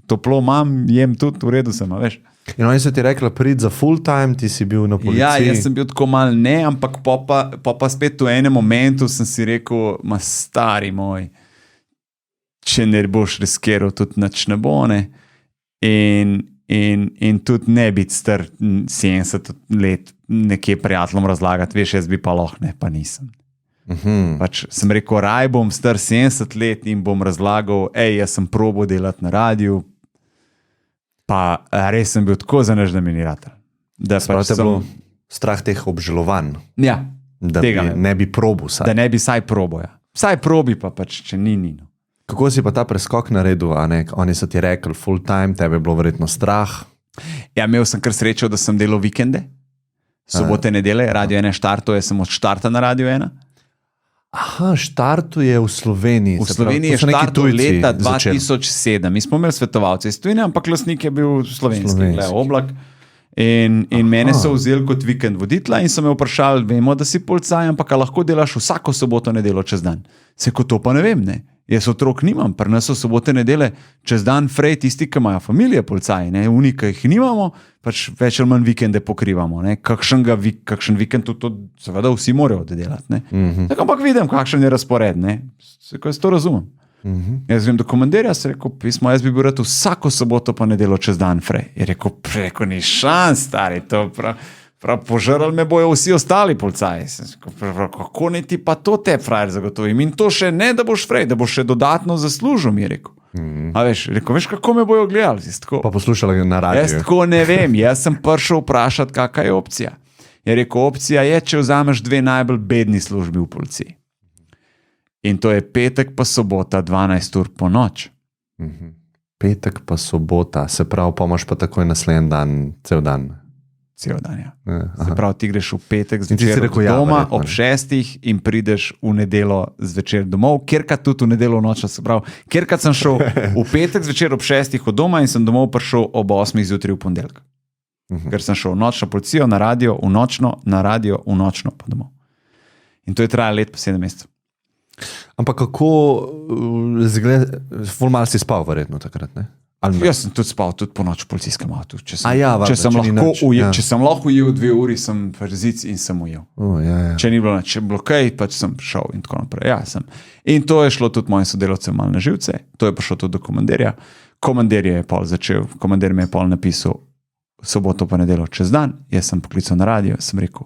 toplo imam, jem tudi, v redu sem, veš. In oni so ti rekli, prid za full time, ti si bil na policiji. Ja, jaz sem bil tako mal ne, ampak pa spet v enem momentu sem si rekel, ma stari moj, če ne boš riskiral, tudi nič ne bo, ne. In tudi ne biti star 70 let nekje prijateljom razlagati, veš, jaz bi pa lahko, ne, pa nisem. Pač sem rekel, raj bom star 70 let in bom razlagal, jaz sem probal delati na radiju, pa res sem bil tako zanič, da mi ni ratal. Spravo te bilo strah teh obžalovanj. Ja, da ne bi probal saj. Da ne bi saj probal, ja. Saj probi pa pač, če ni. Kako si pa ta preskok naredil, a ne? Oni so ti rekli full time, tebe je bilo verjetno strah. Ja, imel sem kar srečo, da sem delal vikende, sobote, nedele, Radio 1 štartuje, sem od štarta na Radio 1. Aha, štartuje v Sloveniji. V Sloveniji je štartul leta 2007. Mi smo imeli svetovalce iz tujine, ampak lastnik je bil slovenski, Oblak. In mene so vzeli kot vikend voditla in so me vprašali, vemo, da si policaj, ampak lahko delaš vsako soboto, nedelo čez dan. Se kot to pa ne vem, ne. Jaz otrok nimam, pri nas so sobote, nedele čez dan, frej tisti, ki imajo familije policaji, ne, unika jih nimamo, pač več ali manj vikende pokrivamo, ne, kakšen vikend to seveda vsi morajo delati, ne. Tako ampak vidim, kakšen je razpored, ne, jaz to razumem. Jaz vem do komandirja, se rekel, pismo, jaz bi bil rad vsako soboto pa nedelo čez dan, frej. Je rekel, preko ni šans, stari, to prav požrali me bojo vsi ostali policaji. Kako ne ti pa to te frajer zagotovim? In to še ne, da boš frej, da boš še dodatno zaslužil, mi je rekel. A veš, veš, kako me bojo gledali? Pa poslušali na radiju. Jaz tako ne vem, jaz sem prišel vprašati, kakva je opcija. Je rekel, opcija je, če vzameš 2 najbolj bedni službi v policiji. In to je petek pa sobota, 12 ur po noč. Petek pa sobota, se pravi, pa imaš pa takoj naslednji dan, cel dan. cel dan. Ja. Aha. Se pravi, ti greš v petek In ti si zvečer rekel, od ja, doma verjetno, ob ne. 6 in prideš v nedeljo zvečer domov, kjerkrat tudi v nedeljo nočno. Se pravi, kjerkrat sem šel v petek zvečer ob 6 od doma in sem domov prišel ob 8 zjutraj v ponedeljek. Ker sem šel v nočno policijo, na radio, v nočno, na radio, v nočno pa domov. In to je trajalo let pa 7 mesecev. Ampak kako zgleda, formal si spal verjetno takrat, ne? Ali ne? Jaz sem tudi spal, tudi po noč v policijskem avtu. Če sem, A ja, valjda, če sem, če ni lahko, nič, ujel, ja. če sem lahko ujel 2 uri, sem verzic in sem ujel. Ja. Če ni bilo nič, če je bilo kaj, pač sem šel in tako naprej. Ja, sem. In to je šlo tudi mojim sodelavcem malo na živce, to je prišlo tudi do komandirja. Komandir je pol začel, komandir mi je pol napisal soboto pa nedeljo čez dan, jaz sem poklical na radio, sem rekel,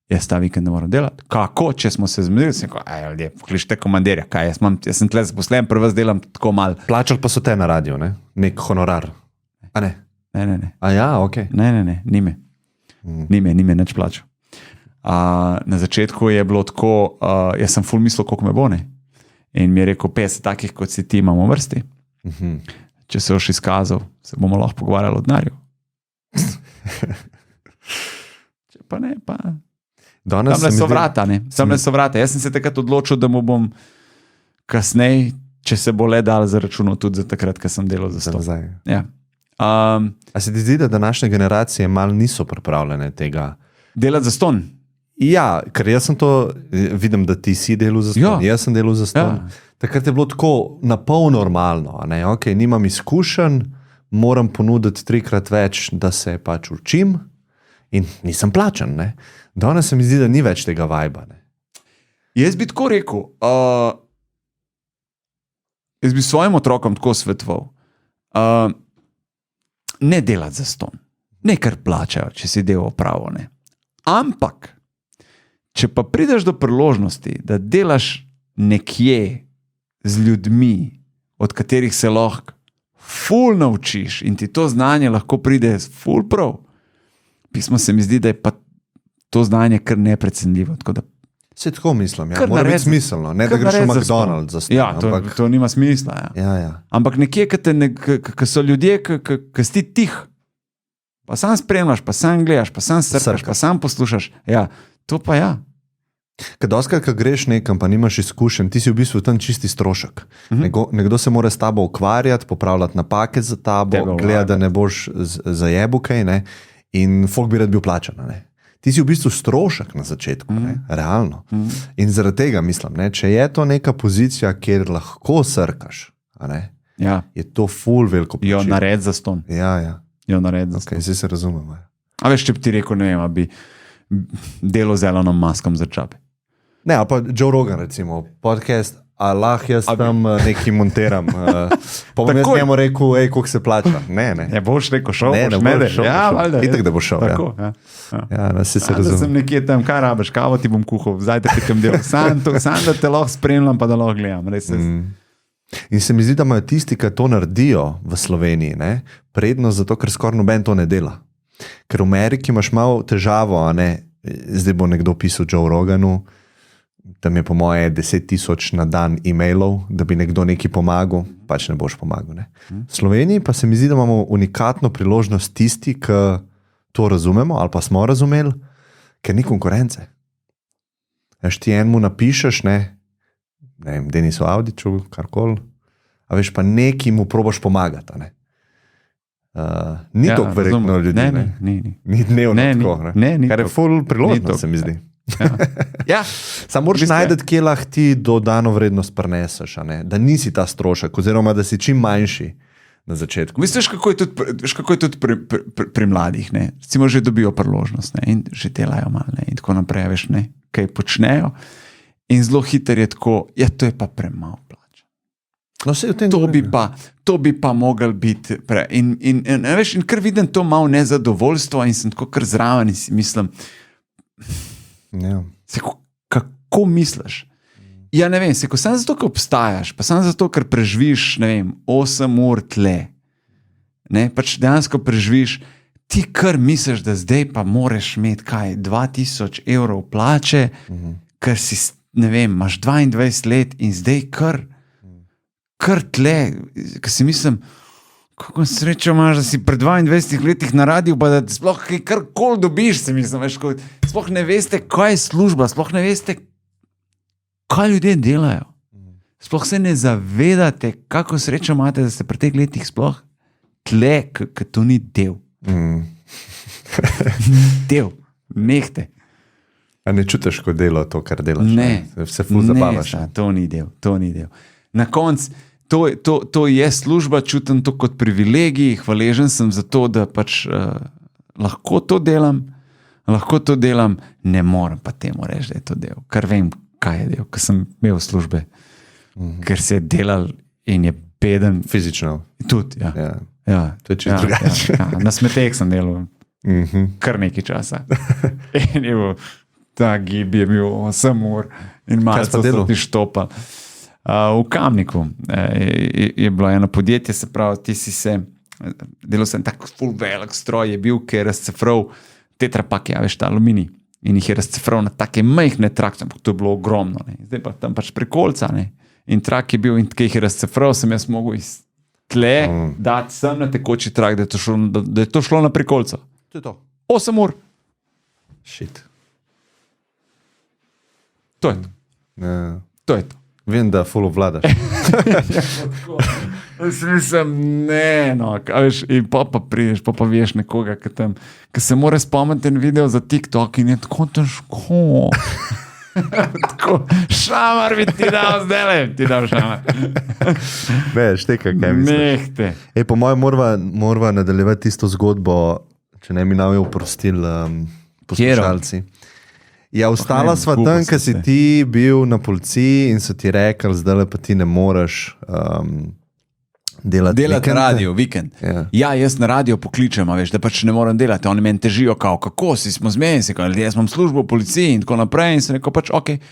jaz ta vikend ne moram delati. Kako, če smo se zmedili, sem rekel, ljudje, pokličite komandirja, kaj, jaz sem tle zaposlen, prvi delam tako malo. Plačali pa so te na radio, ne? Nek honorar. A ne? Ne. A ja, ok. Ne, ni me nič plačal. Na začetku je bilo tako, jaz sem ful mislil, koliko me bo, ne. In mi je rekel, 50 takih, kot si ti, imamo v vrsti. Če se boš izkazal, se bomo lahko pogovarjali o denarju. Če pa ne, pa... Danes Tamle so vrata, ne. Tamle so vrata. Jaz sem se takrat odločil, da mu bom kasneje, če se bo le dal zaračunal tudi za takrat, ko sem delal za stol. Ja. A se ti zdi, da današnje generacije malo niso pripravljene tega? Delati za ston. Ja, ker jaz sem to, vidim, da ti si delal za ston, jaz sem delal za ston. Ja. Takrat je bilo tako na pol normalno, a ne? Ok, nimam izkušenj, moram ponuditi 3-krat več, da se pač učim in nisem plačan, ne? Danes se mi zdi, da ni več tega vajba, ne? Jaz bi tako rekel, jaz bi svojim otrokom tako svetoval, ne delati za ston, ne kar plačajo, če si del opravo, ne. Ampak, če pa prideš do priložnosti, da delaš nekje z ljudmi, od katerih se lahko ful naučiš in ti to znanje lahko pride ful prav, pismo se mi zdi, da je pa to znanje kar neprecenljivo. Tako da Se tako mislim, ja. Kar Mora biti naredi- smiselno, ne da kar greš v naredi za ston. McDonald's za ston, ja, ampak... to nima smisla. Ja. Ja. Ampak nekje, ki so ljudje, ki si tih, pa sam spremljaš, pa sam gledaš, pa sam srkaš, pa sam poslušaš. Ja, to pa ja. Ker doskrat, ko greš nekam, pa nimaš izkušenj, ti si v bistvu tam čisti strošek. Nekdo se mora s tabo ukvarjati, popravljati napake za tabo, gledati, da ne boš zajebu kaj, ne? In folk bi rad bil plačan, ne? Ti si v bistvu strošek na začetku, ne? Realno. In zaradi tega mislim, ne? Če je to neka pozicija, kjer lahko srkaš, a ne? Ja. Je to ful veliko Jo plačilo. nared za ston. Ja. Jo nared za ston. Okay, zdaj se razumemo. Ja. A veš, če bi ti rekel, ne vem, a bi delo z Elonom Muskom za čabe. Ne, ali pa Joe Rogan, recimo, podcast, jaz tam nekaj montiram. Pa bom jaz Takoj. njemu rekel, koliko se plača. Ne. Ne boš rekel, šel Ne, boš, ne ne, boš šel, ja, boš šel. valjda. Itak, da boš šel, Tako, ja. Ja, da se Da sem razume. nekje tam, kaj rabiš, kavo ti bom kuhal, zdaj te kam del. Sam, da te lahko spremljam, pa da lahko gledam. Res, In se mi zdi, da imajo tisti, ki to naredijo v Sloveniji, ne, prednost zato, ker skoraj noben to ne dela. Ker v Ameriki imaš malo težavo, a ne, zdaj bo nekdo pisal Joe Roganu, tam je po moje 10,000 na dan e-mailov, da bi nekdo nekaj pomagal, pač ne boš pomagal. Ne. V Sloveniji pa se mi zdi, da imamo unikatno priložnost tisti, ki to razumemo ali pa smo razumeli, ker ni konkurence. Až ti enemu napišeš, ne vem, Denisu Avdiću, karkoli, a veš pa neki mu probaš pomagati, a ne. Ni Ja, to verjetno razumem. ljudi, Ne, ne. ni. Ni dnevno Ne, ni. tako, Ne, ni kar je to. ful Ni priložnost, to. se mi zdi. Ja. Samo moraš V bistvu je. najti, kje lahko ti dodano vrednost prineseš, a ne? Da nisi ta strošek, oziroma da si čim manjši na začetku. Veš, kako je tudi pri mladih, ne? Recimo že dobijo priložnost, ne? In že delajo malo, ne? In tako naprej, veš, ne? Kaj počnejo. In zelo hiter je tako, ja, to je pa premalo plača. No, saj v tem To bi pa mogel biti. In veš, in kar vidim to malo nezadovoljstvo in sem tako kar zraven in si mislim, Ja. kako misliš? Ja, ne vem, ko samo zato, ker obstajaš, pa samo zato, ker preživiš, ne vem, 8 ur tle, ne, pač dejansko preživiš, ti kar misliš, da zdaj pa moraš imeti kaj, 2000 evrov plače, ker si, ne vem, imaš 22 let in zdaj kar tle, ker si mislim, kako srečo imaš, da si pred 22 letih na radiju, pa da sploh karkoli dobiš, se mislim, veš, sploh ne veste, kaj je služba, sploh ne veste, kaj ljudje delajo. Sploh se ne zavedate, kako srečo imate, da ste pri teh letih sploh tle, ker to ni del. Del, nehte. A ne čutiš, ko delo to, kar delaš? Ne. Se ful zabavaš. Ne, to ni del. Na koncu, to je služba, čutim to kot privilegij, hvaležen sem za to, da pač lahko to delam, ne morem pa temu reči, da je to del, ker vem, kaj je del, ker sem imel službe, ker se je delal in je beden. Fizično. Tudi, ja. Ja. To je čisto drugače. Na smetek sem delal kar nekaj časa. In je bil, ta gib je bil 8 ur in malo so ti štopali. V Kamniku je bilo eno podjetje, se pravi, ti si se, delal sem tak ful velik stroj, je bil, ki je razcefral tetrapak, ja, veš, ta aluminij, in jih je razcefral na take majhne trakce, ampak to je bilo ogromno, ne. Zdaj pa tam pač prekolca, ne, in trak je bil, in ki jih je razcefral, sem jaz mogel iz tle dati sem na tekoči trak, da je to šlo na prekolco. To je to. 8 ur. Shit. To je to. To je to. Vem, da ful vladaš. Mislim, ne, no, veš, in pa priješ, pa veš nekoga, ki se mora spomniti en video za TikTok in je tako težko. Tako, šamar bi ti dal zdaj, ti dal šamar. Ne, šteka, kaj misliš. Nehte. Po mojem morava nadaljevati isto zgodbo, če ne mi nam je oprostil poslušalci. Ja, ostala sva tam, ker si ti bil na policiji in so ti rekli, zdaj pa ti ne moreš delati vikend. Ja, jaz na radio pokličem, veš, da pač ne morem delati. Oni meni težijo, kako si smo zmeni, jaz imam službo v policiji in tako naprej. In sem rekel, pač, ok,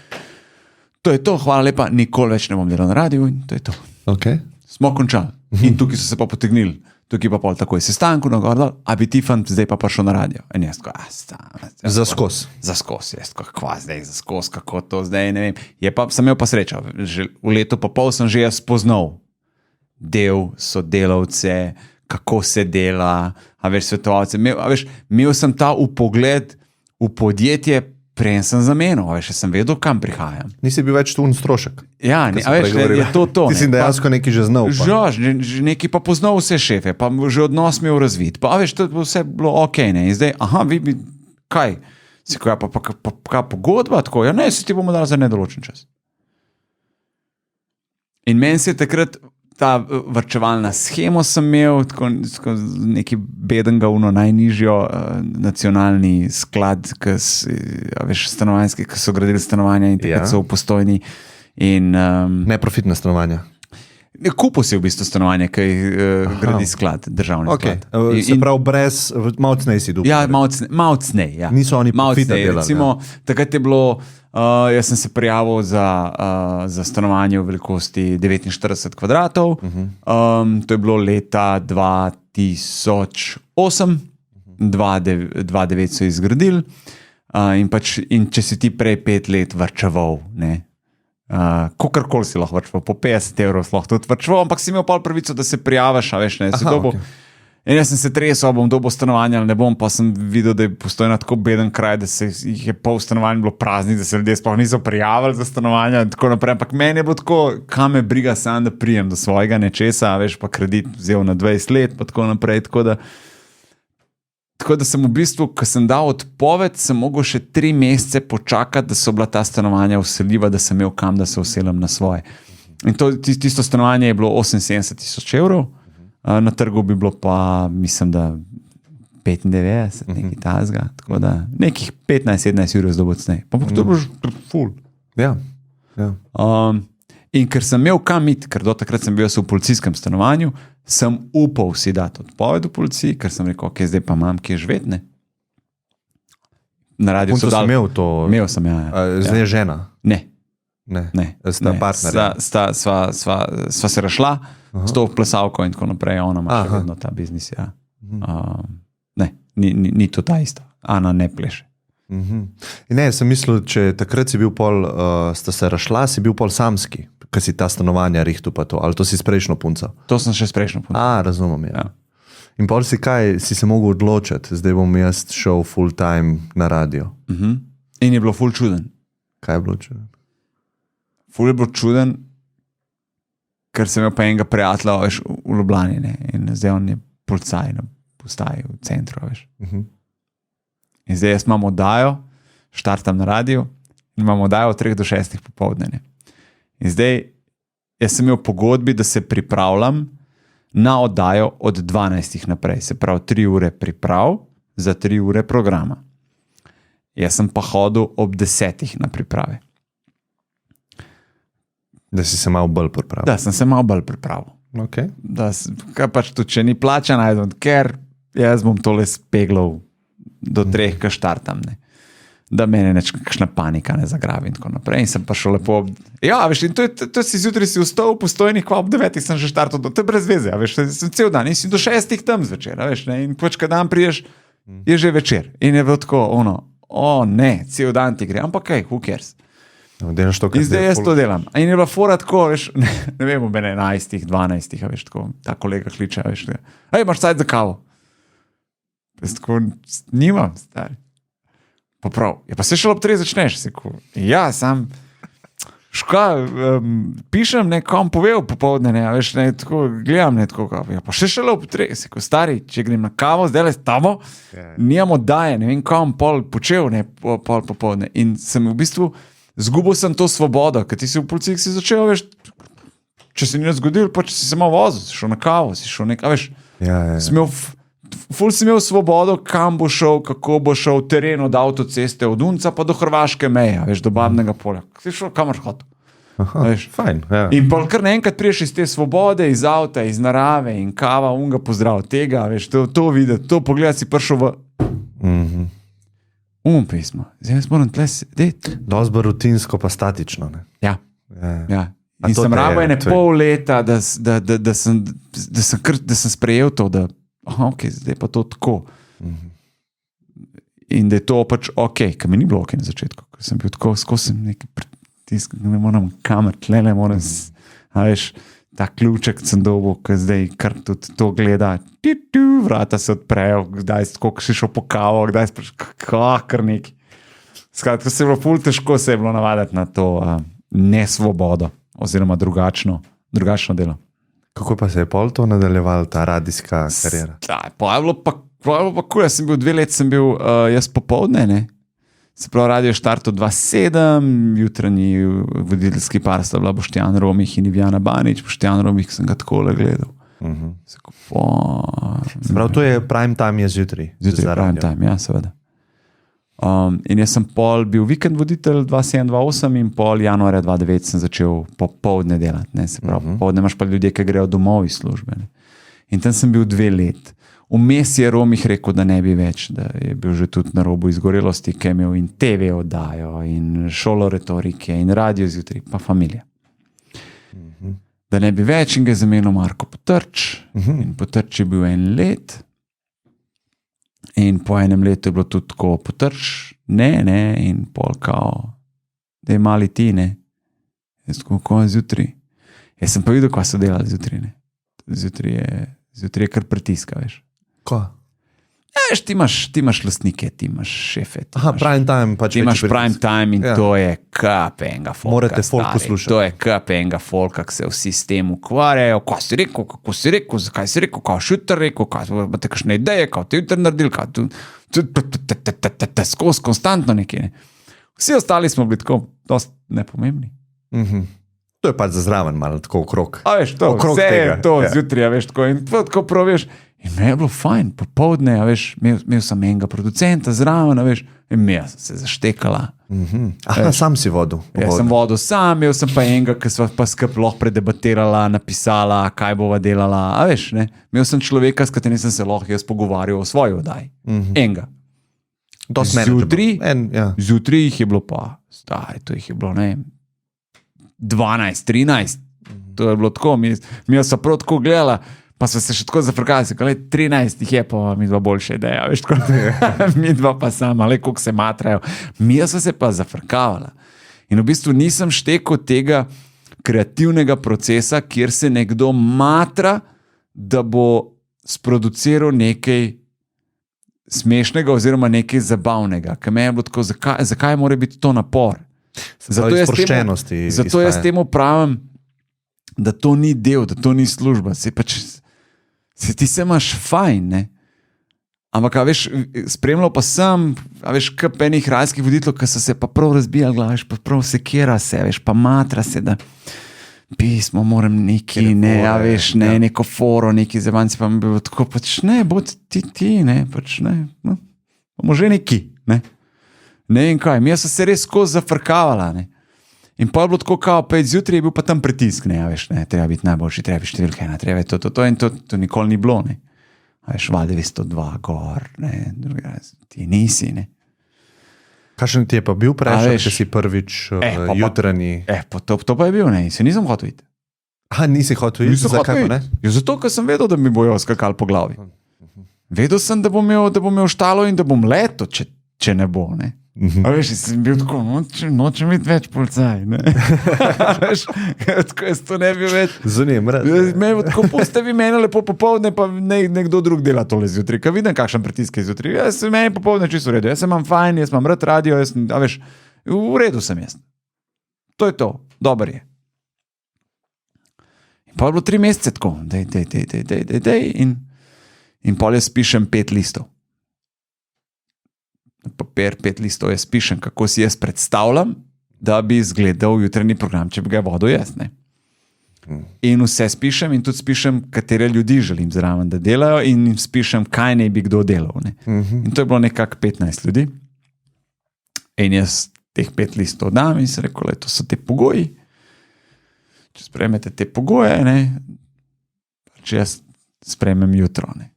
to je to, hvala lepa, nikoli več ne bom delal na radiju in to je to. Okay. Smo končali. In tukaj so se pa potegnili. Tukaj pa pol takoj sestanku nagordal, a bi ti fant zdaj pa prišel na radio. In jaz tako, za skos. Za skos, jaz tako, kva zdaj za skos, kako to zdaj, ne vem. Sem imel pa srečo, v letu pa pol sem že jaz spoznal del sodelavce, kako se dela, a veš, svetovalce. Imel sem ta upogled v podjetje, prej sem zamenil, a veš, sem vedel, kam prihajam. Nisi bil več tu strošek. Ja, a veš, je to. Ti si dejansko nekaj že znal. Že nekaj pa poznal vse šefe, pa že odnos imel razvit. Pa veš, to vse bilo ok, ne. In zdaj, vi bi, kaj? Si ko, pa pogodba, tako, ja ne, si ti bomo dali za nedoločen čas. In meni se je takrat ta varčevalna shema sem imel, tako neki bedenga najnižjo nacionalni sklad, stanovanjski, ki so gradili stanovanja in takrat so v Postojni. Neprofitna stanovanja. Kupil si v bistvu stanovanje, ki gradi sklad, državni sklad. Se pravi, brez, malo cnej si dupil. Ja, malo cnej, ja. Niso oni profita delali. Recimo, takrat je bilo, jaz sem se prijavil za stanovanje v velikosti 49 kvadratov. To je bilo leta 2008, 2009 so izgradili. In če si ti prej 5 let varčeval, ne, kakorkoli si lahko vrčeval, po 50 evrov si lahko tudi vrčeval, ampak si imel pol pravico, da se prijaviš, a veš, ne, si dobil. In jaz sem se tresel, bom dobil stanovanje ali ne bom, pa sem videl, da je Postojna tako beden kraj, da se jih je pol stanovanj bilo praznih, da se ljudje sploh niso prijavili za stanovanja in tako naprej, ampak meni je bilo tako, kam me briga sam, da prijem do svojega nečesa, a veš, pa kredit vzel na 20 let, pa tako naprej, Tako da sem v bistvu, ko sem dal odpoved, sem mogel še 3 mesece počakati, da so bila ta stanovanja vseljiva, da sem imel kam, da se vselim na svoje. In tisto stanovanje je bilo 78,000 evrov, na trgu bi bilo pa, mislim, da 95, nekaj tazga, tako da nekih 15-17 evrov zdobo cnej. Pa to je bilo že ful. Ja. In ker sem imel kam iti, ker do takrat sem bil v policijskem stanovanju, sem upal si dati odpoved v policiji, ker sem rekel, ok, zdaj pa imam kje živeti, ne. Na radiju so dali. Imel to? Imel sem, ja. Zdaj je žena? Ne. Sta partnerja? Sva se rašla, s to plesalko in tako naprej, ona ima še vedno ta biznis, ja. Ne, ni to ta ista. Ana ne pleše. Ne, sem mislil, če takrat si bil pol, sta se rašla, si bil pol samski. Kaj si ta stanovanja rihtu pa to, ali to si s prejšnjo punco? To sem še s prejšnjo punco. Razumem, ja. Ja. In pol si se mogel odločiti, zdaj bom jaz šel full time na radio. In je bilo ful čuden. Kaj je bilo čuden? Ful je bilo čuden, ker sem imel pa enega prijatelja, veš, v Ljubljani, ne? In zdaj on je policaj na postaji v centru, veš. In zdaj jaz imam oddajo, štartam na radiju in imam oddajo od 3 do 6 popoldne. Ne? In zdaj jaz sem imel pogodbi, da se pripravljam na oddajo od 12 naprej, se pravi 3 ure priprav za 3 ure programa. Jaz sem pa hodil ob 10 na priprave. Da si se malo bolj pripravil. Da, sem se malo bolj pripravil. Okay. Kaj pač tudi, če ni plača, najdem, ker jaz bom tole speglal do 3, ko štartam, ne. Da mene kakšna panika ne zagrabi in tako naprej. In sem pa šel lepo. Ja, veš, in to si zjutraj si vstal, postojnih, ob 9 sem že štartal, to je brez veze, veš, sem cel dan in si do 6 tam zvečer, veš, ne, in počka dan priješ, je že večer. In je bilo tako, ne, cel dan ti gre, ampak kaj, who cares? In zdaj jaz to delam. In je bila fora tako, veš, ne vem, ob 11, 12, veš, tako, ta kolega kliče, veš, hej, imaš cajt za kavo? Jaz tako, nimam, stari. Pa prav, ja pa se šel ob 3 začneš, se ko, ja, sam, pišem, nekom povedal popoldne, ne, veš, ne, tako, gledam, ne, tako, ja pa še šel ob 3, se ko, stari, če grem na kavo, zdaj le s tamo, nijam oddaje, ne vem, kam pol počel, ne, pol popoldne. In sem v bistvu, zgubil sem to svobodo, ker ti si v policiji si začel, veš, če se ni zgodil, pa če si se malo vozil, si šel na kavo, si šel nekaj, veš, ful si imel svobodo, kam bo šel, kako bo šel teren od avtoceste, od Unca pa do hrvaške meje, veš, do Babnega polja. Si šel kamor hotel. Fajn, ja. In pa kar naenkrat priješ iz te svobode, iz avta, iz narave in kava, unga pozdrav tega, veš, to videti, to pogledati si prišel v... pismo. Zdaj jaz moram tle sedeti. Dosti bolj rutinsko pa statično, ne? Ja. In sem rabo ene pol leta, da sem sprejel to, da ok, zdaj pa to tako. In da je to pač ok, ker mi ni bilo ok na začetku, ker sem bil tako, skozi nekaj pritisk, ne moram kamer, tle ne moram, veš, ta ključek sem dobil, ker zdaj kar tudi to gleda, vrata se odprejo, kdaj si tako, si šel po kavo, kdaj si kar neki. Skratka, se je bilo ful težko se je bilo navaditi na to nesvobodo, oziroma drugačno delo. Kako pa se je pol to nadaljeval, ta radijska karijera? Pa je bilo pa cool, jaz sem bil 2 leti, sem bil jaz popoldne, ne. Se pravi, radio štartov 2.7, jutranji voditeljski par sta bila Boštjan Romih in Ivjana Banič. Boštjan Romih sem ga takole gledal. Se pravi, to je prime time je zjutraj. Zjutraj prime time, ja, seveda. In jaz sem pol bil vikend voditelj 2.7-2.8 in pol januarja 2.9 sem začel popoldne delati, ne, se pravi, popoldne imaš pa ljudje, ki grejo domov iz službe, ne. In tam sem bil 2 leti. Vmes je Romih rekel, da ne bi več, da je bil že tudi na robu izgorelosti, ki je imel in TV oddajo in šolo retorike in radio zjutraj, pa familija. Da ne bi več in ga je zamenil Marko Potrč in Potrč je bil 1 let. In po 1 letu je bilo tudi tako Potrč, ne, in pol kao, da je mali ti, ne. Jaz tako, ko je zjutraj. Jaz sem pa videl, kaj so delali zjutraj, ne. Zjutraj je kar pritiska, veš. Ko? Ja, veš, ti imaš lastnike, ti imaš šefe. Prime time. Ti imaš prime time in to je kap enega folka. Morate folk poslušati. To je kap enega folka, ki se vsi s tem ukvarjajo. Kaj si rekel, kako si rekel, zakaj si rekel, kaj si jutr rekel, kaj imate kakšne ideje, kaj ti jutr naredil, kaj tu skozi konstantno nekaj. Vsi ostali smo bili tako dosti nepomembni. To je pač za zraven malo tako okrog. A veš, to, vse je to zjutraj, veš, tako in tako prav, veš. In me je bilo fajn, popoldne, veš, imel sem enega producenta zraven, veš, in me sem se zaštekala. Sam si vodil. Ja, sem vodil sam, imel sem pa enega, ki sva pa skup lahko predebatirala, napisala, kaj bova delala, a veš, ne. Imel sem človeka, s katerim sem se lahko jaz pogovarjal o svoji oddaji. Enega. Zjutraj jih je bilo pa, to jih je bilo, ne vem, 12, 13, to je bilo tako, mi so prav tako gledala, pa so se še tako zafrkali, se kaj 13 jih je pa mi dva boljša ideja, veš, tako, mi dva pa sama, le koliko se matrajo, mi so se pa zafrkavala. In v bistvu nisem štekel tega kreativnega procesa, kjer se nekdo matra, da bo sproduciral nekaj smešnega oziroma nekaj zabavnega. Ker me je bilo tako, zakaj mora biti to napor? Zato jaz temu pravim, da to ni del, da to ni služba. Ti se imaš fajn, ne? Ampak, a veš, spremljal pa sem, a veš, kap enih rajskih voditeljev, ki so se pa prav razbijali glav, veš, pa prav sekira se, veš, pa matra se, da pismo moram neki, ne, a veš, ne, neko foro, neki zemanci, pa mi bilo tako, pač ne, bod ti, ne, pač ne, no, bomo že neki, ne. Ne vem kaj, mi so se res skozi zafrkavala, ne. In pa je bilo tako kao, pa zjutraj je bil pa tam pritisk, ne, a veš, ne, treba biti najboljši, treba biti številka ena, treba je to in to nikoli ni bilo, ne. A veš, Val 902, gor, ne, druga, ti nisi, ne. Kakšen ti je pa bil prešel, če si prvič jutranji? To pa je bil, ne, se nisem hotel iti. Nisi hotel iti? Zakaj pa ne? Zato, ker sem vedel, da mi bojo skakali po glavi. Vedel sem, da bom imel štalo in da bom leto, če ne bo, ne. A veš, sem bil tako, nočem biti več policaj, ne. Veš, tako jaz to ne bi več. Zunim, raz. Tako puste vi mene lepo popovdne, pa nekdo drug dela tole zjutraj, ker vidim, kakšen pritisk je zjutraj. Jaz sem meni popovdne čisto v redu, jaz sem imam fajn, jaz imam rad radio, a veš, v redu sem jaz. To je to, dober je. In pa je bilo 3 mesece tako, dej, in pol jaz pišem 5 listov. Papir, 5 listov jaz pišem, kako si jaz predstavljam, da bi izgledal jutranji program, če bi ga vodil jaz, ne. In vse spišem in tudi spišem, katere ljudi želim zraven, da delajo in spišem, kaj ne bi kdo delal, ne. In to je bilo nekako 15 ljudi. In jaz teh 5 listov dam in se rekel, to so te pogoji. Če sprejmete te pogoje, ne, če jaz sprejmem jutro, ne.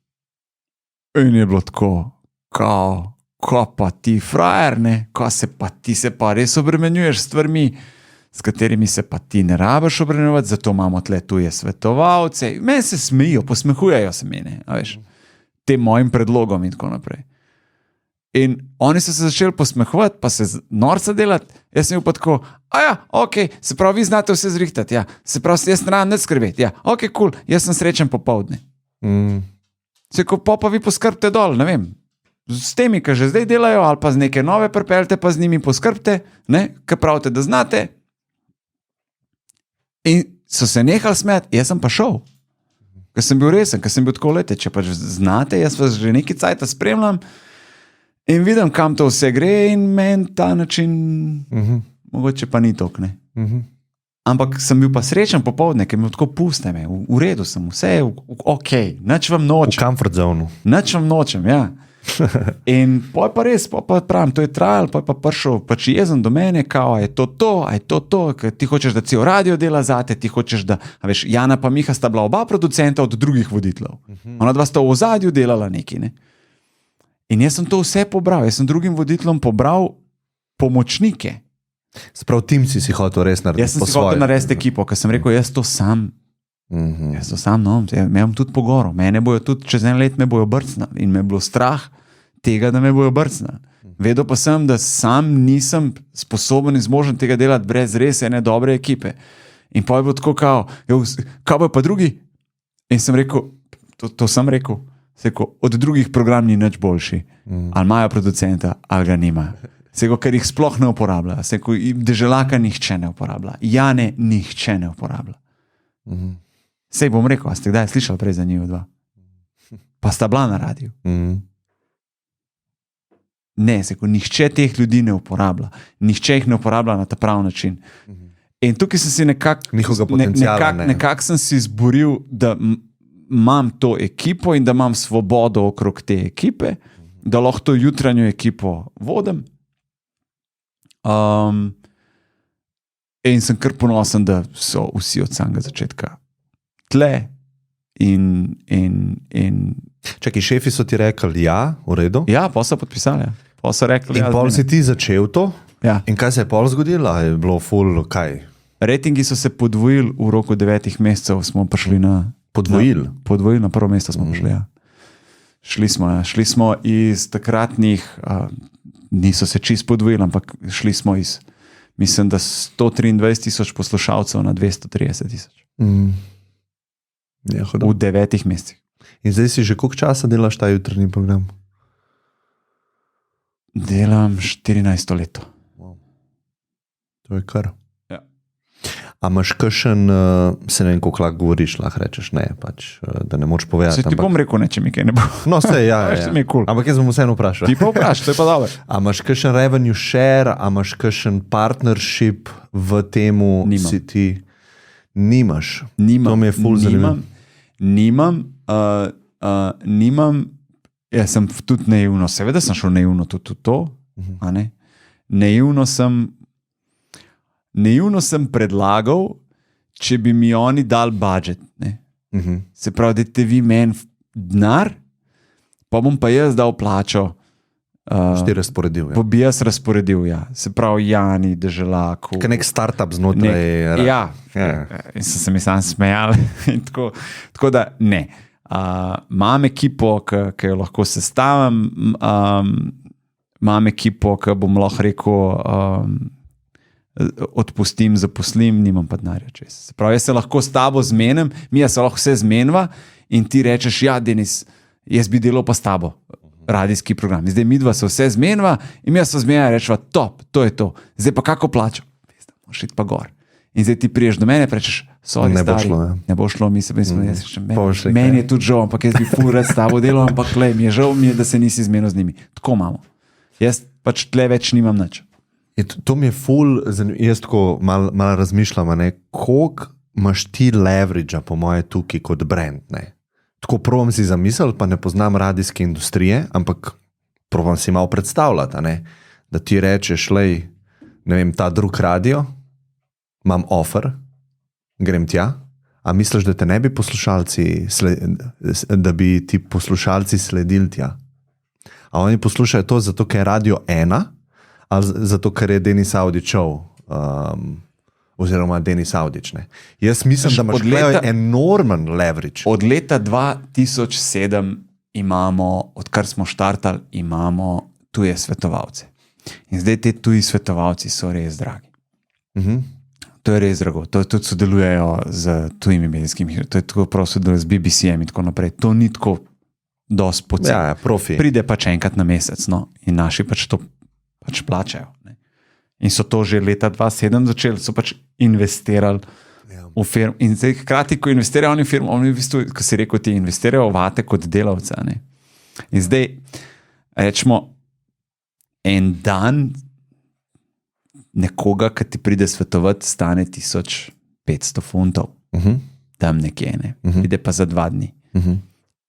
In je bilo tako, kao, ko pa ti frajer, ne, ko ti se pa res obremenjuješ s stvarmi, s katerimi se pa ti ne rabiš obremenjevati, zato imamo tle tuje svetovalce. Meni se smejijo, posmehujejo se mene, a veš, tem mojim predlogom in tako naprej. In oni so se začeli posmehovati, pa se norca delati, jaz sem bil pa tako, ok, se pravi, vi znate vse zrihtati, ja, se pravi, jaz ne rabim nič skrbeti, ja, ok, cool, jaz sem srečen popoldne. Se ko pa vi poskrbite dol, ne vem, s temi, ki že zdaj delajo, ali pa z neke nove pripeljte, pa z njimi poskrbite, ne, kaj pravite, da znate. In so se nehali smeti, jaz sem pa šel. Ker sem bil resen, ker sem bil tako lete, če pač znate, jaz vas že nekaj cajta spremljam in vidim, kam to vse gre in meni ta način, mogoče pa ni tok, ne. Ampak sem bil pa srečen popoldne, ker mi tako puste me, v redu sem, vse je ok, nič vam nočem. V comfort zonu. Nič vam nočem, ja. In pa res, pa pravim, to je trajalo, pa je pa prišel pač jezen do mene, kao, a je to, ker ti hočeš, da cel radio dela zate, ti hočeš, da, a veš, Jana pa Miha sta bila oba producenta od drugih voditeljev. Ona dva sta v ozadju delala neki, ne. In jaz sem to vse pobral, jaz sem drugim voditeljem pobral pomočnike. Sprav tim si hotel res narediti. Jaz sem si hotel narediti ekipo, ker sem rekel, jaz to sam, no, me bom tudi pogoril, mene bojo tudi čez 1 let me bojo brcnali in me je bilo strah tega, da me bojo brcnali. Vedel pa sem, da sam nisem sposoben in zmožen tega delati brez res ene dobre ekipe. In pa je bilo tako kao, kaj bojo pa drugi? In sem rekel, to sem rekel, od drugih program ni nič boljši. Ali imajo producenta, ali ga nimajo. Ker jih sploh ne uporablja. Deželaka nihče ne uporablja. Jane nihče ne uporablja. Sej bom rekel, a ste kdaj slišali prej za njih 2? Pa sta bila na radiju. Ne, nihče teh ljudi ne uporablja. Nihče jih ne uporablja na ta prav način. In tukaj sem si nekako sem si izboril, da imam to ekipo in da imam svobodo okrog te ekipe, da lahko to jutranjo ekipo vodim. In sem kar ponosen, da so vsi od samega začetka tle in Čakaj, šefi so ti rekli, ja, v redu? Ja, pa so podpisali, ja. Pa so rekli, in pol si ti začel to? Ja. In kaj se je pol zgodilo? Je bilo full, kaj? Ratingi so se podvojili v roku 9 mesecev, smo prišli na... Podvojili? Podvojili, na prvo mesto smo prišli, ja. Šli smo iz takratnih, niso se čist podvojili, ampak šli smo iz mislim, da 123,000 poslušalcev na 230,000. Ja, V 9 mesecih. In zdaj si že koliko časa delaš ta jutrni program? Delam 14 leto. To je kar. Ja. A imaš kakšen, se ne vem, koliko lahko govoriš, lahko rečeš ne, pač, da ne moč povedati. Se ti bom rekel, če mi kaj ne bo. No, vse, ja. Veš, mi je cool. Ampak jaz bom vseeno vprašal. Ti pa vprašaj, to je pa dobro. A imaš kakšen revenue share, a imaš kakšen partnership v temu? Nimam. Si ti nimaš? Nimam. To mi je ful zanimivo. Nimam, jaz sem tudi naivno, seveda sem šel naivno tudi v to, a ne? Naivno sem predlagal, če bi mi oni dali budžet, ne? Se pravi, da te vi meni denar, pa bom pa jaz dal plačo. Ti razporedil, Pa bi jaz razporedil, ja. Se pravi, Jani, Deželaku. Nek startup znotraj. Ja, in sem se mi sam smejal. Tako da ne. Imam ekipo, ki jo lahko sestavim, imam ekipo, ki bom lahko rekel, odpustim, zaposlim, nimam pa denarja čez. Se pravi, jaz se lahko s tabo zmenim, mi se lahko vse zmenva in ti rečeš, ja, Denis, jaz bi delal pa s tabo. Radijski program. Zdaj mi dva se vse zmenva in mi se zmenja rečeva, top, to je to. Zdaj pa kako plačo? Moš iti pa gor. In zdaj ti priješ do mene, rečeš, sorry, Ne bo stari, šlo, ja. ne bo šlo, mi se Poveš, meni je tudi žal, ampak jaz bi ful rad s tabo delal, ampak le, mi je žal, da se nisi zmenil z njimi. Tako imamo. Jaz pač tle več nimam nič. To mi je ful, jaz tako malo razmišljam, koliko imaš ti leveragea po moje tukaj kot brand, ne? Tako provam si zamisliti, pa ne poznam radijske industrije, ampak provam si malo predstavljati, ne? Da ti rečeš, lej, ne vem, ta drug radio, imam offer, grem tja, a misliš, da te ne bi da bi ti poslušalci sledili tja? A oni poslušajo to zato, ker je Radio 1, ali zato, ker je Denis Audić šel, oziroma Denis Audić, ne? Jaz mislim, da imaš enormen leverage. Od leta 2007 imamo, odkar smo štartali, imamo tuje svetovalce. In zdaj te tuji svetovalci so res dragi. To je res drago. To tudi sodelujejo z tujimi medijskimi, to je tako prav sodeluje z BBC-em in tako naprej. To ni tako dosti poceni. Ja, profi. Pride pač enkrat na mesec, no, in naši pač to pač plačajo. Ne. In so to že leta 2007 začeli, so pač investirali v firmo. In zdaj, hkrati, ko investirajo oni v firmo, oni v bistvu, ko si rekel, ti investirajo vate kot delavca. Ne. In zdaj, rečemo, en dan nekoga, ki ti pride svetovati, stane 1500 funtov. Tam nekje, ne. Pride pa za 2 dni.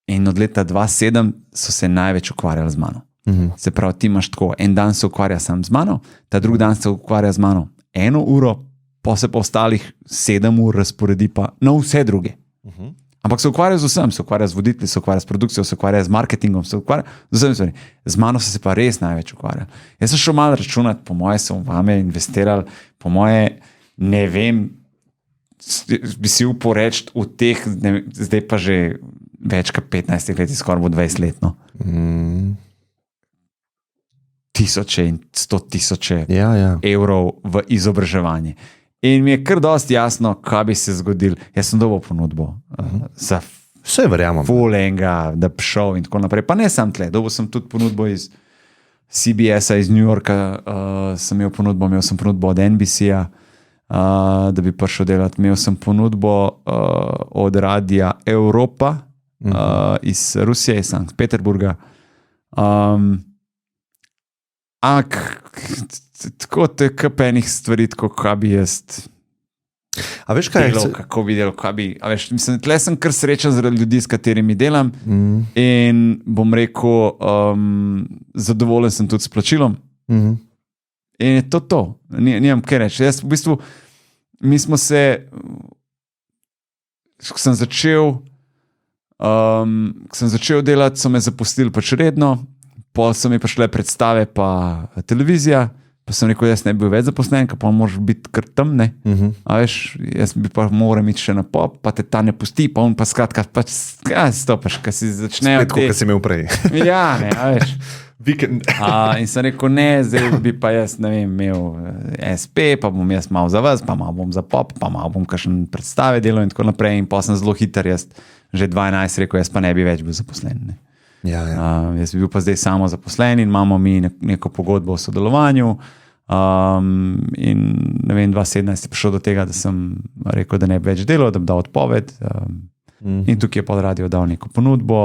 In od leta 2007 so se največ ukvarjali z mano. Se pravi, ti imaš tako, en dan se ukvarja sam z mano, ta drugi dan se ukvarja z mano 1 uro, pa se pa ostalih 7 ur razporedi pa na vse druge. Ampak se ukvarja z vsem, se ukvarja z voditelji, se ukvarja z produkcijo, se ukvarja z marketingom, se ukvarja z vsem stvarmi. Z mano so se pa res največ ukvarjali. Jaz sem šel malo računati, po moje so vame investirali, po moje, ne vem, bi si upal reči v teh, zdaj pa že več kot 15 let, skoraj bo 20 let, no. Tisoče in 100 000 evrov v izobraževanje. In mi je kar dosti jasno, kaj bi se zgodil. Jaz sem dobil ponudbo za vse verjamem. Full enga, da bi šel in tako naprej. Pa ne sam tle, dobil sem tudi ponudbo iz CBS-a, iz New Yorka, sem imel ponudbo od NBC-a, da bi prišel delati. Imel sem ponudbo od Radia Evropa, iz Rusije, iz Sankt Peterburga. Tako te kapenih stvari, tako kaj bi jaz A veš kaj? delal, kako bi delal, kaj bi, a veš, mislim, tle sem kar srečen zaradi ljudi, s katerimi delam in bom rekel, zadovoljen sem tudi s plačilom in je to. Nimam kaj reči. Jaz v bistvu, mi smo se, ko sem začel delati, so me zapustili pač redno, pol so mi prišle predstave pa televizija, pa sem rekel, jaz ne bi bil več zaposlen, ker pa moraš biti kar tam, ne. A veš, jaz bi pa moral iti še na pop, pa te ta ne pusti, pa on pa skratka, pač stopaš, ko si začnejo Spet, kot si imel prej. Ja, ne, a veš. Vikend. In sem rekel, ne, zdaj bi pa jaz, ne vem, imel SP, pa bom jaz malo za vas, pa malo bom za pop, pa malo bom kakšen predstave delal in tako naprej. In pa sem zelo hiter, jaz že 12 rekel, jaz pa ne bi več bil zaposlen. Ne. Ja. Jaz bi bil pa zdaj samo zaposlen in imamo mi neko pogodbo o sodelovanju. In ne vem, 2017 je prišel do tega, da sem rekel, da ne bi več delal, da bi dal odpoved. In tukaj je pod radio dal neko ponudbo,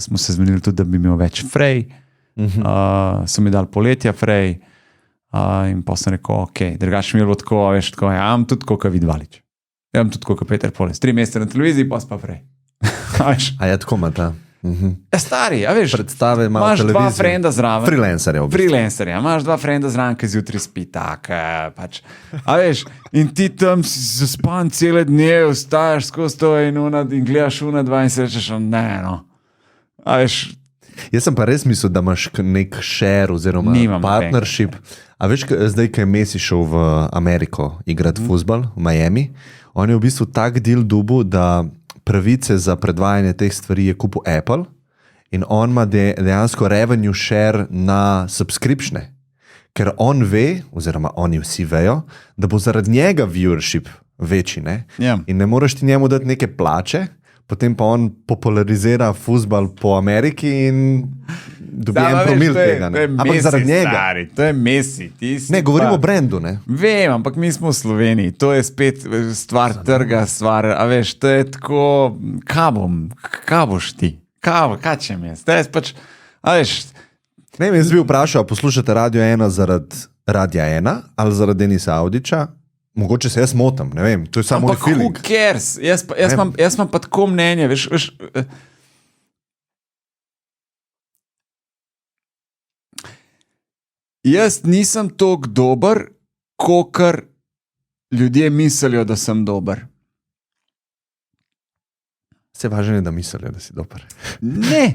smo se zmenili tudi, da bi imel več frej. So mi dali poletja frej in pa sem rekel, ok, drugače mi je bilo tako, veš, tako, ja, imam tudi kot Vidvalič. Ja, imam tudi kot Peter Poles. 3 mesece na televiziji, pa frej. A je tako ima ta? Ja, stari, a veš, Predstave ima imaš televizijo. 2 frenda zraven. Freelancerja v bistvu. Freelancerja, imaš 2 frenda zraven, ki zjutraj spi, tak, pač. A veš, in ti tam si zaspan cele dne, vstaješ skozi to in gledaš una 2 in se rečeš, ne, no. A veš, Jaz sem pa res mislil, da imaš nek share oziroma Nimam partnership. A veš, zdaj, ko je Messi šel v Ameriko igrati fuzbal v Miami, on je v bistvu tak deal dobil, da pravice za predvajanje teh stvari je kupil Apple in on ima dejansko revenue share na subscriptione. Ker on ve, oziroma oni vsi vejo, da bo zaradi njega viewership večji, ne? Ja. In ne moreš ti njemu dati neke plače, potem pa on popularizira fuzbal po Ameriki in dobi en promil tega. Ne? Ampak zaradi njega. Stari, to je Messi. Ne, govorimo o brendu, ne? Vem, ampak mi smo v Sloveniji, to je spet stvar trga, stvar, a veš, to je tako, kaj boš ti? Kaj če mi je? Zdaj pač, a veš, Ne vem, jaz bi vprašal, poslušate Radio 1 zaradi Radia 1 ali zaradi Denisa Audiča? Mogoče se jaz motam, ne vem, to je samo moj ampak who feeling. cares? Jaz imam pa tako mnenje, veš, jaz nisem toliko dober, kakor ljudje mislijo, da sem dober. Se važno je, da mislijo, da si dober. Ne,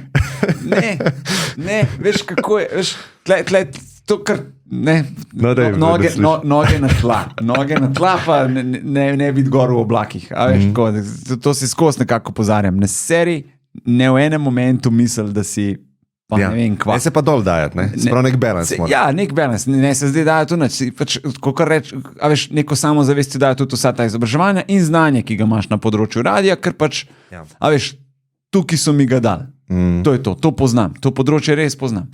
veš kako je, veš, tle, to kar, ne, No, daj, noge na tla, pa ne biti gor v oblakih, a veš, to si skozi nekako pozarjam, ne seri, ne v enem momentu misli, da si, pa ne vem kva. Ne se pa dol dajati, ne? Sprav nek balans mora. Ja, nek balans, ne se zdaj daje tu nič, pač, kakor reč, a veš, neko samozavest ti daje tudi vsa ta izobraževanja in znanje, ki ga imaš na področju radija, ker pač, a veš, tukaj so mi ga dali. To je to poznam, to področje res poznam.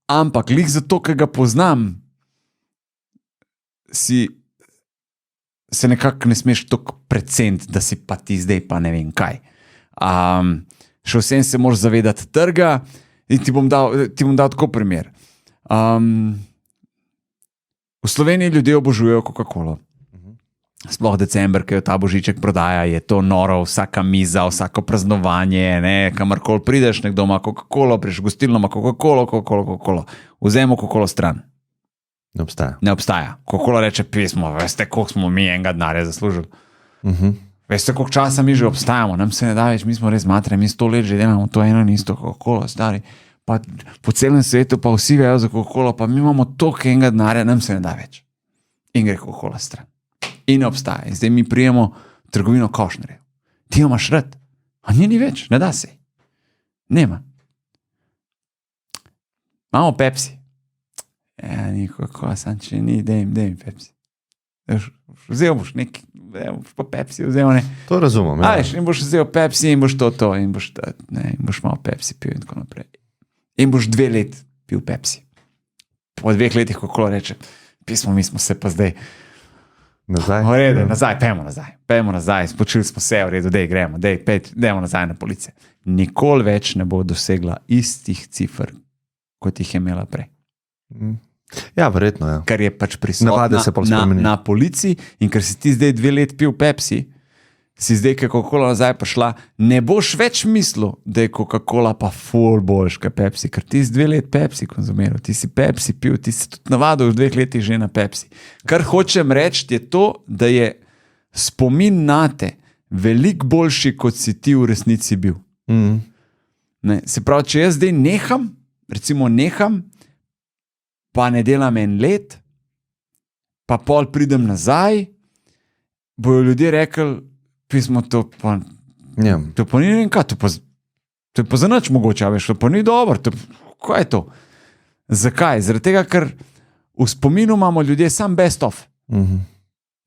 Ampak, lik zato, ker ga poznam, se nekako ne smeš toliko preceniti, da si pa ti zdaj pa ne vem kaj. Še vsem se moraš zavedati trga in ti bom dal tako primer. V Sloveniji ljudje obožujejo Coca-Colo. Sploh december, ki jo ta božiček prodaja, je to noro, vsaka miza, vsako praznovanje, ne, kamorkoli prideš, nekdo ima Coca-Colo, prideš v gostilno, ima Coca-Colo. Vzemo Coca-Colo stran. Ne obstaja. Coca-Cola reče pismo, veste, koliko smo mi enega denarja zaslužili. Veste, koliko časa mi že obstajamo, nam se ne da več, mi smo res matre, mi 100 let že delamo to eno in isto Coca-Cola, stari. Pa po celem svetu pa vsi vejo za Coca-Cola, pa mi imamo toliko enega denarja, nam se ne da več. In gre Coca-Cola stran. In ne obstaja. In zdaj mi prijemo trgovino košnarjev. Ti jo imaš rad, a ni več, ne da se. Nema. Imamo Pepsi. Ja, ni Coca-Cola, sam če ni, dej mi Pepsi. Vzel boš neki, pa Pepsi vzel, ne. To razumem, ja. In boš vzel Pepsi in boš to, in boš malo Pepsi pil in tako naprej. In boš 2 let pil Pepsi. Po 2 letih Coca-Cola reče, pismo, mi smo se pa zdaj Nazaj? V redu, pejmo nazaj, spočili smo se, v redu, gremo, dajmo nazaj na police. Nikoli več ne bo dosegla istih cifr, kot jih je imela prej. Ja, verjetno, ja. Ker je pač prisotna na policiji in ker si ti zdaj 2 let pil Pepsi, si zdaj, ker je Coca-Cola nazaj prišla, ne boš več mislil, da je Coca-Cola pa ful boljš kot Pepsi, ker ti si 2 let Pepsi konzumiral, ti si Pepsi pil, ti si tudi navadil v 2 letih že na Pepsi. Kar hočem reči je to, da je spomin nate veliko boljši, kot si ti v resnici bil. Ne, se pravi, če jaz zdaj neham, pa ne delam 1 let, pa pol pridem nazaj, bojo ljudje rekli, pismo, to pa ni vem kaj, To je pa za nič mogoče, a veš, pa ni dobro. Kaj je to? Zakaj? Zaradi tega, ker v spominu imamo ljudje sam best of.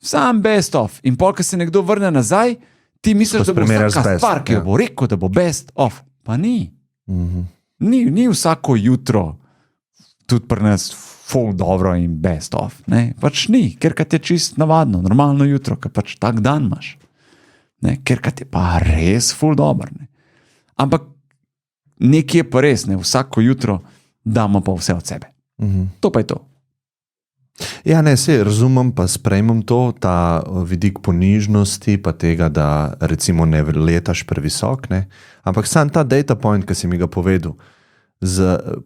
Sam best of. In pol, ko se nekdo vrne nazaj, ti misliš, da bo vsaka stvar, ki jo bo rekel, da bo best of. Pa ni. Ni vsako jutro tudi pri nas full dobro in best of. Ne? Pač ni, ker kad je čist navadno, normalno jutro, ker pač tak dan imaš. Ne? Ker kad je pa res full dobro. Ne? Ampak nekje pa res, ne? Vsako jutro damo pa vse od sebe. To pa je to. Ja, ne, se razumem, pa sprejmem to, ta vidik ponižnosti, pa tega, da recimo ne letaš previsok, ne. Ampak sam ta data point, ki si mi ga povedal,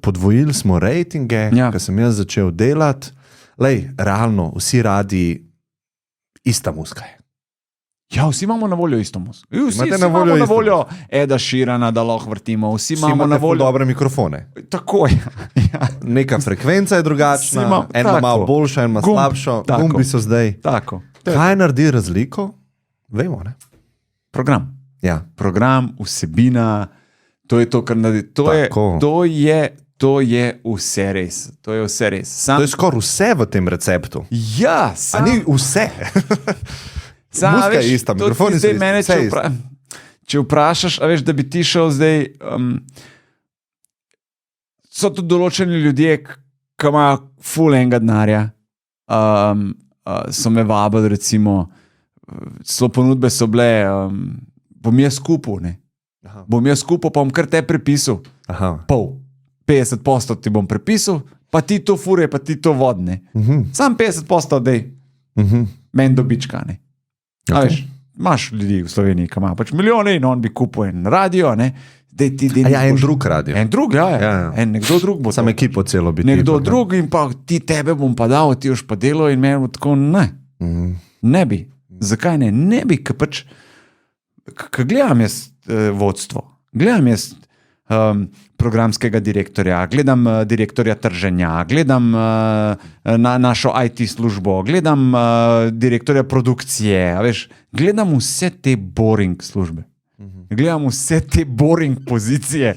podvojili smo rejtinge, ko sem jaz začel delati, realno, vsi radi ista muzika je. Ja, vsi imamo na voljo isto muziko. Vsi imamo na voljo Eda Sheerana, da lahko vrtimo. Vsi imamo na voljo dobre mikrofone. Tako je. Ja. Neka frekvenca je drugačna, ena malo boljša, ena slabša. Gumbi so zdaj. Tako. Kaj naredi razliko? Vemo, ne? Program. Ja. Program, vsebina, to je to, kar naredi. To je vse res. To je vse res. To je skoraj vse v tem receptu. Ja, a ni vse. Muzika je ista, mikrofoni so ista. Če vprašaš, a veš, da bi ti šel zdaj, so tudi določeni ljudje, ki imajo ful enega denarja, so me vabili, recimo, so ponudbe so bile, bom jaz skupil, ne? Bom jaz skupil, pa bom kar te prepisal. Pol, 50% ti bom prepisal, pa ti to fure, pa ti to vodne. Sam 50% dej, meni dobička, ne? A veš, imaš ljudi v Sloveniji, ki imajo pač milijone in on bi kupil en radio, ne? En drug radio. En drug, ja. Nekdo drug bo to. Sam ekipo celo biti. Nekdo drug in pa ti tebe bom pa dal, ti už pa delo in meni tako ne. Ne bi. Zakaj ne? Ne bi, ker pač, ko gledam jaz vodstvo, gledam jaz programskega direktorja, gledam direktorja trženja, gledam našo IT službo, gledam direktorja produkcije, a veš, gledam vse te boring službe. Gledam vse te boring pozicije,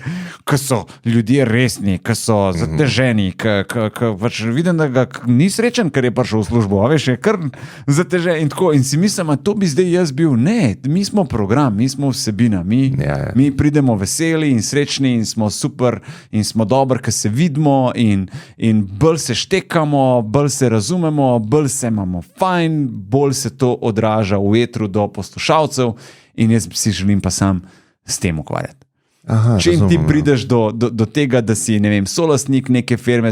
ko so ljudje resni, ko so zateženi, ko pač vidim, da ga ni srečen, ker je prišel v službo, a veš, je kar zatežen in tako. In si mislim, a to bi zdaj jaz bil. Ne, mi smo program, mi smo vsebina, mi pridemo veseli in srečni in smo super in smo dobri, ker se vidimo in bolj se štekamo, bolj se razumemo, bolj se imamo fajn, bolj se to odraža v etru do poslušalcev. In jaz si želim pa sam s tem ukvarjati. Če ti prideš do tega, da si, ne vem, solastnik neke firme,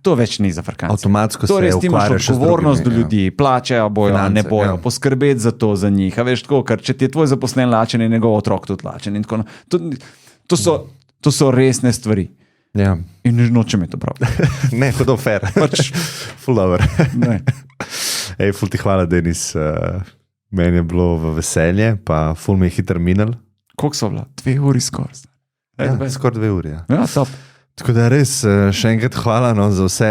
to več ni za frkance. Avtomatsko se ukvarjaš. To res ti imaš odgovornost do ljudi, plačajo bojo, ne bojo, poskrbeti za to za njih. A veš tako, ker če ti je tvoj zaposlen lačen, je njegov otrok tudi lačen. To so resne stvari. Ja. In nočem je to prav. Ne, hudo fair. Pač, ful dobro. Ful ti hvala, Denis. Meni je bilo v veselje, pa ful mi je hitro minil. Koliko so bila? 2 uri skoraj. Skoraj 2 uri, ja. Ja, top. Tako da res, še enkrat hvala za vse.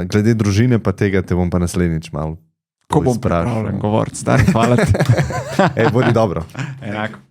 Glede družine pa tega, te bom pa naslednjič malo. Ko bom pripravljen govoriti, stari, hvala ti. Bodi dobro. Enako.